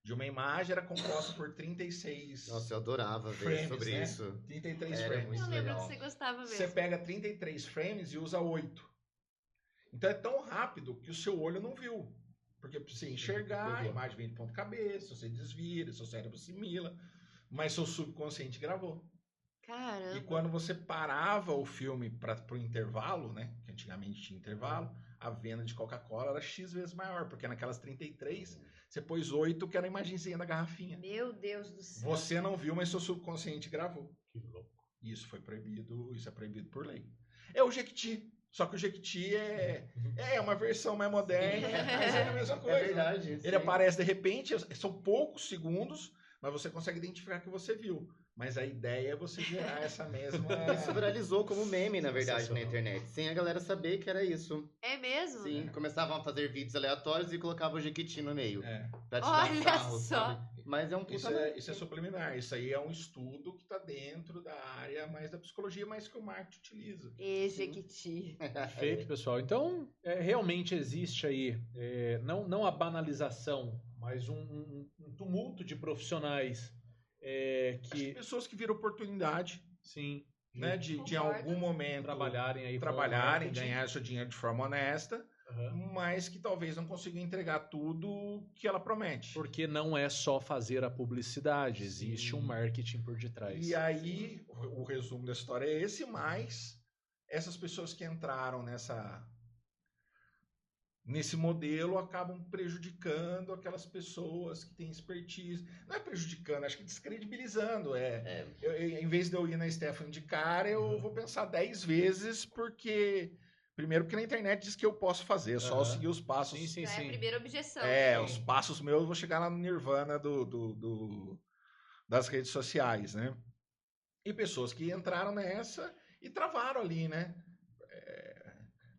de uma imagem era composta por 36 Nossa, eu adorava ver frames, sobre né? isso. 33 Era frames. muito Eu lembro legal. que você gostava mesmo. Você pega 33 frames e usa 8. Então é tão rápido que o seu olho não viu. Porque pra você enxergar, a imagem vem de ponta cabeça, você desvira, seu cérebro assimila, mas seu subconsciente gravou. Caramba. E quando você parava o filme para o intervalo, né? Que antigamente tinha intervalo, a venda de Coca-Cola era X vezes maior, porque naquelas 33, você pôs 8, que era a imagenzinha da garrafinha. Meu Deus do céu. Você não viu, mas seu subconsciente gravou. Que louco. Isso foi proibido, isso é proibido por lei. É o Jequiti. Só que o Jequiti é uma versão mais moderna, mas é a mesma coisa. É verdade. Ele sim. aparece de repente, são poucos segundos, mas você consegue identificar que você viu. Mas a ideia é você gerar essa mesma... Isso viralizou como meme, na verdade, na Sensacional. internet. Sem a galera saber que era isso. É mesmo? Sim, começavam a fazer vídeos aleatórios e colocavam o Jequiti no meio. Pra Olha tirar sarro, só. sabe? Mas é um puta... Isso é subliminar. Isso aí é um estudo que está dentro da área mais da psicologia, mas que o marketing utiliza. E Jequiti. Perfeito, pessoal. Então, realmente existe aí, não a banalização, mas um tumulto de profissionais As que, pessoas que viram oportunidade, sim, né, de em Concordo. algum momento trabalharem aí com o trabalharem, marketing. ganhar seu dinheiro de forma honesta, Aham. mas que talvez não consigam entregar tudo que ela promete. Porque não é só fazer a publicidade, existe Sim. um marketing por detrás. E aí, o resumo da história é esse, mas essas pessoas que entraram nesse modelo acabam prejudicando aquelas pessoas que têm expertise. Não é prejudicando, acho que descredibilizando. Em vez de eu ir na Stephanie de cara, eu vou pensar 10 vezes, primeiro porque na internet diz que eu posso fazer, é só eu seguir os passos. Sim, Já é a sim. primeira objeção. Os passos meus, eu vou chegar lá no nirvana das redes sociais, né? E pessoas que entraram nessa e travaram ali, né?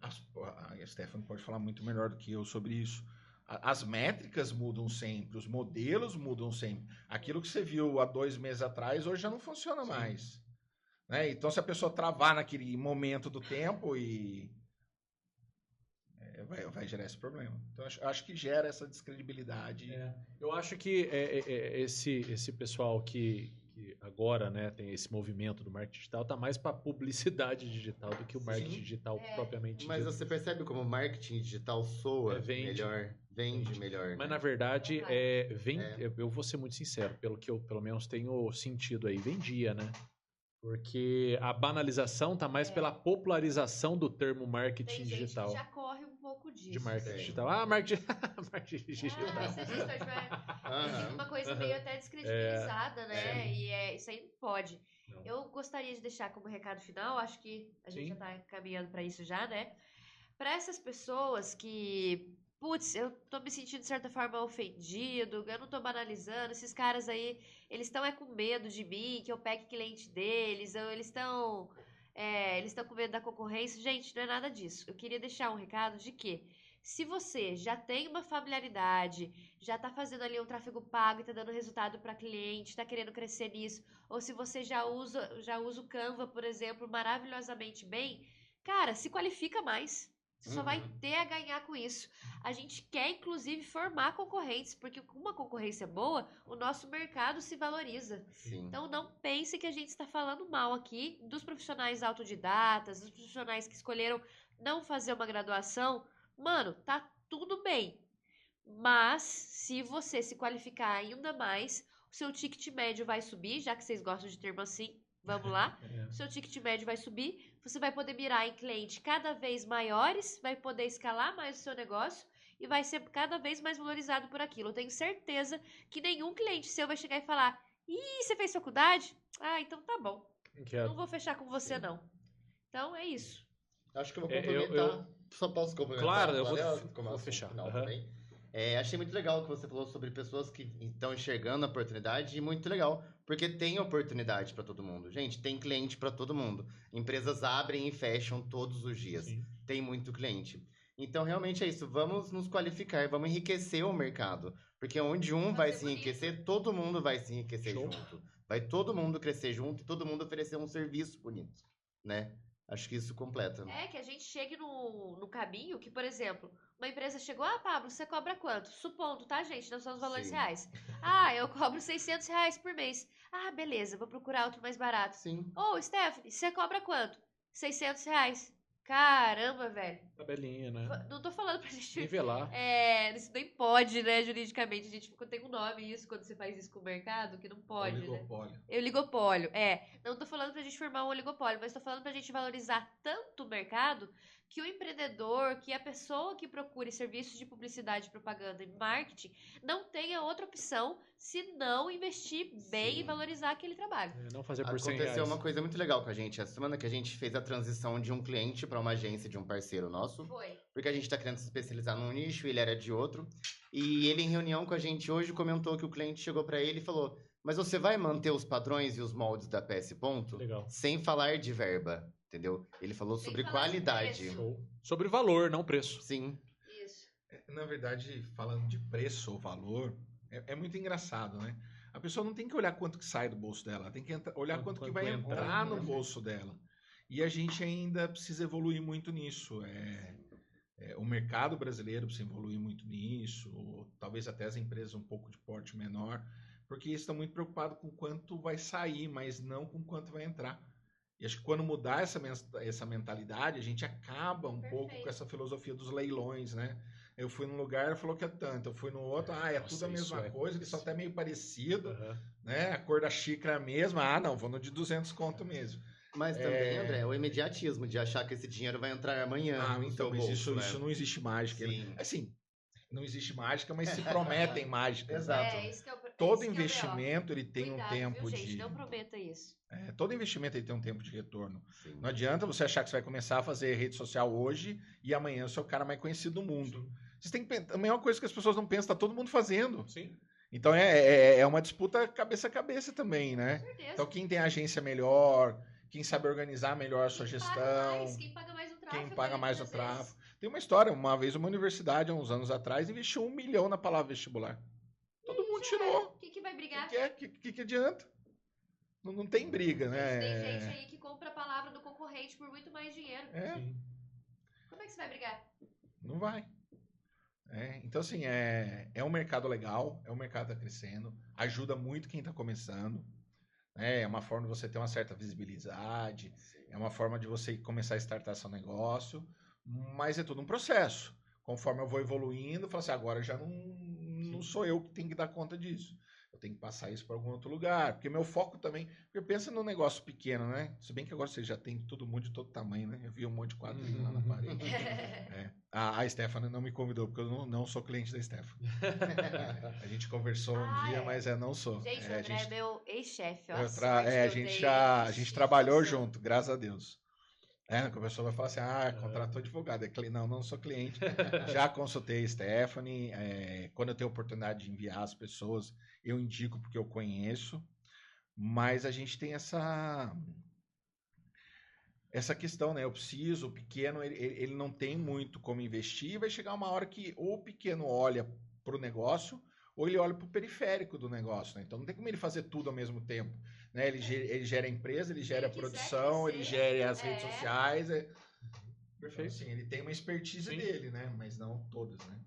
A Stephanie pode falar muito melhor do que eu sobre isso. As métricas mudam sempre, os modelos mudam sempre. Aquilo que você viu há 2 meses atrás, hoje já não funciona mais. Né? Então, se a pessoa travar naquele momento do tempo vai gerar esse problema. Então, acho que gera essa descredibilidade. Eu acho que esse pessoal que agora, né, tem esse movimento do marketing digital, tá mais para publicidade digital do que o marketing digital propriamente Mas dito. você percebe como o marketing digital soa Vende. melhor, vende melhor. Mas né? na verdade, eu vou ser muito sincero, pelo que eu pelo menos tenho sentido aí, vendia, né? Porque a banalização tá mais pela popularização do termo marketing Tem gente digital. que já corre um pouco disso. De marketing Sim. digital. marketing digital. Mas a gente fica uma coisa meio até descredibilizada, né? E isso aí não pode. Não. Eu gostaria de deixar como recado final, acho que a gente Sim. já tá caminhando para isso já, né? Para essas pessoas que, putz, eu tô me sentindo de certa forma ofendido, eu não tô banalizando, esses caras aí, eles estão com medo de mim, que eu pegue cliente deles, ou eles estão com medo da concorrência. Gente, não é nada disso. Eu queria deixar um recado de que se você já tem uma familiaridade, já tá fazendo ali um tráfego pago e tá dando resultado para cliente, tá querendo crescer nisso, ou se você já usa o Canva, por exemplo, maravilhosamente bem, cara, se qualifica mais. Você só vai ter a ganhar com isso. A gente quer, inclusive, formar concorrentes, porque com uma concorrência boa, o nosso mercado se valoriza. Sim. Então, não pense que a gente está falando mal aqui dos profissionais autodidatas, dos profissionais que escolheram não fazer uma graduação. Mano, tá tudo bem. Mas, se você se qualificar ainda mais, o seu ticket médio vai subir, já que vocês gostam de termo assim, vamos lá. O seu ticket médio vai subir, você vai poder mirar em clientes cada vez maiores, vai poder escalar mais o seu negócio e vai ser cada vez mais valorizado por aquilo. Eu tenho certeza que nenhum cliente seu vai chegar e falar: ih, você fez faculdade? Ah, então tá bom. Não vou fechar com você, não. Então, é isso. Acho que eu vou complementar. Só posso complementar? Claro, eu vou fechar. Também. Achei muito legal o que você falou sobre pessoas que estão enxergando a oportunidade, e muito legal, porque tem oportunidade para todo mundo. Gente, tem cliente para todo mundo. Empresas abrem e fecham todos os dias. Sim. Tem muito cliente. Então, realmente é isso. Vamos nos qualificar, vamos enriquecer o mercado. Porque onde um vai se enriquecer, todo mundo vai se enriquecer junto. Vai todo mundo crescer junto e todo mundo oferecer um serviço bonito, né? Acho que isso completa. Que a gente chegue no caminho que, por exemplo, uma empresa chegou: ah, Pablo, você cobra quanto? Supondo, tá, gente? Não são os valores reais. Ah, eu cobro R$600 por mês. Ah, beleza, vou procurar outro mais barato. Sim. Ô, Stephanie, você cobra quanto? R$600. Caramba, velho. Tabelinha, né? Não tô falando pra gente... nivelar. Isso nem pode, né, juridicamente. A gente tem um nome isso quando você faz isso com o mercado, que não pode, oligopólio. né? Oligopólio, Não tô falando pra gente formar um oligopólio, mas tô falando pra gente valorizar tanto o mercado que o empreendedor, que a pessoa que procure serviços de publicidade, propaganda e marketing não tenha outra opção se não investir bem e valorizar aquele trabalho. Não fazer por R$100. Aconteceu uma coisa muito legal com a gente. A semana que a gente fez a transição de um cliente para uma agência de um parceiro nosso. Foi. Porque a gente está querendo se especializar num nicho, ele era de outro. E ele, em reunião com a gente hoje, comentou que o cliente chegou para ele e falou: mas você vai manter os padrões e os moldes da PS Ponto? Legal. Sem falar de verba, entendeu? Ele falou sobre qualidade. Sobre valor, não preço. Sim. Isso. Na verdade, falando de preço ou valor, é muito engraçado, né? A pessoa não tem que olhar quanto que sai do bolso dela, ela tem que olhar quanto que vai entrar no bolso dela. E a gente ainda precisa evoluir muito nisso. O mercado brasileiro precisa evoluir muito nisso, ou talvez até as empresas um pouco de porte menor, porque estão muito preocupados com quanto vai sair, mas não com quanto vai entrar. E acho que quando mudar essa mentalidade, a gente acaba um pouco com essa filosofia dos leilões, né? Eu fui num lugar, ele falou que é tanto. Eu fui no outro, tudo a mesma coisa, eles são até meio parecidos, né? A cor da xícara é a mesma. Não, vou no de 200 conto mesmo. Mas também, André, o imediatismo de achar que esse dinheiro vai entrar amanhã. Então, mas bolso, isso não existe mágica. Sim. Assim, não existe mágica, mas se prometem mágica. Exato. Todo investimento ele tem um tempo de... Gente, não prometa isso. Todo investimento ele tem um tempo de retorno. Sim. Não adianta você achar que você vai começar a fazer rede social hoje e amanhã você é o cara mais conhecido do mundo. Sim. Vocês têm que a mesma coisa que as pessoas não pensam, tá todo mundo fazendo. Sim. Então é uma disputa cabeça a cabeça também, né? Com certeza. Então quem tem agência melhor, quem sabe organizar melhor a sua gestão, quem paga mais no tráfego. Quem paga mais no tráfego. Tem uma história, uma vez uma universidade, há uns anos atrás, investiu R$1 milhão na palavra vestibular. Todo mundo tirou. O que vai brigar? O que adianta? Não tem briga, né? Tem gente aí que compra a palavra do concorrente por muito mais dinheiro. Sim. Como é que você vai brigar? Não vai. Então, assim, é um mercado legal, é um mercado que está crescendo, ajuda muito quem está começando. É uma forma de você ter uma certa visibilidade, é uma forma de você começar a startar seu negócio, mas é tudo um processo. Conforme eu vou evoluindo, eu falo assim, agora já não sou eu que tenho que dar conta disso. Eu tenho que passar isso para algum outro lugar, porque meu foco também... Porque pensa num negócio pequeno, né? Se bem que agora você já tem todo mundo de todo tamanho, né? Eu vi um monte de quadrinho lá na parede. A Stephanie não me convidou, porque eu não sou cliente da Stephanie. A gente conversou um dia, mas não sou. Gente, o André é meu ex-chefe. A gente trabalhou junto, graças a Deus. Que a pessoa vai falar assim, contratou advogado. Não, não sou cliente. Já consultei a Stephanie. Quando eu tenho oportunidade de enviar as pessoas, eu indico porque eu conheço. Mas a gente tem essa questão, né? O pequeno, ele não tem muito como investir. E vai chegar uma hora que ou o pequeno olha para o negócio ou ele olha para o periférico do negócio, né? Então não tem como ele fazer tudo ao mesmo tempo, né? Ele gera a empresa, ele gera a produção, ele gera as redes sociais. Perfeito. Então, assim, ele tem uma expertise dele, né? Mas não todas, né?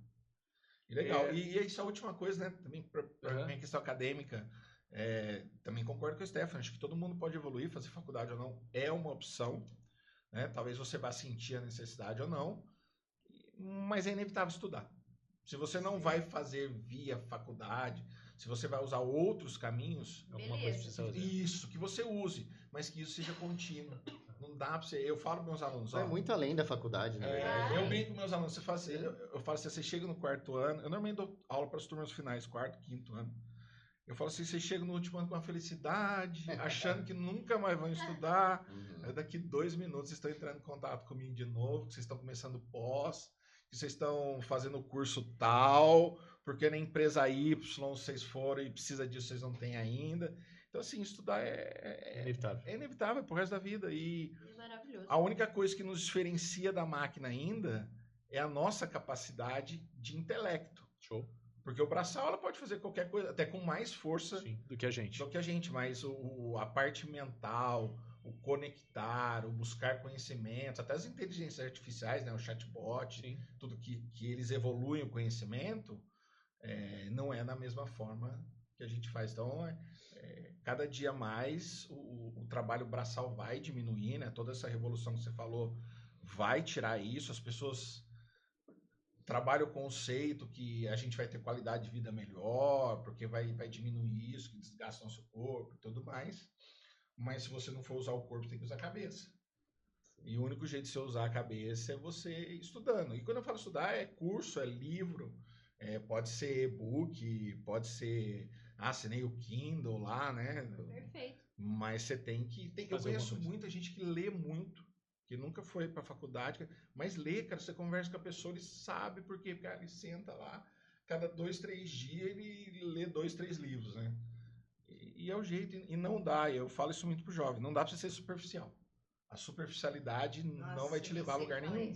E legal. E isso é a última coisa, né? Também para minha questão acadêmica, também concordo com o Stefano. Acho que todo mundo pode evoluir, fazer faculdade ou não é uma opção, né? Talvez você vá sentir a necessidade ou não, mas é inevitável estudar. Se você não vai fazer via faculdade, se você vai usar outros caminhos, alguma coisa precisa fazer. Isso, que você use, mas que isso seja contínuo. Não dá pra você. Eu falo para meus alunos. É muito além da faculdade, né? Eu brinco com meus alunos. Eu falo assim, você chega no quarto ano. Eu normalmente dou aula para as turmas finais, quarto, quinto ano. Eu falo assim, você chega no último ano com uma felicidade, achando que nunca mais vão estudar. Aí daqui 2 minutos vocês estão entrando em contato comigo de novo, que vocês estão começando pós, que vocês estão fazendo o curso tal, porque na empresa Y vocês foram e precisa disso, vocês não têm ainda. Então, assim, estudar é inevitável. É inevitável pro resto da vida. E maravilhoso. A única coisa que nos diferencia da máquina ainda é a nossa capacidade de intelecto. Show. Porque o braçal ela pode fazer qualquer coisa, até com mais força do que a gente. Mas a parte mental, o conectar, o buscar conhecimentos, até as inteligências artificiais, né, o chatbot, tudo que eles evoluem o conhecimento, não é da mesma forma que a gente faz. Então, cada dia mais o trabalho braçal vai diminuir, né? Toda essa revolução que você falou vai tirar isso, as pessoas trabalham o conceito que a gente vai ter qualidade de vida melhor, porque vai diminuir isso, que desgasta nosso corpo e tudo mais. Mas se você não for usar o corpo, tem que usar a cabeça. E o único jeito de você usar a cabeça é você estudando. E quando eu falo estudar, é curso, é livro, pode ser e-book, pode ser... assinei o Kindle lá, né? Perfeito. Mas você tem que... Eu conheço muita gente que lê muito, que nunca foi para faculdade, mas lê, cara, você conversa com a pessoa, ele sabe porque, cara, ele senta lá, cada 2, 3 dias ele lê 2, 3 livros, né? E é o jeito, e não dá, eu falo isso muito pro jovem, não dá pra você ser superficial. A superficialidade não vai te levar a lugar nenhum.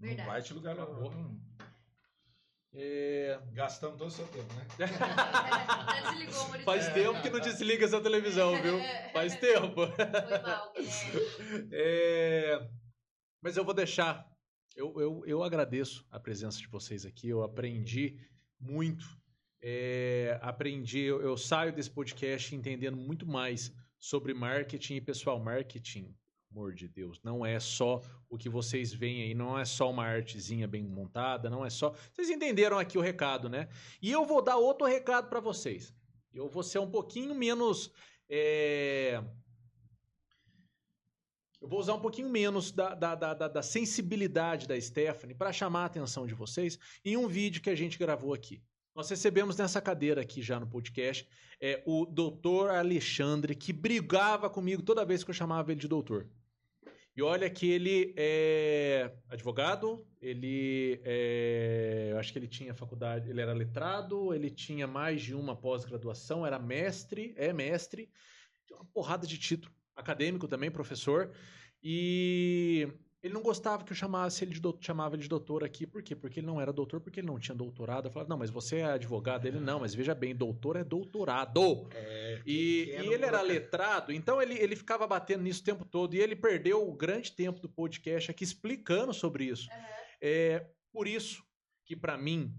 Não vai te levar a lugar nenhum. Gastamos todo o seu tempo, né? Já desligou o monitor. Faz tempo que não desliga essa televisão, viu? Faz tempo. Foi mal, Mas eu vou deixar. Eu agradeço a presença de vocês aqui. Eu aprendi muito. Eu saio desse podcast entendendo muito mais sobre marketing e pessoal. Marketing, amor de Deus, não é só o que vocês veem aí, não é só uma artezinha bem montada, não é só... Vocês entenderam aqui o recado, né? E eu vou dar outro recado para vocês. Eu vou ser um pouquinho menos... Eu vou usar um pouquinho menos da sensibilidade da Stephanie para chamar a atenção de vocês em um vídeo que a gente gravou aqui. Nós recebemos nessa cadeira aqui já no podcast o doutor Alexandre, que brigava comigo toda vez que eu chamava ele de doutor. E olha que ele é advogado, eu acho que ele tinha faculdade, ele era letrado, ele tinha mais de uma pós-graduação, era mestre, tinha uma porrada de título, acadêmico também, professor, e ele não gostava que eu chamava ele de doutor aqui, por quê? Porque ele não era doutor, porque ele não tinha doutorado. Eu falava, não, mas você é advogado. Ele, não, mas veja bem, doutor é doutorado. E ele era letrado, então ele ficava batendo nisso o tempo todo, e ele perdeu o grande tempo do podcast aqui explicando sobre isso. Por isso que, para mim,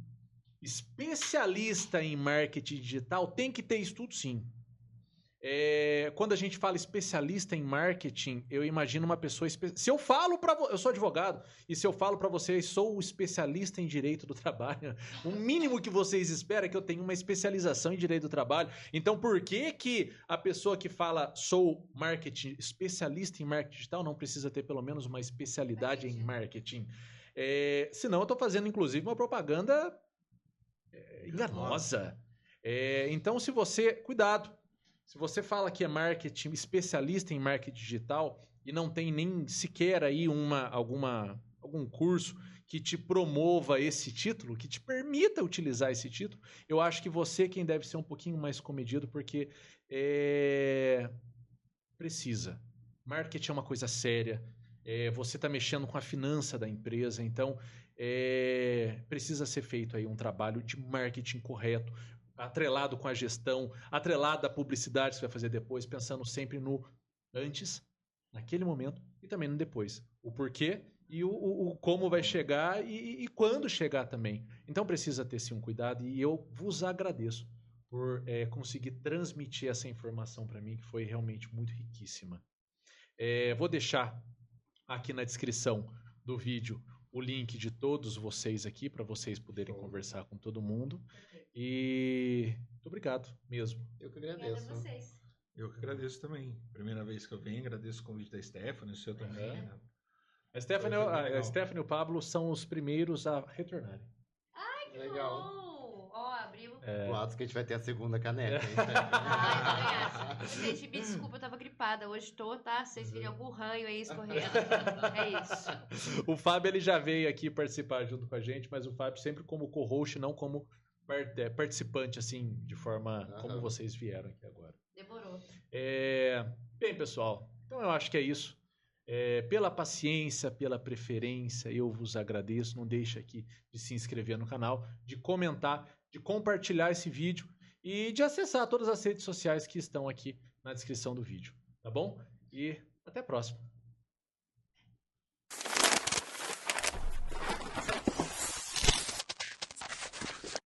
especialista em marketing digital tem que ter estudo, sim. Quando a gente fala especialista em marketing, eu imagino uma pessoa... Se eu falo para eu sou advogado, e se eu falo para vocês, sou o especialista em direito do trabalho, o mínimo que vocês esperam é que eu tenha uma especialização em direito do trabalho. Então, por que a pessoa que fala sou especialista em marketing digital não precisa ter pelo menos uma especialidade em marketing? Senão eu estou fazendo, inclusive, uma propaganda enganosa. Então, se você... Cuidado! Se você fala que é marketing, especialista em marketing digital, e não tem nem sequer aí algum curso que te promova esse título, que te permita utilizar esse título, eu acho que você quem deve ser um pouquinho mais comedido, porque precisa. Marketing é uma coisa séria, você está mexendo com a finança da empresa, então precisa ser feito aí um trabalho de marketing correto, atrelado com a gestão, atrelado à publicidade que você vai fazer depois, pensando sempre no antes, naquele momento, e também no depois. O porquê e o como vai chegar e quando chegar também. Então precisa ter sim um cuidado e eu vos agradeço por conseguir transmitir essa informação para mim, que foi realmente muito riquíssima. Vou deixar aqui na descrição do vídeo o link de todos vocês aqui, para vocês poderem conversar com todo mundo. E muito obrigado mesmo. Eu que agradeço. Obrigada a vocês. Eu que agradeço também. Primeira vez que eu venho, agradeço o convite da Stephanie, o seu também. Né? A Stephanie e o Pablo são os primeiros a retornarem. Que Legal. bom! Ó, abriu. Boatos que a gente vai ter a segunda caneca. hein? Ai, gente, me desculpa, eu tava gripada. Hoje tô, tá? Vocês viram algum ranho aí escorrendo. É isso. O Fábio ele já veio aqui participar junto com a gente, mas o Fábio sempre como co-host, não como participante, assim, de forma como vocês vieram aqui agora. Demorou. Bem, pessoal, então eu acho que é isso. Pela paciência, pela preferência, eu vos agradeço. Não deixe aqui de se inscrever no canal, de comentar, de compartilhar esse vídeo e de acessar todas as redes sociais que estão aqui na descrição do vídeo, tá bom? E até a próxima.